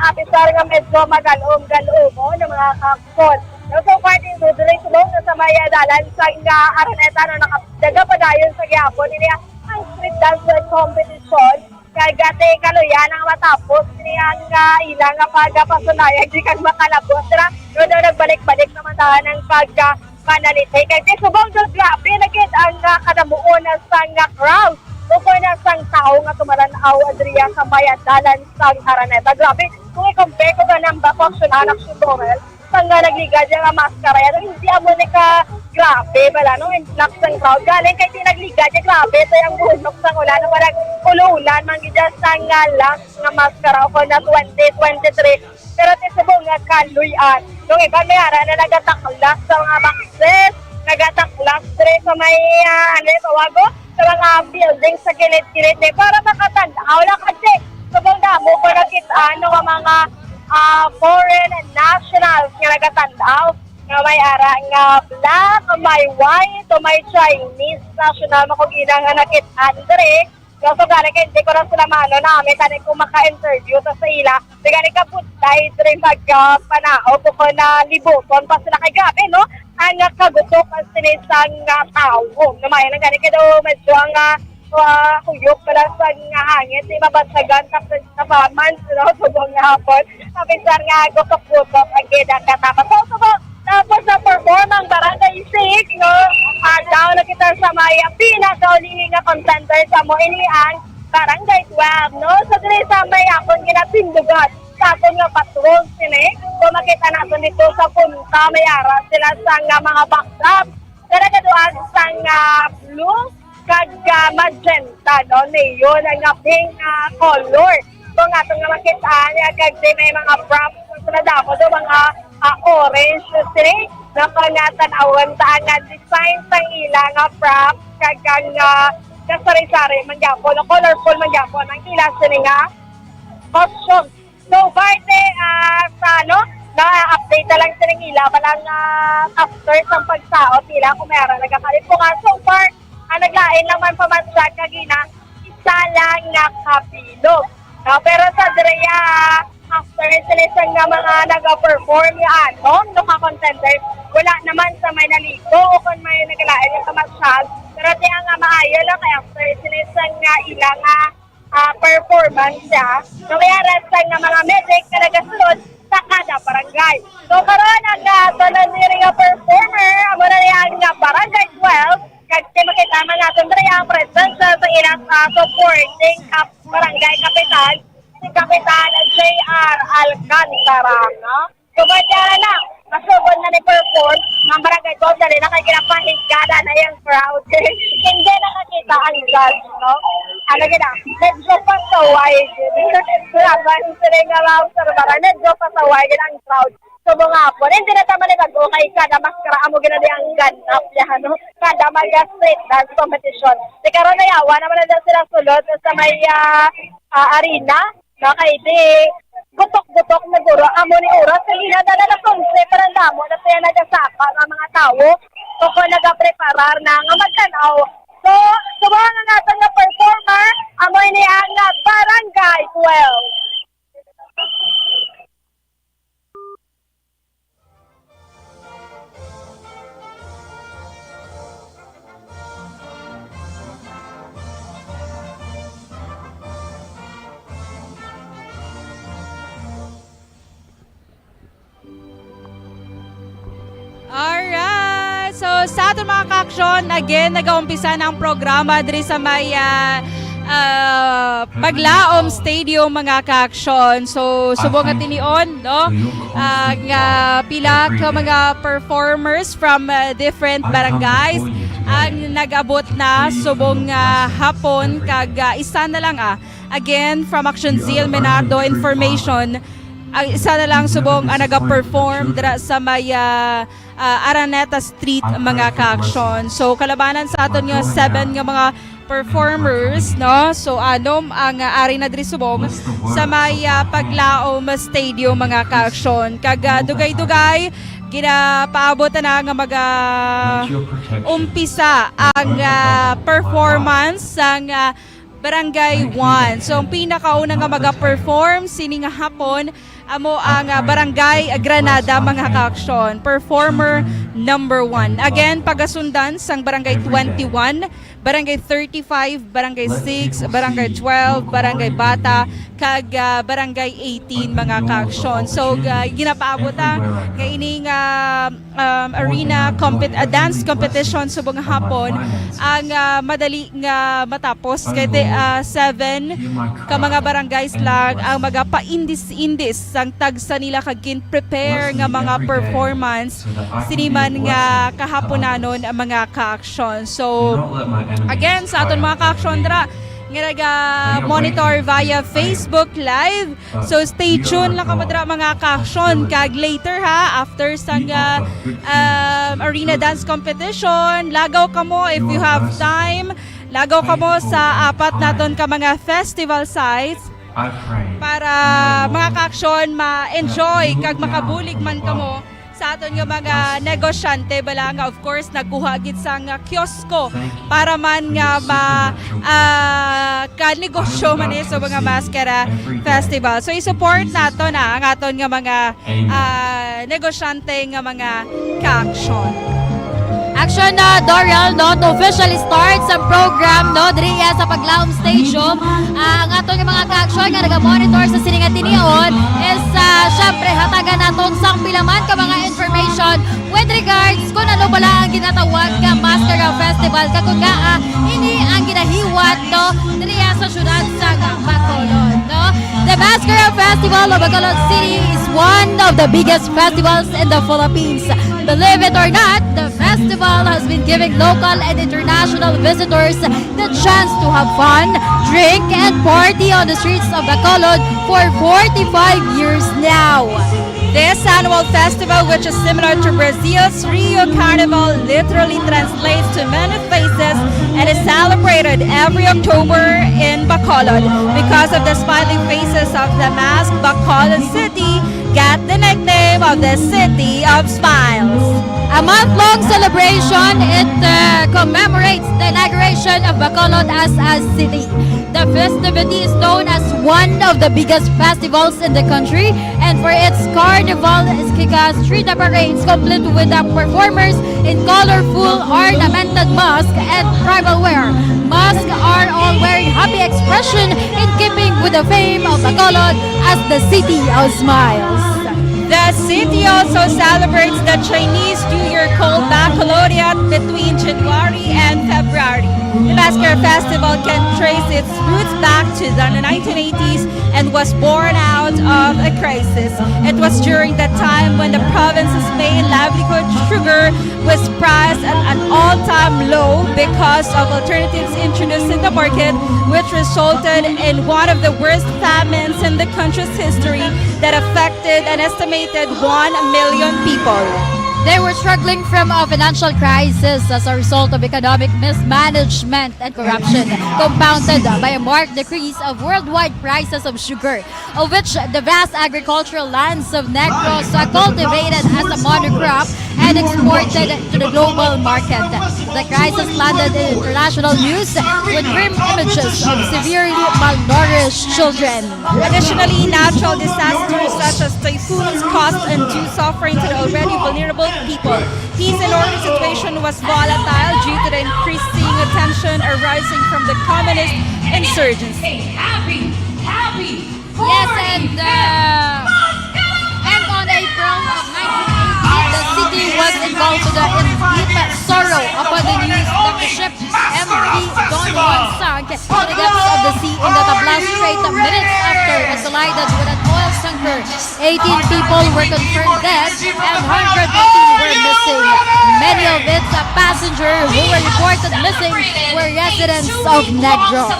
apisar nga medyo magalom-galom, no, ng mga kakson. No, so, parting duduloy subong, sa may dalan, sa nga Araneta, no, nakadaga pa dayon sa giyapon, nila ang street dance competition, kagati, kaluyan, ang matapos, niya ang ilang pagpasunayan, di kang makalabot, no, nagbalik-balik naman tahan ng panalitay. Kaya subong doon, grabe, nagit ang kadamuon ng sang crowd. Bukod na sang tao nga tumaranaw, Adria, sa mayadalan sang Araneta. Grabe, kung i-compare ko ka ng Bacolod anak sundorel, sang nagligad yung maskara yan, hindi amo ni ka grabe, bala, no, influx ng crowd. Galing kay di nagligad yung grabe, so yung buhunok sang ulan, walang ulo-ulan, manggidya sang last nga maskara ko na 2023. Pero tisubong nga kaluyan. Yung iba may ara na nagataklas sa mga boxes, nagataklas sa may, tawago, sa mga building sa kilid-kilid para makatanaw lang kasi subong damo ko nakita ng mga foreign nationals nga nagatanaw. nga may ara nga black, may white, may Chinese national makugilang nga nakit Andre. So gani kay hindi ko na sila maano namin tani ko maka-interview sa ila. Gani ka putay dire magpanao ko na libuton pa sila kay gabi no. Ang kagutok ang sinisang tao. Namay na gani kay daw medyo ang kuyok pala sa hangin, di mabasagan tapos napaman, subong nga hapon. Kapisar nga gutok-gutok ang ginagkatapat. So, tapos na-perform ang Barangay 6, no? Daw na kita sa may pinakaulihin nga contender sa mo iniang Barangay 12, no? So, dili sa may akong ginapindugat sa akong nga patrol sini. So, makita natin dito sa punta, may ara sila sa nga mga backdrop. Talaga doon sa nga blue, kag magenta, no? Neon, ang pink color. So, nga itong nga makita niya, kag may mga props na dapat do mga orange sini. Nakangatan-awan sa nga design sang ilang props, kag kasari-sari man yapon, colorful man yapon, ang ilang sini nga costume. So, parte sa na-update na lang sila ng ila, palang after sa pagsaot nila, kung meron nagkakalipungan. So far, naglain lang man pamansya kagina, isa lang nga kabilog. Pero sa Drea, after sila isang nga mga nag-perform yung Contender, wala naman sa may naligo o kung may naglain yung pamansya. Pero di nga maayo lang kaya after sila isang nga ilang performance siya. So kaya resang nga mga medic na nagasunod sa kada barangay. So karon ang tanan nga performer, amo na yang Barangay 12, kag makita man natin diri ang presence sa ilang supporting barangay kapitan, si Kapitan J.R. Alcantara. So badya na, masugod na ni perform ng Barangay 12 dali na kay ginapahigada na yung crowd. Hindi nakakita ang judge, no? Ano gina, medyo pasaway. Laban sila nga lang sa barangay, medyo pasaway ang crowd. So mga po, hindi na tama nila okay, kada maskara amo gina di ang ganap niya, no? Kada mag-street dance competition. Di karon na yawa naman na sila sulod sa may arena, no? Kay di gutok-gutok na guro, amo ni oras, sa hinadala na konse, parang damo na tayo nagasaka ng mga tao. So kung nag-preparar na nga magtanaw. So, subuhan na natin nga performer, amoy niya nga Barangay 12. Alright! So, sa ating mga ka-aksyon, again, nag-aumpisa ng programa diri sa may Paglaom Stadium, mga ka-aksyon. So, subong natin niyon, no? Nga pila ka mga performers from different barangays ang nag-abot na subong hapon kag isa na lang again from Aksyon Zil Menardo information isa na lang subong naga-perform dira sa may Araneta Street, mga ka-aksyon. So kalabanan sa aton nga 7 nga mga performers, no? So anom ang ari na diri subong sa may Paglaom Stadium, mga ka-aksyon. Kag dugay-dugay ginapaabot na nga umpisa ang performance sang Barangay 1. So ang pinakauna nga maga-perform sini nga hapon amo ang Barangay Granada, mga ka-aksyon. Performer number 1. Again, pagasundan sang Barangay 21, Barangay 35, Barangay 6, Barangay 12, Barangay Bata, kag Barangay 18, mga ka-aksyon. So ginapaabot nga ining arena dance competition subong hapon ang madali nga matapos kay 7 ka mga barangays lang ang magapa-indis-indis sang tagsa nila kag prepare nga mga performance siniman nga kahaponanon ang mga ka-aksyon. So again, sa aton mga ka-aksyon dra nga monitor via Facebook Live. So stay tuned lang kamo dra, mga ka-aksyon, kag later after sang arena dance competition, lagaw kamo if you have time. Lagaw kamo sa apat naton ka mga festival sites para mga ka-aksyon ma-enjoy kag makabulig man kamo sa aton nga mga negosyante bala nga of course nagkuha gid sang kiosko para man nga ka-negosyo man sa mga maskara festival. So i-support nato na ang aton nga mga negosyante nga mga ka-aksyon. Aksyon na Dorial no to officially start sa program no diri sa Paglaom Stadium. Ang ato nga mga ka-aksyon nga naga-monitor sa sining atinion is syempre hatagan naton sang pilaman ka mga information with regards kung ano bala ang ginatawag nga Mascara Festival kakuga ini ang ginahiwat no diri sa syudad sa Bacolod no. The Mascara Festival of Bacolod City is one of the biggest festivals in the Philippines. Believe it or not, the festival has been giving local and international visitors the chance to have fun, drink, and party on the streets of Bacolod for 45 years now. This annual festival, which is similar to Brazil's Rio Carnival, literally translates to many faces and is celebrated every October in Bacolod. Because of the smiling faces of the masked Bacolod City, got the nickname of the City of Smiles. A month-long celebration, it commemorates the inauguration of Bacolod as a city. The festivity is known as one of the biggest festivals in the country, and for its carnival, street parades complete with the performers in colorful ornamented masks and tribal wear. Masks are all wearing happy expression in keeping with the fame of Bacolod as the City of Smiles. The city also celebrates the Chinese New Year called Bacolodiat between January and February. The Mascara Festival can trace its roots back to the 1980s and was born out of a crisis. It was during that time when the province's main livelihood, sugar, was priced at an all-time low because of alternatives introduced in the market, which resulted in one of the worst famines in the country's history that affected an estimated 1 million people. They were struggling from a financial crisis as a result of economic mismanagement and corruption, compounded by a marked decrease of worldwide prices of sugar, of which the vast agricultural lands of Negros are cultivated as a monocrop and exported to the global market. The crisis landed in international news with grim images of severely malnourished children. Additionally, natural disasters such as typhoons caused undue suffering to the already vulnerable people. Peace and order situation was volatile due to the increasing tension arising from the communist insurgency. Yes, and on April of 1980, the city was involved in deep sorrow upon the news that the ship MV Don Juan sank in the depths of the sea in the Tablas Strait minutes after it collided with an oil tanker. 18 people were confirmed dead and 118 were missing. Many of its passengers who were reported missing were residents of Negros.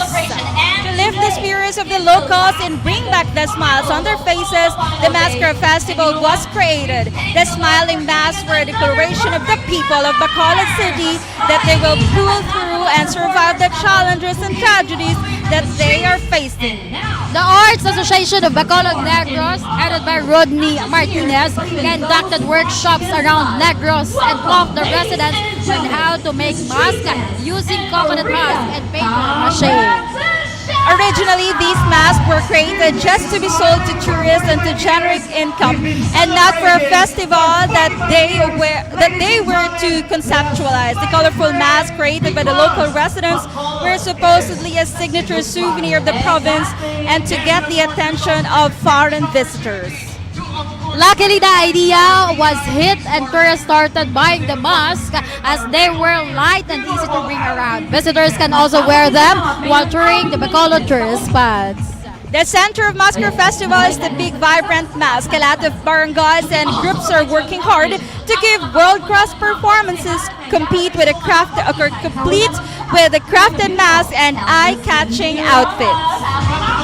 To lift the spirits of the locals and bring back the smiles on their faces, the Mascara Festival was created. The smiling masks were a declaration of the people of Bacolod City that they will pull through and survive the challenges and tragedies that they are facing. The Arts Association of Bacolod Negros, headed by Rodney Martinez, conducted workshops around Negros and taught the residents on how to make masks using coconut husk and paper mache. Originally, these masks were created just to be sold to tourists and to generate income, and not for a festival that they were to conceptualize. The colorful masks created by the local residents were supposedly a signature souvenir of the province and to get the attention of foreign visitors. Luckily, the idea was hit and tourists started buying the mask as they were light and easy to bring around. Visitors can also wear them while touring the Bacolod tourist spots. The center of Mascara Festival is the big vibrant mask. A lot of barangays and groups are working hard to give world-class performances, complete with complete with a crafted mask and eye-catching outfits.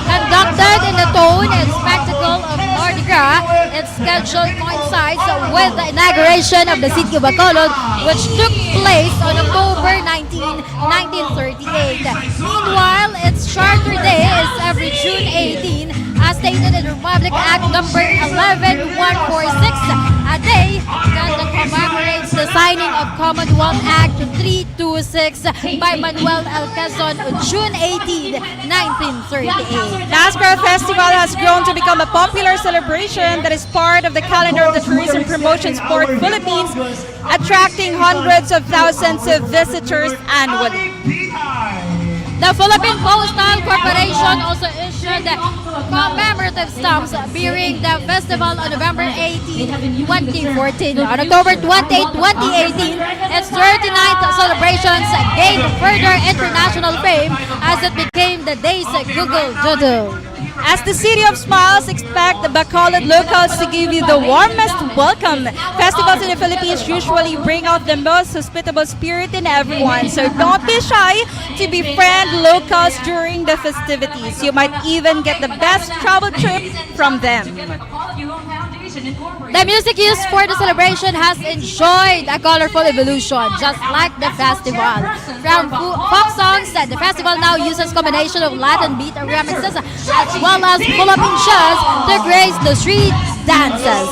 Conducted in the tone and spectacle of Mardi Gras, its schedule coincides with the inauguration of the City of Bacolod, which took place on October 19, 1938. Meanwhile, its charter day is every June 18, as stated in Republic Act number 11146, day that commemorates the signing of Commonwealth Act 326 by Manuel L. Quezon on June 18, 1938. Mascara Festival has grown to become a popular celebration that is part of the calendar of the Tourism Promotion Sport Philippines, attracting hundreds of thousands of visitors annually. The Philippine Postal Corporation also issued commemorative stamps bearing the festival on November 18, 2014. On October 28, 2018, its 39th celebrations gained further international fame as it became the day's Google Doodle. As the City of Smiles, expect the Bacolod locals to give you the warmest welcome. Festivals in the Philippines usually bring out the most hospitable spirit in everyone, so don't be shy to befriend locals during the festivities. You might even get the best travel trip from them. The music used for the celebration has enjoyed a colorful evolution, just like the festival. From folk songs, the festival now uses combination of Latin beat remixes as well as Philippine shows to grace the street dances.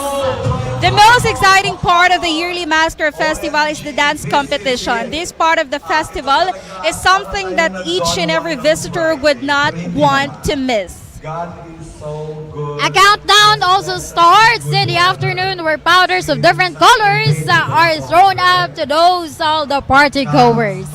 The most exciting part of the yearly Mascara Festival is the dance competition. This part of the festival is something that each and every visitor would not want to miss. A countdown also starts in the afternoon where powders of different colors are thrown up to those all the party goers.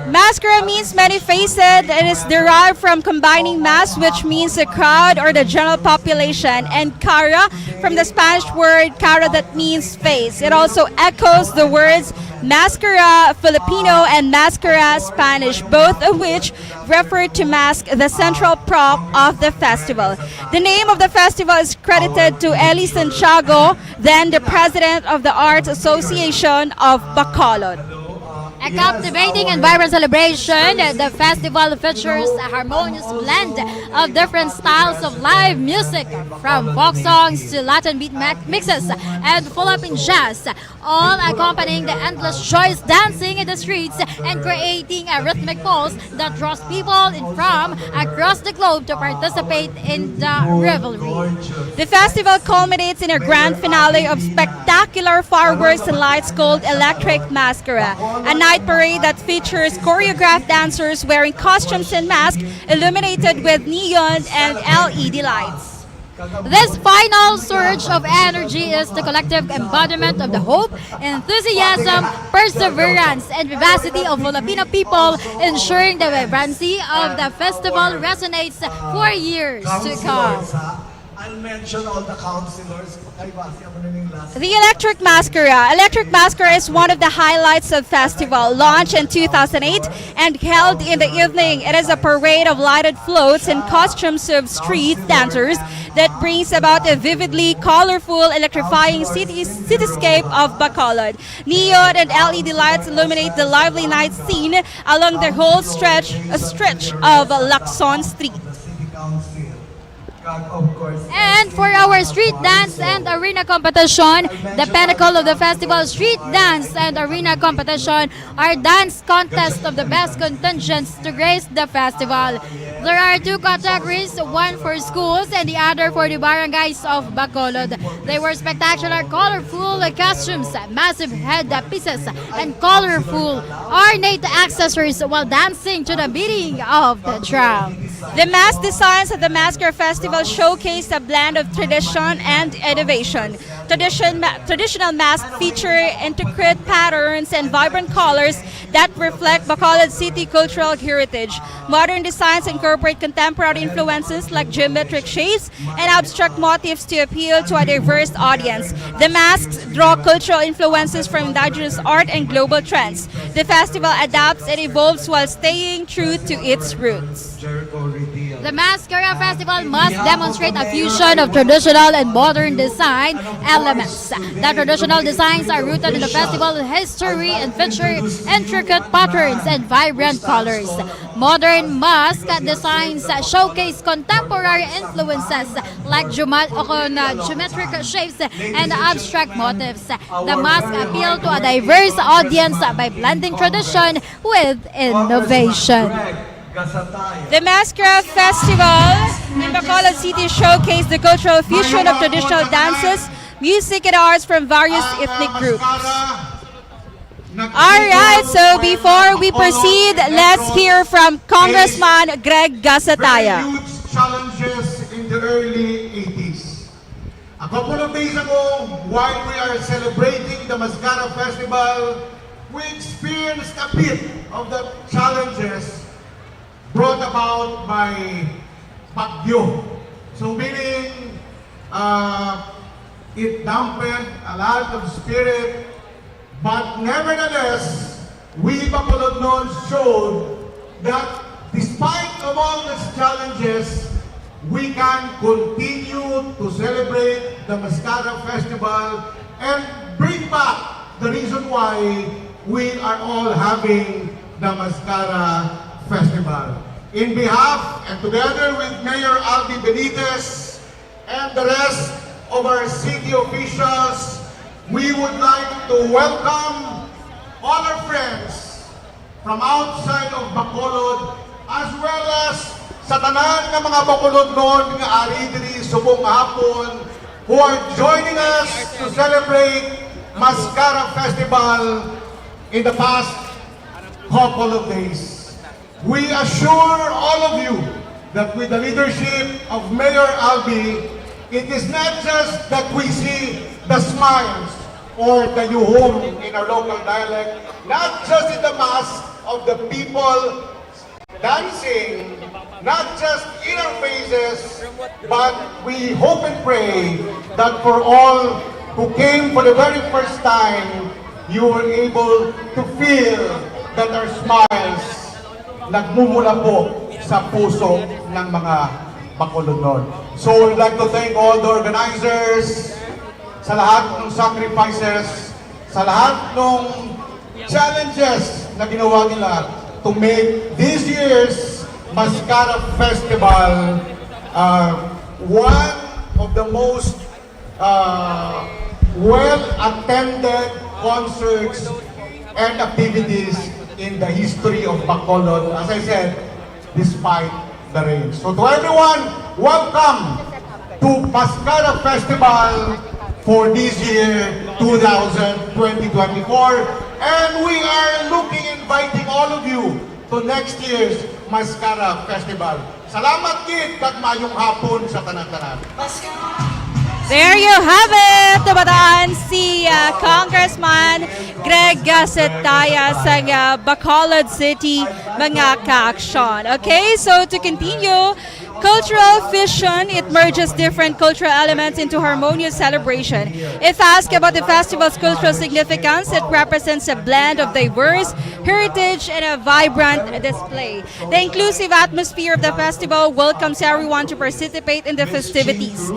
Mascara means many-faced and is derived from combining mas, which means the crowd or the general population, and cara from the Spanish word cara that means face. It also echoes the words mascara Filipino and mascara Spanish, both of which refer to mask, the central prop of the festival. The name of the festival is credited to Eli Santiago, then the president of the Arts Association of Bacolod. A captivating and vibrant celebration, the festival features a harmonious blend of different styles of live music, from folk songs to Latin beat mixes and Philippine jazz, all accompanying the endless joyous dancing in the streets and creating a rhythmic pulse that draws people in from across the globe to participate in the revelry. The festival culminates in a grand finale of spectacular fireworks and lights called Electric Mascara, a night parade that features choreographed dancers wearing costumes and masks illuminated with neon and LED lights. This final surge of energy is the collective embodiment of the hope, enthusiasm, perseverance, and vivacity of Filipino people, ensuring the vibrancy of the festival resonates for years to come. I'll mention all the councilors. The Electric Mascara. Electric Mascara is one of the highlights of festival. Launched in 2008 and held in the evening, it is a parade of lighted floats and costumes of street dancers that brings about a vividly colorful, electrifying cityscape of Bacolod. Neon and LED lights illuminate the lively night scene along the whole stretch of Lacson Street. And for our street dance and arena competition, the pinnacle of the festival street dance and arena competition are dance contests of the best contingents to grace the festival. There are two categories, one for schools and the other for the barangays of Bacolod. They wear spectacular, colorful costumes, massive head pieces, and colorful, ornate accessories while dancing to the beating of the drums. The mask designs of the Mascara Festival showcase a blend of tradition and innovation. Traditional masks feature intricate patterns and vibrant colors that reflect Bacolod City cultural heritage. Modern designs incorporate contemporary influences like geometric shapes and abstract motifs to appeal to a diverse audience. The masks draw cultural influences from indigenous art and global trends. The festival adapts and evolves while staying true to its roots. The Mascara Festival must demonstrate a fusion of traditional and modern design elements. The traditional designs are rooted in the festival history and feature intricate patterns and vibrant colors. Modern mask designs showcase contemporary influences like geometric shapes and abstract motifs. The mask appeal to a diverse audience by blending tradition with innovation. Gasataya. The Masquerade Festival in Bacolod City showcased the cultural fusion of traditional dances, music, and arts from various ethnic groups. Alright, so before we proceed, let's hear from Congressman Greg Gasataya. Huge challenges in the early 80s. A couple of days ago, while we are celebrating the Mascara Festival, we experienced a bit of the challenges brought about by Bagyo. So meaning, it dampened a lot of spirit, but nevertheless, we Bacolodnons showed that despite of all these challenges, we can continue to celebrate the Mascara Festival and bring back the reason why we are all having the Mascara Festival. In behalf and together with Mayor Aldi Benitez and the rest of our city officials, we would like to welcome all our friends from outside of Bacolod as well as sa tanan ng mga Bacolodnon nga ari diri subong hapon who are joining us to celebrate Mascara Festival in the past couple of days. We assure all of you that with the leadership of Mayor Albi, it is not just that we see the smiles or the yuhum in our local dialect, not just in the mass of the people dancing, not just in our faces, but we hope and pray that for all who came for the very first time, you were able to feel that our smiles nagmumula po sa puso ng mga Bacolodnon. So we'd like to thank all the organizers, sa lahat ng sacrifices, sa lahat ng challenges na ginawa nila to make this year's Mascara Festival one of the most well-attended concerts and activities in the history of Bacolod, as I said, despite the rain. So to everyone, welcome to Mascara Festival for this year, 2024. And we are inviting all of you to next year's Mascara Festival. Salamat gid kag mayong hapon sa tanan-tanan. There you have it! Tumataan si Congressman Greg Gasataya sa Bacolod City, mga ka-aksyon. Okay, so to continue, cultural fusion, it merges different cultural elements into harmonious celebration. If asked about the festival's cultural significance, it represents a blend of diverse heritage and a vibrant display. The inclusive atmosphere of the festival welcomes everyone to participate in the festivities.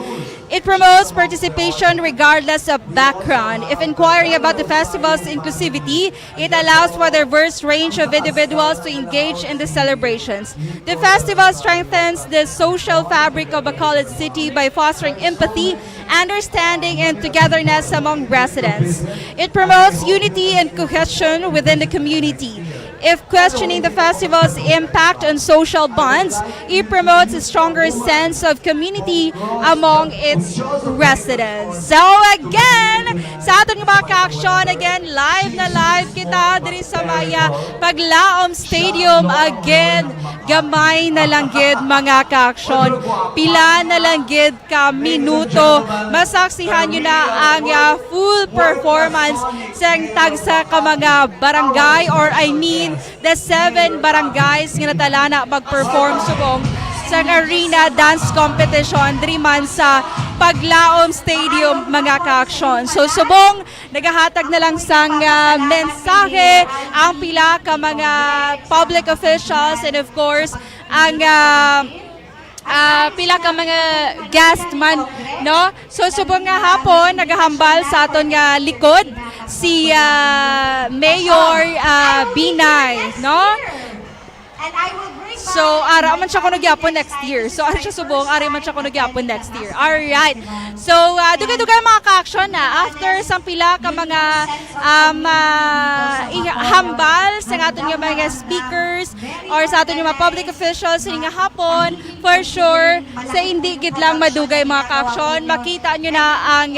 It promotes participation regardless of background. If inquiring about the festival's inclusivity, it allows for a diverse range of individuals to engage in the celebrations. The festival strengthens the social fabric of Bacolod City by fostering empathy, understanding, and togetherness among residents. It promotes unity and cohesion within the community. If questioning the festival's impact on social bonds, it promotes a stronger sense of community among its residents. So again, sa ating mga ka-aksyon, again, live na live kita diri sa Maya Paglaom Stadium. Again, gamay na langgid mga ka-aksyon. Pila na langgid ka minuto. Masaksihan nyo na ang full performance sa tagsa ka mga barangay, or I mean, the 7 barangays nga natalana mag-perform subong sa arena dance competition diri man sa Paglaom Stadium mga ka-aksyon. So subong nagahatag na lang sang mensahe ang pila ka mga public officials and of course ang pila ka mga guest man, no? So subong nga hapon nagahambal sa aton nga likod si Mayor Binay, no? So, ara man siya kuno gyapon next year. So, ara siya subong, ara man siya kuno gyapon next year. Alright. So, dugay-dugay mga ka-action na after sang pila ka mga hambal sa aton nga mga speakers or sa aton nga mga public officials nga hapon, for sure, sa hindi gid lang madugay mga ka-action, makita nyo na ang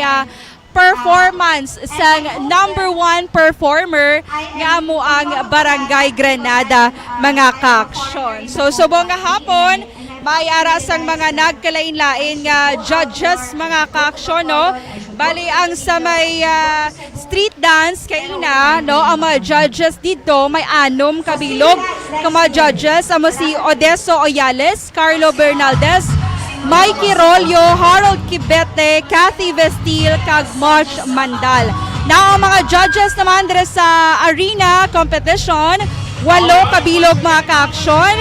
performance sa number 1 performer nga amo ang Barangay Granada mga ka-action. So subong nga hapon may arasang mga nagkalain-lain nga judges mga ka-action, no? Bali ang sa may street dance kay ina, no, ang mga judges dito may 6 kabilog ka mga judges, amo si Odeso Oyales, Carlo Bernaldez, Mikey Rolyo, Harold Kibete, Kathy Vestil, kag March Mandal. Na ang mga judges naman dire sa arena competition, 8 kabilog mga ka-action.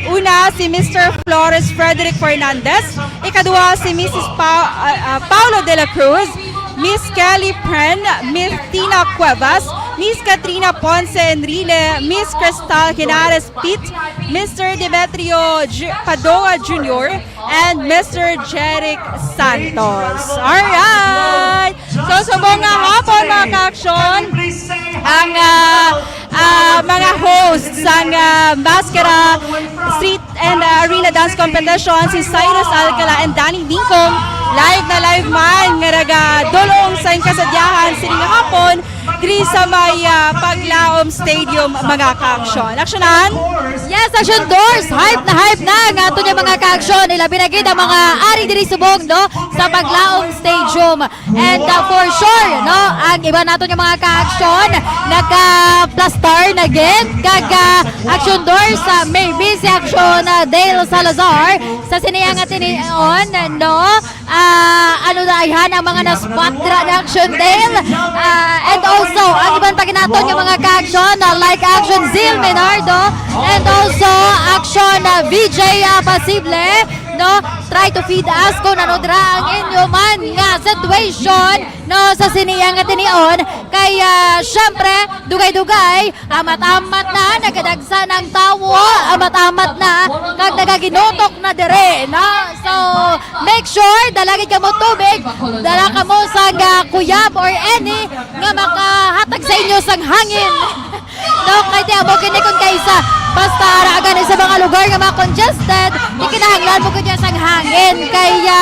Una si Mr. Flores Frederick Fernandez, ikaduha si Mrs. Paulo de la Cruz, Miss Kelly Pren, Miss Tina Cuevas, Miss Katrina Ponce Enrile, Miss Cristal Henares Pitt, Mr. Demetrio Padua Jr., and Mr. Jeric Santos. Alright! So subong nga hapon mga ka-action, ang mga hosts ang Mascara Street and Arena Dance Competition, si Cyrus Alcala and Danny Bingkong. Live na live man nga raga dulong sa kasadyahan sining hapon diri sa may Paglaom Stadium mga ka-action. Aksyonan? Yes, Aksyon Doors! Hype na ang ato niya mga ka-action. Ilabi na gid ang mga ari diri subong, no, sa Paglaom Stadium. And for sure, no, ang iba nato niya mga ka-action nagka-plastar na gid kag Aksyon Doors, maybe si Aksyon Dale Salazar sa siniyang atinion, no, ano na ayhan ang mga na-spot dra na Aksyon Dale, and also ang ibang paginaton yung mga ka-action like Action Zil Menardo and also Action VJ Pasible, no, try to feed us kung ano dra ang inyo man nga situation, no, sa siniyang atinion. Kaya syempre dugay-dugay amat-amat na nagadagsa ng tawo, amat-amat na kag nagaginutok na dire, no. So make sure dalagi ka mo tubig, dala ka mo sa kuyab or any nga makahatag sa inyo sang hangin. No, kay di amo kini kun kaysa basta aragan sa mga lugar nga mga congested, ikinahanglan mo kanya sang hangin. Kaya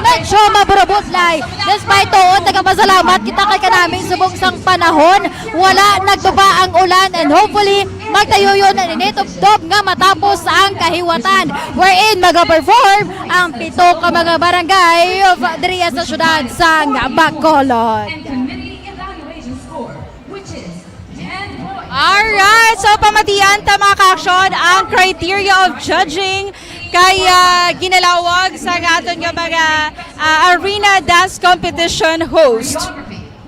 medyo maburubutlay. Despite tuon, nagpasalamat kita kay kanaming subong sang panahon, wala nagbaba ang ulan, and hopefully magtayo yun na ninitubdob nga matapos ang kahiwatan wherein mag-perform ang 7 ka mga barangay of diriya sa syudad sang Bacolod. Alright, so pamatian ta mga ka-action ang criteria of judging kaya ginalawag sa aton nga mga arena dance competition host.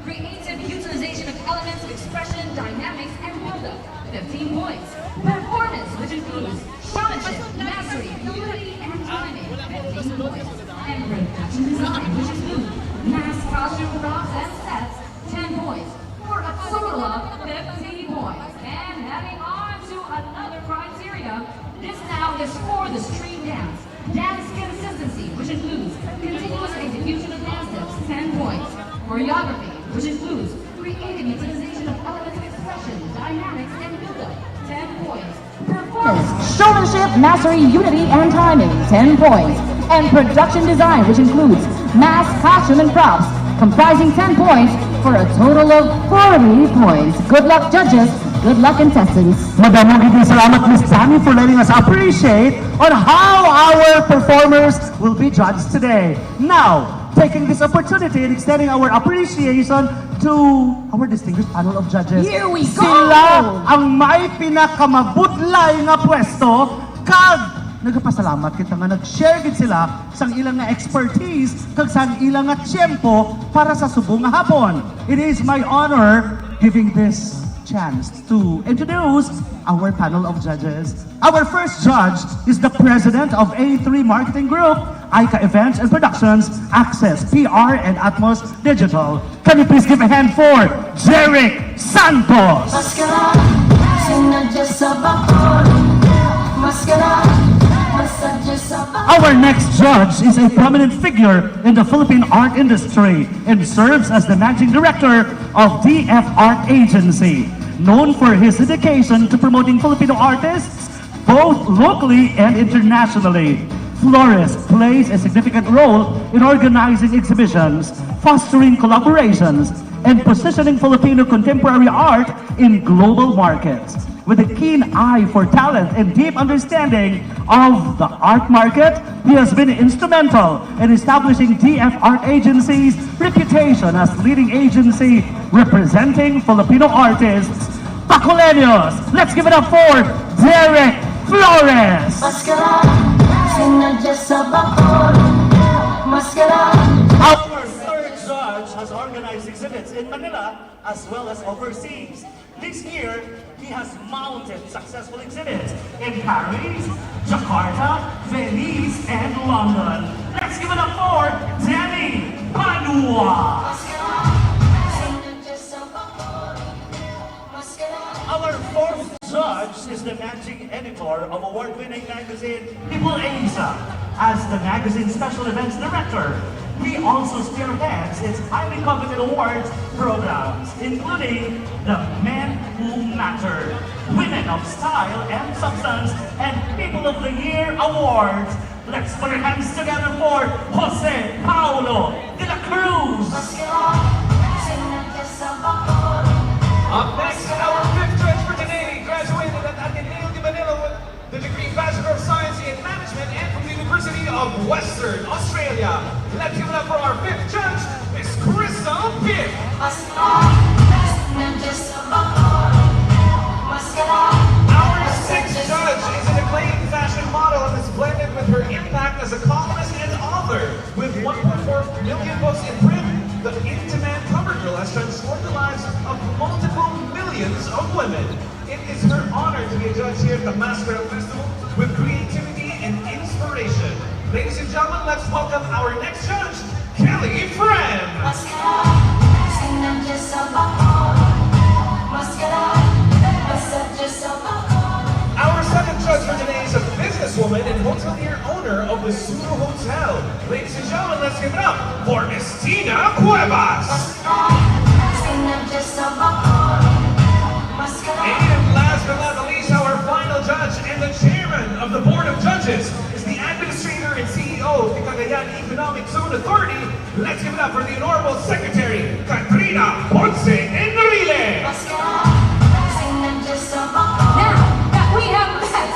Creative utilization of elements of expression, dynamics, and build-up. 15 points. Performance, which includes showmanship, mastery, fluidity, and timing. 15 points. And production design, which includes mass costume props and sets. 10 points. For a total of 15 points. And heading on to another criteria, this now is for the street dance. Dance consistency, which includes continuous execution of dance steps, 10 points. Choreography, which includes creative utilization of elements of expression, dynamics, and build-up, 10 points. Performance, Showmanship, mastery, unity, and timing, 10 points. And production design, which includes mass, costume, and props, comprising 10 points for a total of 40 points. Good luck, judges. Good luck, contestants. Madamong salamat, Miss Tammy, for letting us appreciate on how our performers will be judged today. Now, taking this opportunity and extending our appreciation to our distinguished panel of judges. Here we go! Sila ang may pinakamabudlay nga pwesto kag nagpasalamat kita nga nag-share gid sila sang ilang nga expertise kag sang ilang nga tiyempo para sa subong nga hapon. It is my honor giving this chance to introduce our panel of judges. Our first judge is the president of A3 Marketing Group, ICA Events and Productions, Access, PR, and Atmos Digital. Can you please give a hand for Jeric Santos? Our next judge is a prominent figure in the Philippine art industry and serves as the managing director of DF Art Agency, known for his dedication to promoting Filipino artists both locally and internationally. Flores plays a significant role in organizing exhibitions, fostering collaborations, and positioning Filipino contemporary art in global markets. With a keen eye for talent and deep understanding of the art market, he has been instrumental in establishing DF Art Agency's reputation as leading agency representing Filipino artists. Bacoleños, let's give it up for Derek Flores! Our third judge has organized exhibits in Manila as well as overseas. This year, he has mounted successful exhibits in Paris, Jakarta, Venice, and London. Let's give it up for Danny Panua! Our fourth judge is the managing editor of award-winning magazine People Asia. As the magazine's special events director, he also spearheads its highly coveted awards programs, including the Men Who Matter, Women of Style and Substance, and People of the Year Awards. Let's put our hands together for Jose Paulo de la Cruz! Up next, our fifth judge for today, graduated at Ateneo de Manila with the degree Bachelor of Science in Management and from the University of Western Australia. Let's give it up for our fifth judge, Miss Crystal Pitt. Our sixth judge is an acclaimed fashion model and is blended with her impact as a columnist and author. With 1.4 million books in print, the in-demand cover girl has transformed the lives of multiple millions of women. It is her honor to be a judge here at the Masquerade Festival with creativity and inspiration. Ladies and gentlemen, let's welcome our next judge, Kelly Friend. Our second judge for today is a businesswoman and hotelier owner of the Sulu Hotel. Ladies and gentlemen, let's give it up for Miss Tina Cuevas. And last but not least, our final judge and the chairman of the Board of Judges is the administrator and CEO of the Cagayan Economic Zone Authority. Let's give it up for the Honorable Secretary, Katrina Ponce Enrile. Now that we have met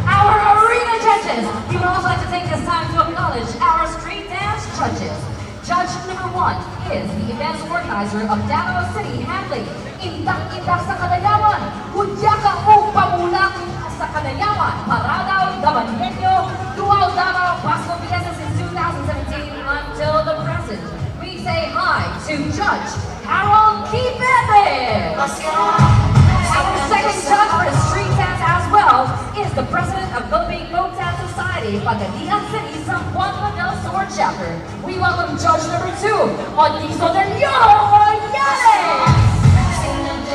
our arena judges, we would also like to take this time to acknowledge our street dance judges. Judge number 1 is the events organizer of Davao City handling Indak-Indak sa Kalayawan, Hudyaka o Pamulak sa Kalayawan, Paradaw, Damanyenyo, Dual Davao, Pasko Fiesta since 2017 until the present. We say hi to Judge Harold Kibete. Our second judge for street dance as well is the president of Philippine Folk Dance Society, Pagadian City, Zamboanga del Sur chapter. We welcome judge number 2, Otiso del Lloro.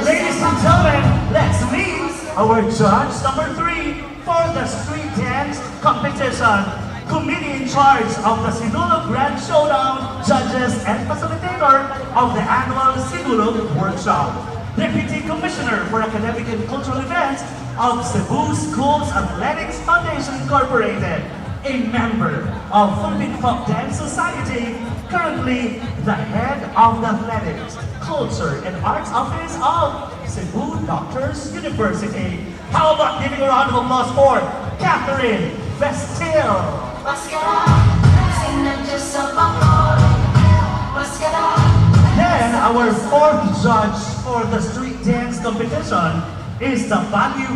Ladies and gentlemen, let's meet our judge number 3 for the street dance competition. Committee in charge of the Sinulog Grand Showdown, judges and facilitator of the annual Sinulog Workshop. Deputy Commissioner for Academic and Cultural Events of Cebu Schools Athletics Foundation Incorporated, a member of Philippine Folk Dance Society, currently the head of the Athletics, Culture and Arts Office of Cebu Doctors University. How about giving a round of applause for Catherine Vestil? Then our fourth judge for the street dance competition is the Value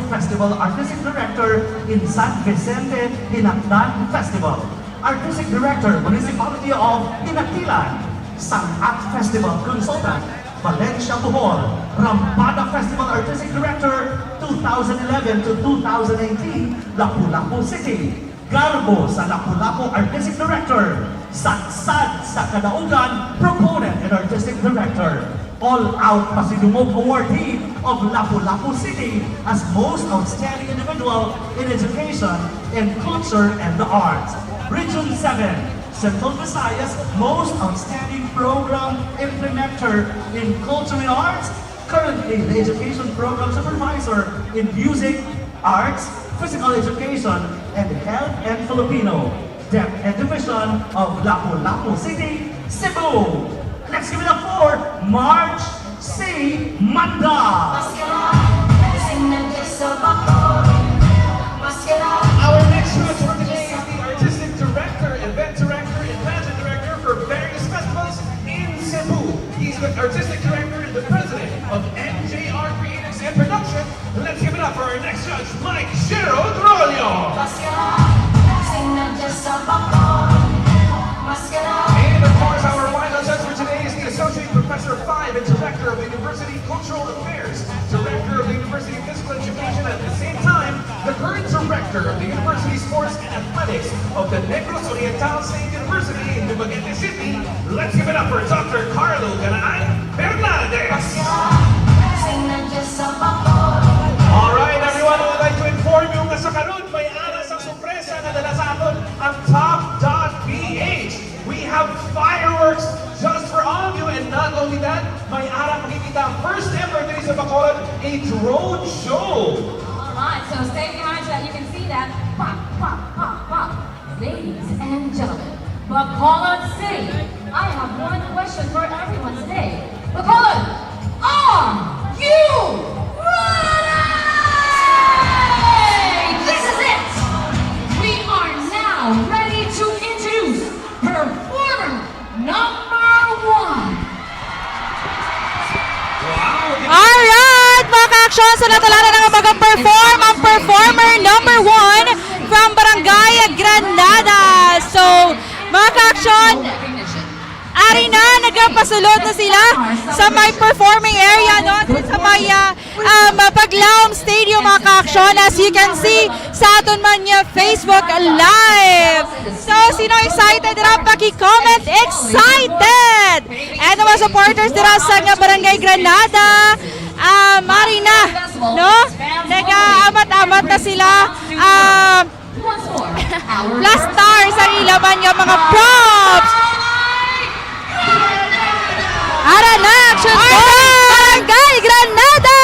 Festival Artistic Director in San Vicente Hinakdan Festival. Artistic Director, Municipality of Inatilan. Sangat Festival Consultant, Valencia Bohol. Rampada Festival Artistic Director 2011 to 2018, Lapu-Lapu City. Garbo sa Lapu-Lapu Artistic Director. Satsad sa Kadaugan, Proponent and Artistic Director. All-Out Pasidungog Awardee of Lapu-Lapu City as Most Outstanding Individual in Education, in Culture, and the Arts. Region 7, Central Visayas Most Outstanding Program Implementer in Culture and Arts, currently the Education Program Supervisor in Music, Arts, Physical Education, and Health and Filipino, Depth and Division of Lapu-Lapu City, Cebu. Let's give it up for March C. Manda. Our next judge for today is the Artistic Director, Event Director, and Pageant Director for various festivals in Cebu. He's the Artistic Director and the President of NJR Creatives and Production. Let's give it up for our next judge, Mike Shiro Trolio. And of course, our final judge for today is the Associate Professor 5 and Director of the University Cultural Affairs, Director of the University Physical Education, at the same time, the current Director of the University Sports and Athletics of the Negros Oriental State University in Dumaguete City. Let's give it up for Dr. Carlo Ganaan Bernaldez. Alright, everyone, I would like to inform you na sa karon may aras ang sorpresa na dala sa aton ang Top.ph. We have fireworks just for all of you, and not only that, may ara makikita ang first ever dito sa Bacolod, a drone show. Alright, so stay behind so that you can see that. Pop, pop, pop, pop. Ladies and gentlemen, Bacolod City, I have one question for everyone today. Bacolod, are you ready? This is it! We are now ready to introduce performer number 1. Alright, mga ka-action, sa natalaran na nga mag-perform ang performer number 1 from Barangay Granada. So, mga ka-action, ari na, nagpasulod na sila sa may performing area, no? Sa may Paglaom Stadium, mga ka-action, as you can see sa aton man niya Facebook Live. So, sino excited dira? Paki-comment, excited! And mga supporters dira sa nga Barangay Granada, Marina, no? Nag-amat-amat na sila. Plus stars ang ilaman niya, mga props. Ara na, action Barangay Granada!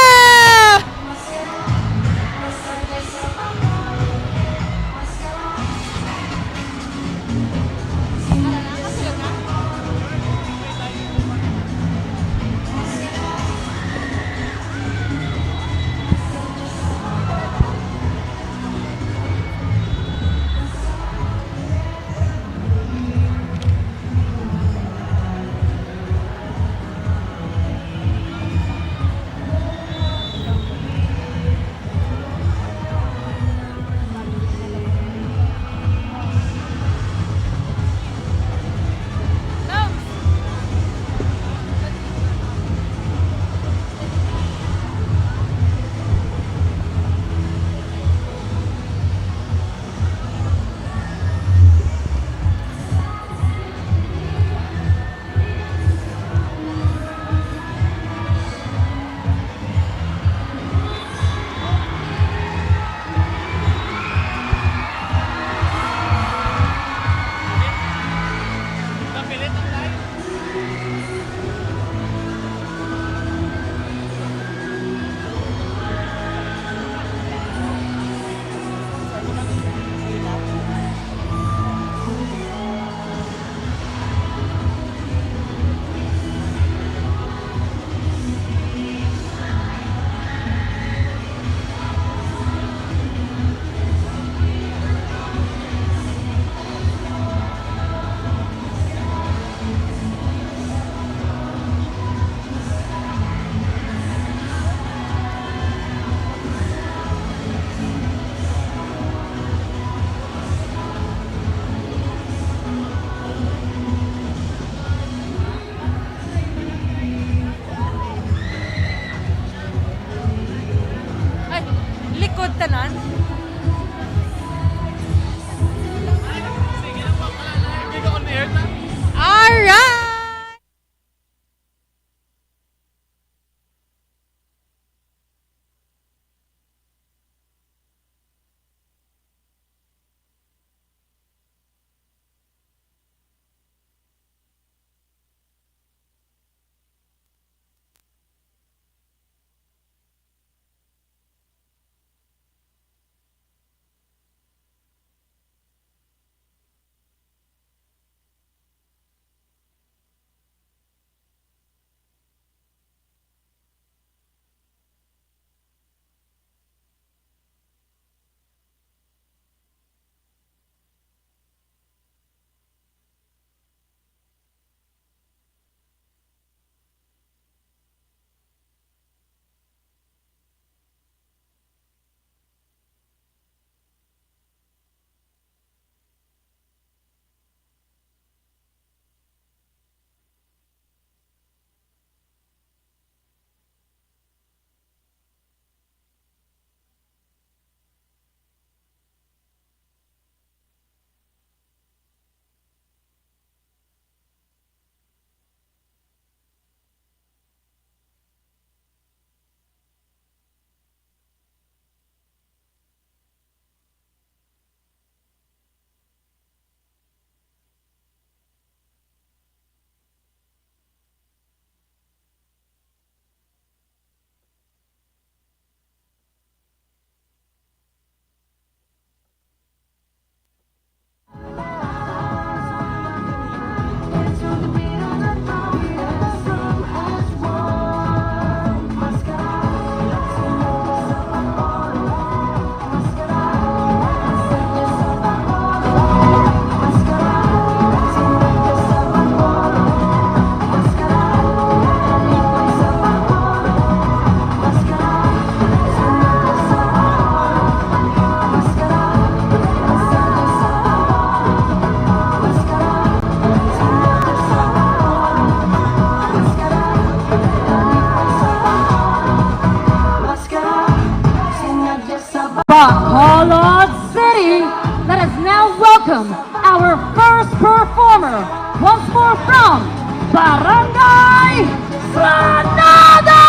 welcome our first performer, once more from Barangay Granada!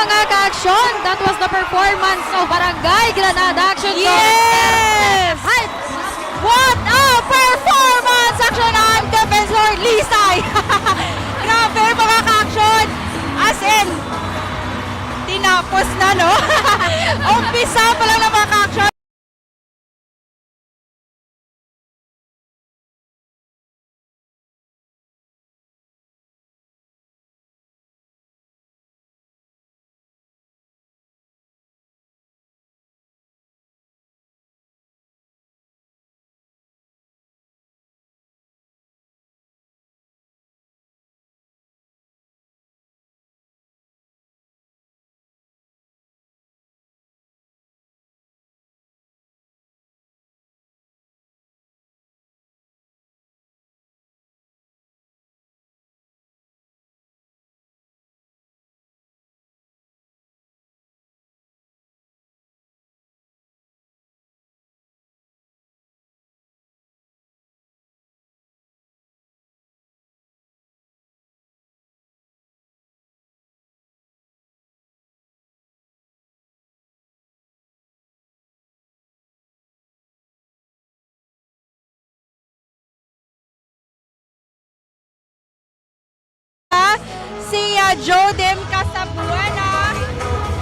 mga ka-aksyon, that was the performance of Barangay Granada Action. Yes! Hi! What a performance! Action on Defense Lord Lisay! Grabe mga ka-aksyon! As in, tinapos na, no? Umpisa pa lang ng mga ka-aksyon. Si Jodim Casabuena,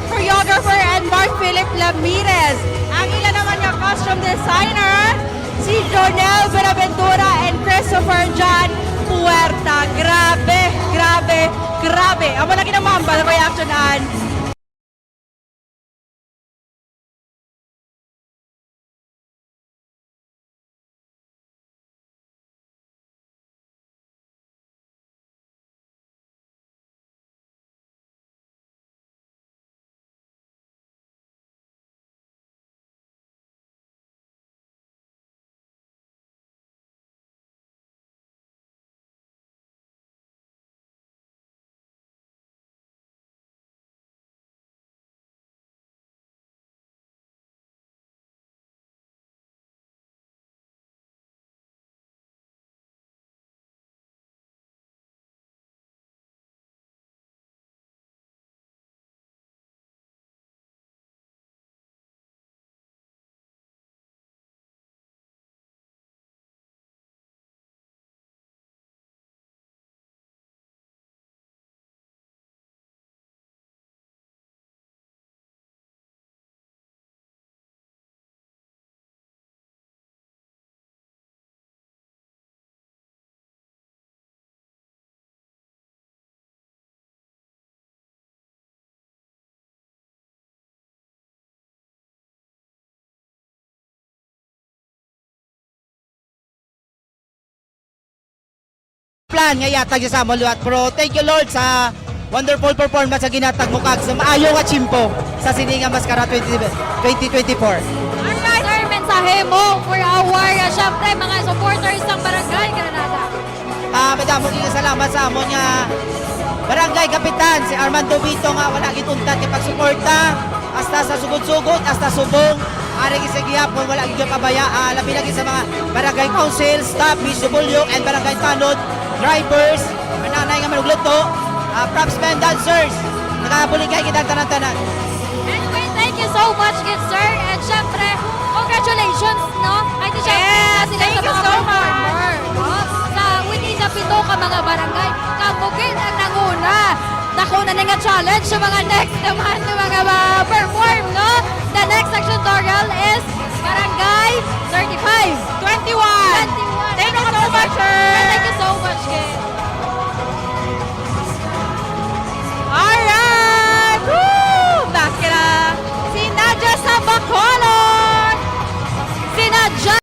choreographer, and Mark Philip Ramirez. Ang ilan naman yung costume designer, si Jonel Benaventura and Christopher John Puerta. Grabe, grabe, grabe. Amo na kinamambal reactionan. Plan nga yatag sa Samoluat Pro. Thank you Lord sa wonderful performance sa ginatag mo kag sa maayo nga chimpo sa Sininga Mascara 2024. Alright, sir, mensahe mo for our, syempre, mga supporters ng Barangay Granada. Madamo kini salamat sa amon nga Barangay Kapitan si Armando Vito nga wala gituntat kay pagsuporta hasta sa sugod-sugod hasta subong ari gisigihapon wala gyud pabaya labi lagi sa mga barangay council, staff, BSW and barangay tanod, drivers, mananay nga manugluto, props men, dancers, nagabuligay kitang tanan-tanan. Anyway, thank you so much, good sir. And syempre, congratulations, no? Ay, di syempre, Yes, sila thank sa you mga so performer, no? Sa within na pito ka mga barangay, kamugin ang nanguna. Dako na nga challenge sa mga next naman ng mga perform, no? The next action tutorial is Barangay 35. 21. Thank you so much, sir. Thank you so much, Ken. Alright! Woo! Basketball! Si Nadia sa Bacolod! Si Nadia!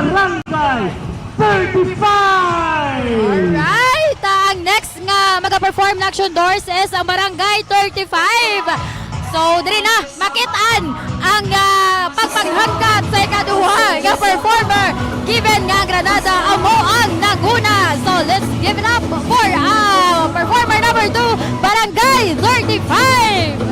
Barangay 35! Alright, ang next nga mag-perform na Aksyon Doors is ang Barangay 35. So, diri na, makitaan ang pagpaghangkat sa ikaduha nga performer given nga Granada amo ang naguna. So, let's give it up for performer number 2, Barangay 35.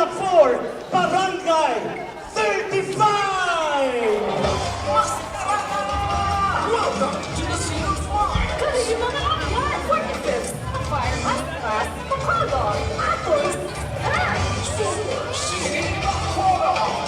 up for Barangay 35! Welcome to the scene of fire! Kami yung mga akyan! 45th Fire Masterclass Bacolod! Atos! Super City Bacolod!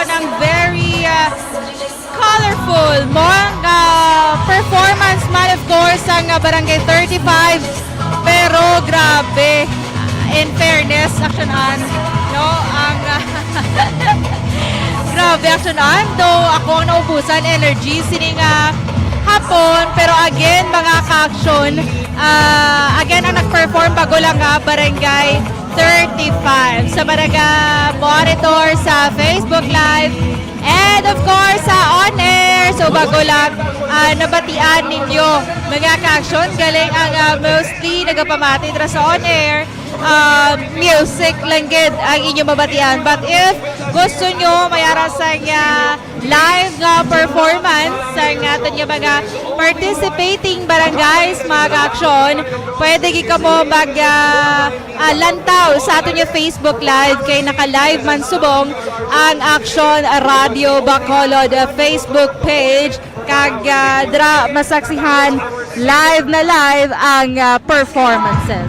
ng very colorful mga performance man, of course, ang Barangay 35. Pero grabe, in fairness, aksyonan, no, ang grabe aksyonan, though ako ang naubusan energy sining hapon, pero again mga ka-aksyon, again ang nag-perform bago lang Barangay 35 sa Barangay Monitor sa Facebook Live and of course sa on air. So bago lang nabatian ninyo mga ka-aksyon, galing ang mostly nagapamati dira sa on air, music lang gid ang inyong mabatian. But if gusto nyo mayara sa live performance sa aton nga mga participating barangays mga ka-aksyon, pwede gid kamo mag lantaw sa aton nga Facebook Live kay naka-live man subong ang Aksyon Radio Bacolod Facebook page kag dra masaksihan live na live ang performances.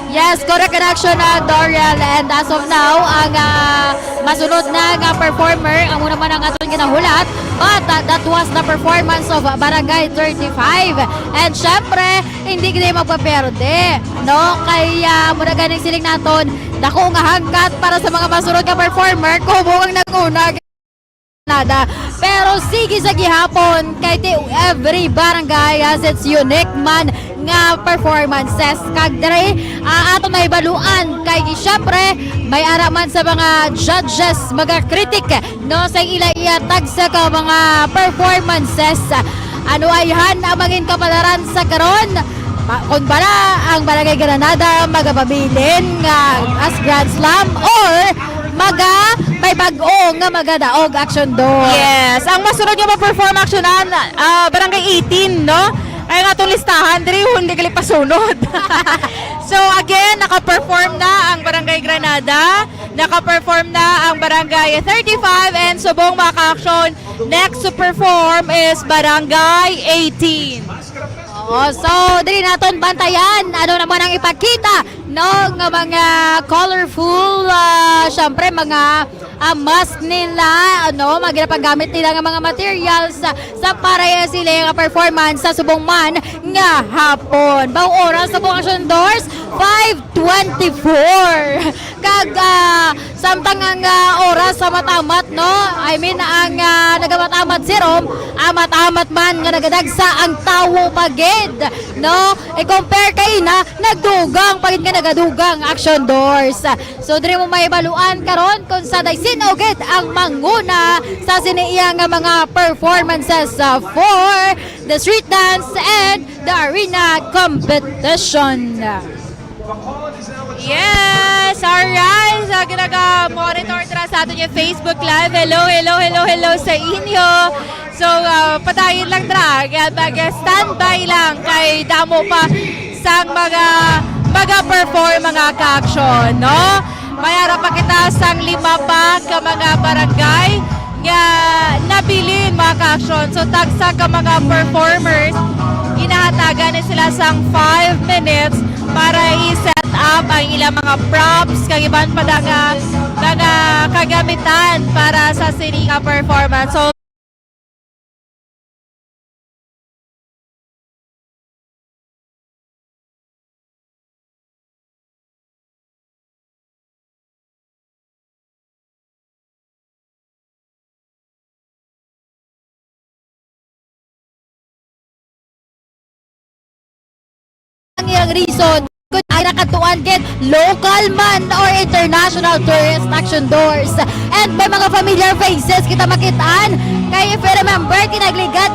Yes, correct connection na Doriel, and as of now, ang masunod na performer, ang muna man ang atong ginahulat, but that was the performance of Barangay 35. And syempre, hindi kita magpaperde, no? Kaya muna ganing siling naton, dako nga hangkat para sa mga masunod na performer, kung nag-una nada. Pero sige sa gihapon kay every barangay has its unique man nga performances kag dere ato na ibaluan kay syempre may ara man sa mga judges, mga critic no sa ila iatag sa mga performances. Ano ayhan ang maging kapalaran sa karon? Kung bala ang Barangay Granada magapabilin nga as Grand Slam or may bag-o nga magadaog action do. Yes, ang masunod nga ma-perform actionan Barangay 18, no? Ay nga itong listahan, diri hindi gali pasunod. So again, naka-perform na ang Barangay Granada, naka-perform na ang Barangay 35, and subong mga ka-aksyon, next to perform is Barangay 18. So diri naton bantayan ano naman ang ipakita no nga mga colorful syempre mga mask nila ano magpanggamit nila nga mga materials sa para sila nga performance sa subong man nga hapon. Bang oras sa buong Aksyon Doors 5:24 kag samtang ang oras sa matamat no I mean ang nagamatamat si Rom amat-amat man nga nagadagsa ang tawo pagid no i-compare kay na nagdugang pagid nga nagadugang Aksyon Doors. So diri mo maibaluan karon kung sa daysin oged ang manguna sa siniya nga mga performances for the street dance and the arena competition. Yes, alright. So, ginaga-monitor tara sa atin yung Facebook Live. Hello sa inyo. So, patayin lang tara. Mag-standby lang kay damo pa sa mga perform mga ka-aksyon, no? Mayara pa kita sang 5 pa ka mga barangay nga nabilin mga ka-aksyon. So, tagsa ka mga performers, inahatagan ni sila sang 5 minutes para i-set up ang ilang mga props kag iban pa mga kagamitan para sa sining performance. So ang reason kung ay nakatuan kit local man or international tourist Aksyon Doors, and may mga familiar faces kita makitaan kay if you remember kinagligad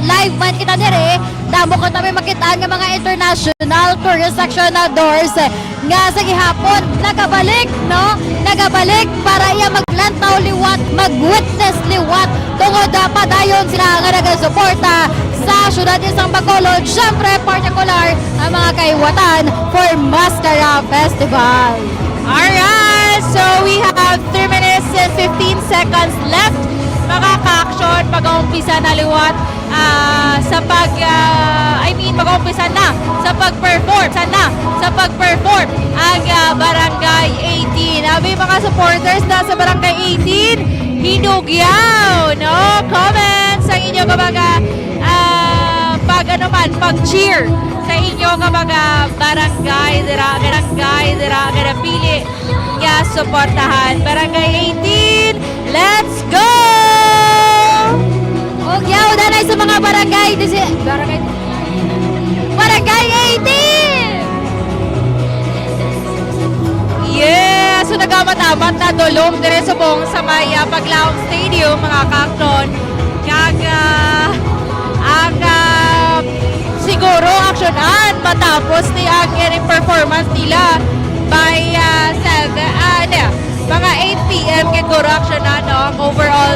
live man kita dire damo ko tayo makitaan nga mga international tourist Aksyon Doors nga sa gihapon nagabalik no nagabalik para iya maglantaw liwat mag-witness liwat tungod padayon sila nga nagasuporta sa syudad isang Bacolod, syempre particular ang mga kaiwatan for Mascara Festival. alright, so we have 3 minutes and 15 seconds left mga ka-aksyon mag-uumpisa na liwat mag-uumpisa na sa pag-perform ang Barangay 18. Abi mga supporters na sa Barangay 18 Tugyaw, no? Comments sa inyo mga pag-cheer sa inyo mga barangay dira kada pili nga suportahan. Barangay 18, let's go! Tugyaw danay sa mga barangay. Barangay 18! Yeah! So nagamatamad na dulong dire subong sa may Paglaong Stadium mga kakton. Siguro aksyonan matapos ni ang performance nila by mga 8 p.m. siguro aksyonan ang overall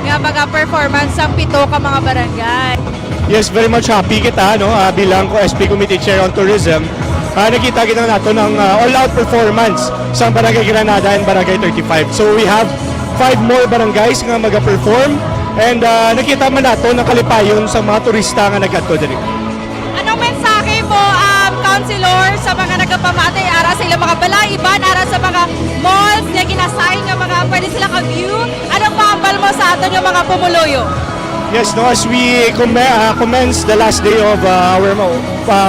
nga mga performance ang 7 ka mga barangay. Yes, very much happy kita bilang ko SP Committee Chair on Tourism. Nakita kita nato ng all-out performance sa Barangay Granada and Barangay 35. So we have 5 more barangays nga mag-perform and nakita man nato ng kalipayon sa mga turista nga nag-adto diri. Anong mensahe mo, Councilor, sa mga nagpapamatay ara sa ilang mga balay-iban, ara sa mga malls na ginasay nga mga pwede sila ka-view? Anong paambal mo sa aton yung mga pumuluyo? Yes, as we commence the last day of our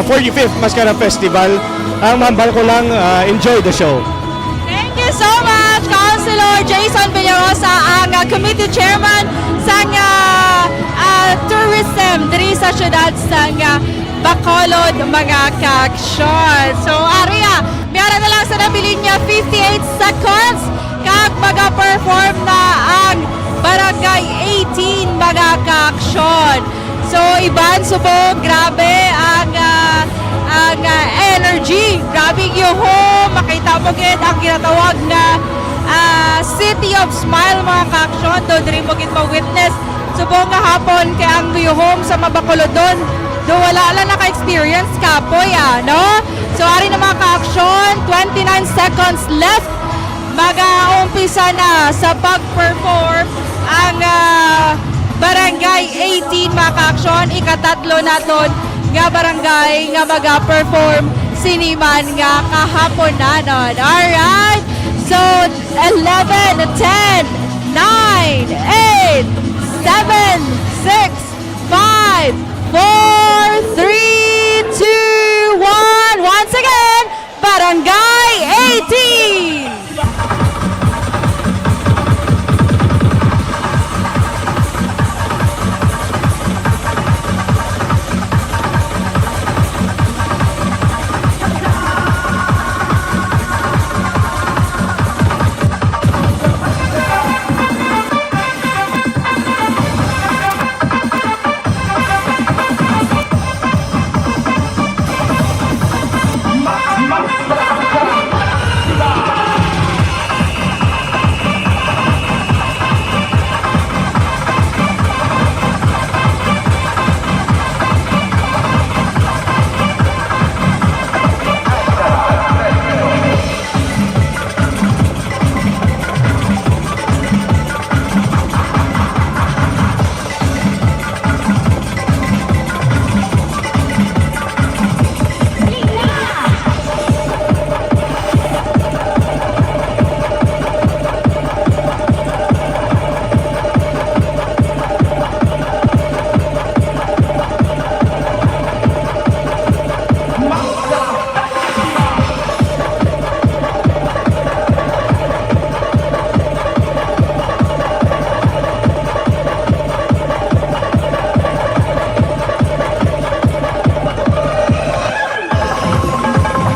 45th Mascara Festival, ang mambal ko lang enjoy the show. Thank you so much, Councilor Jason Villarosa, ang Committee Chairman sa tourism diri sa syudad sa Bacolod mga ka-aksyon. So Aria, mayroon na lang sa nabilin niya 58 seconds kag mag-perform na ang Barangay 18 mga ka-aksyon. So Iban subong, grabe ang energy, grabe yung home, makita mo gid ang ginatawag na City of Smile mga ka-aksyon. Doon rin mo gid ma-witness subong nga hapon kay ang home sa Bacolod do wala lang naka-experience kapoy no? So ari na mga ka-aksyon, 29 seconds left. Mag-uumpisa na sa pag-perform ang Barangay 18 mga ka-aksyon. Ikatatlo naton nga barangay nga mag-perform siniman nga kahapon na nun. Alright, so 11, 10, 9, 8, 7, 6, 5, 4,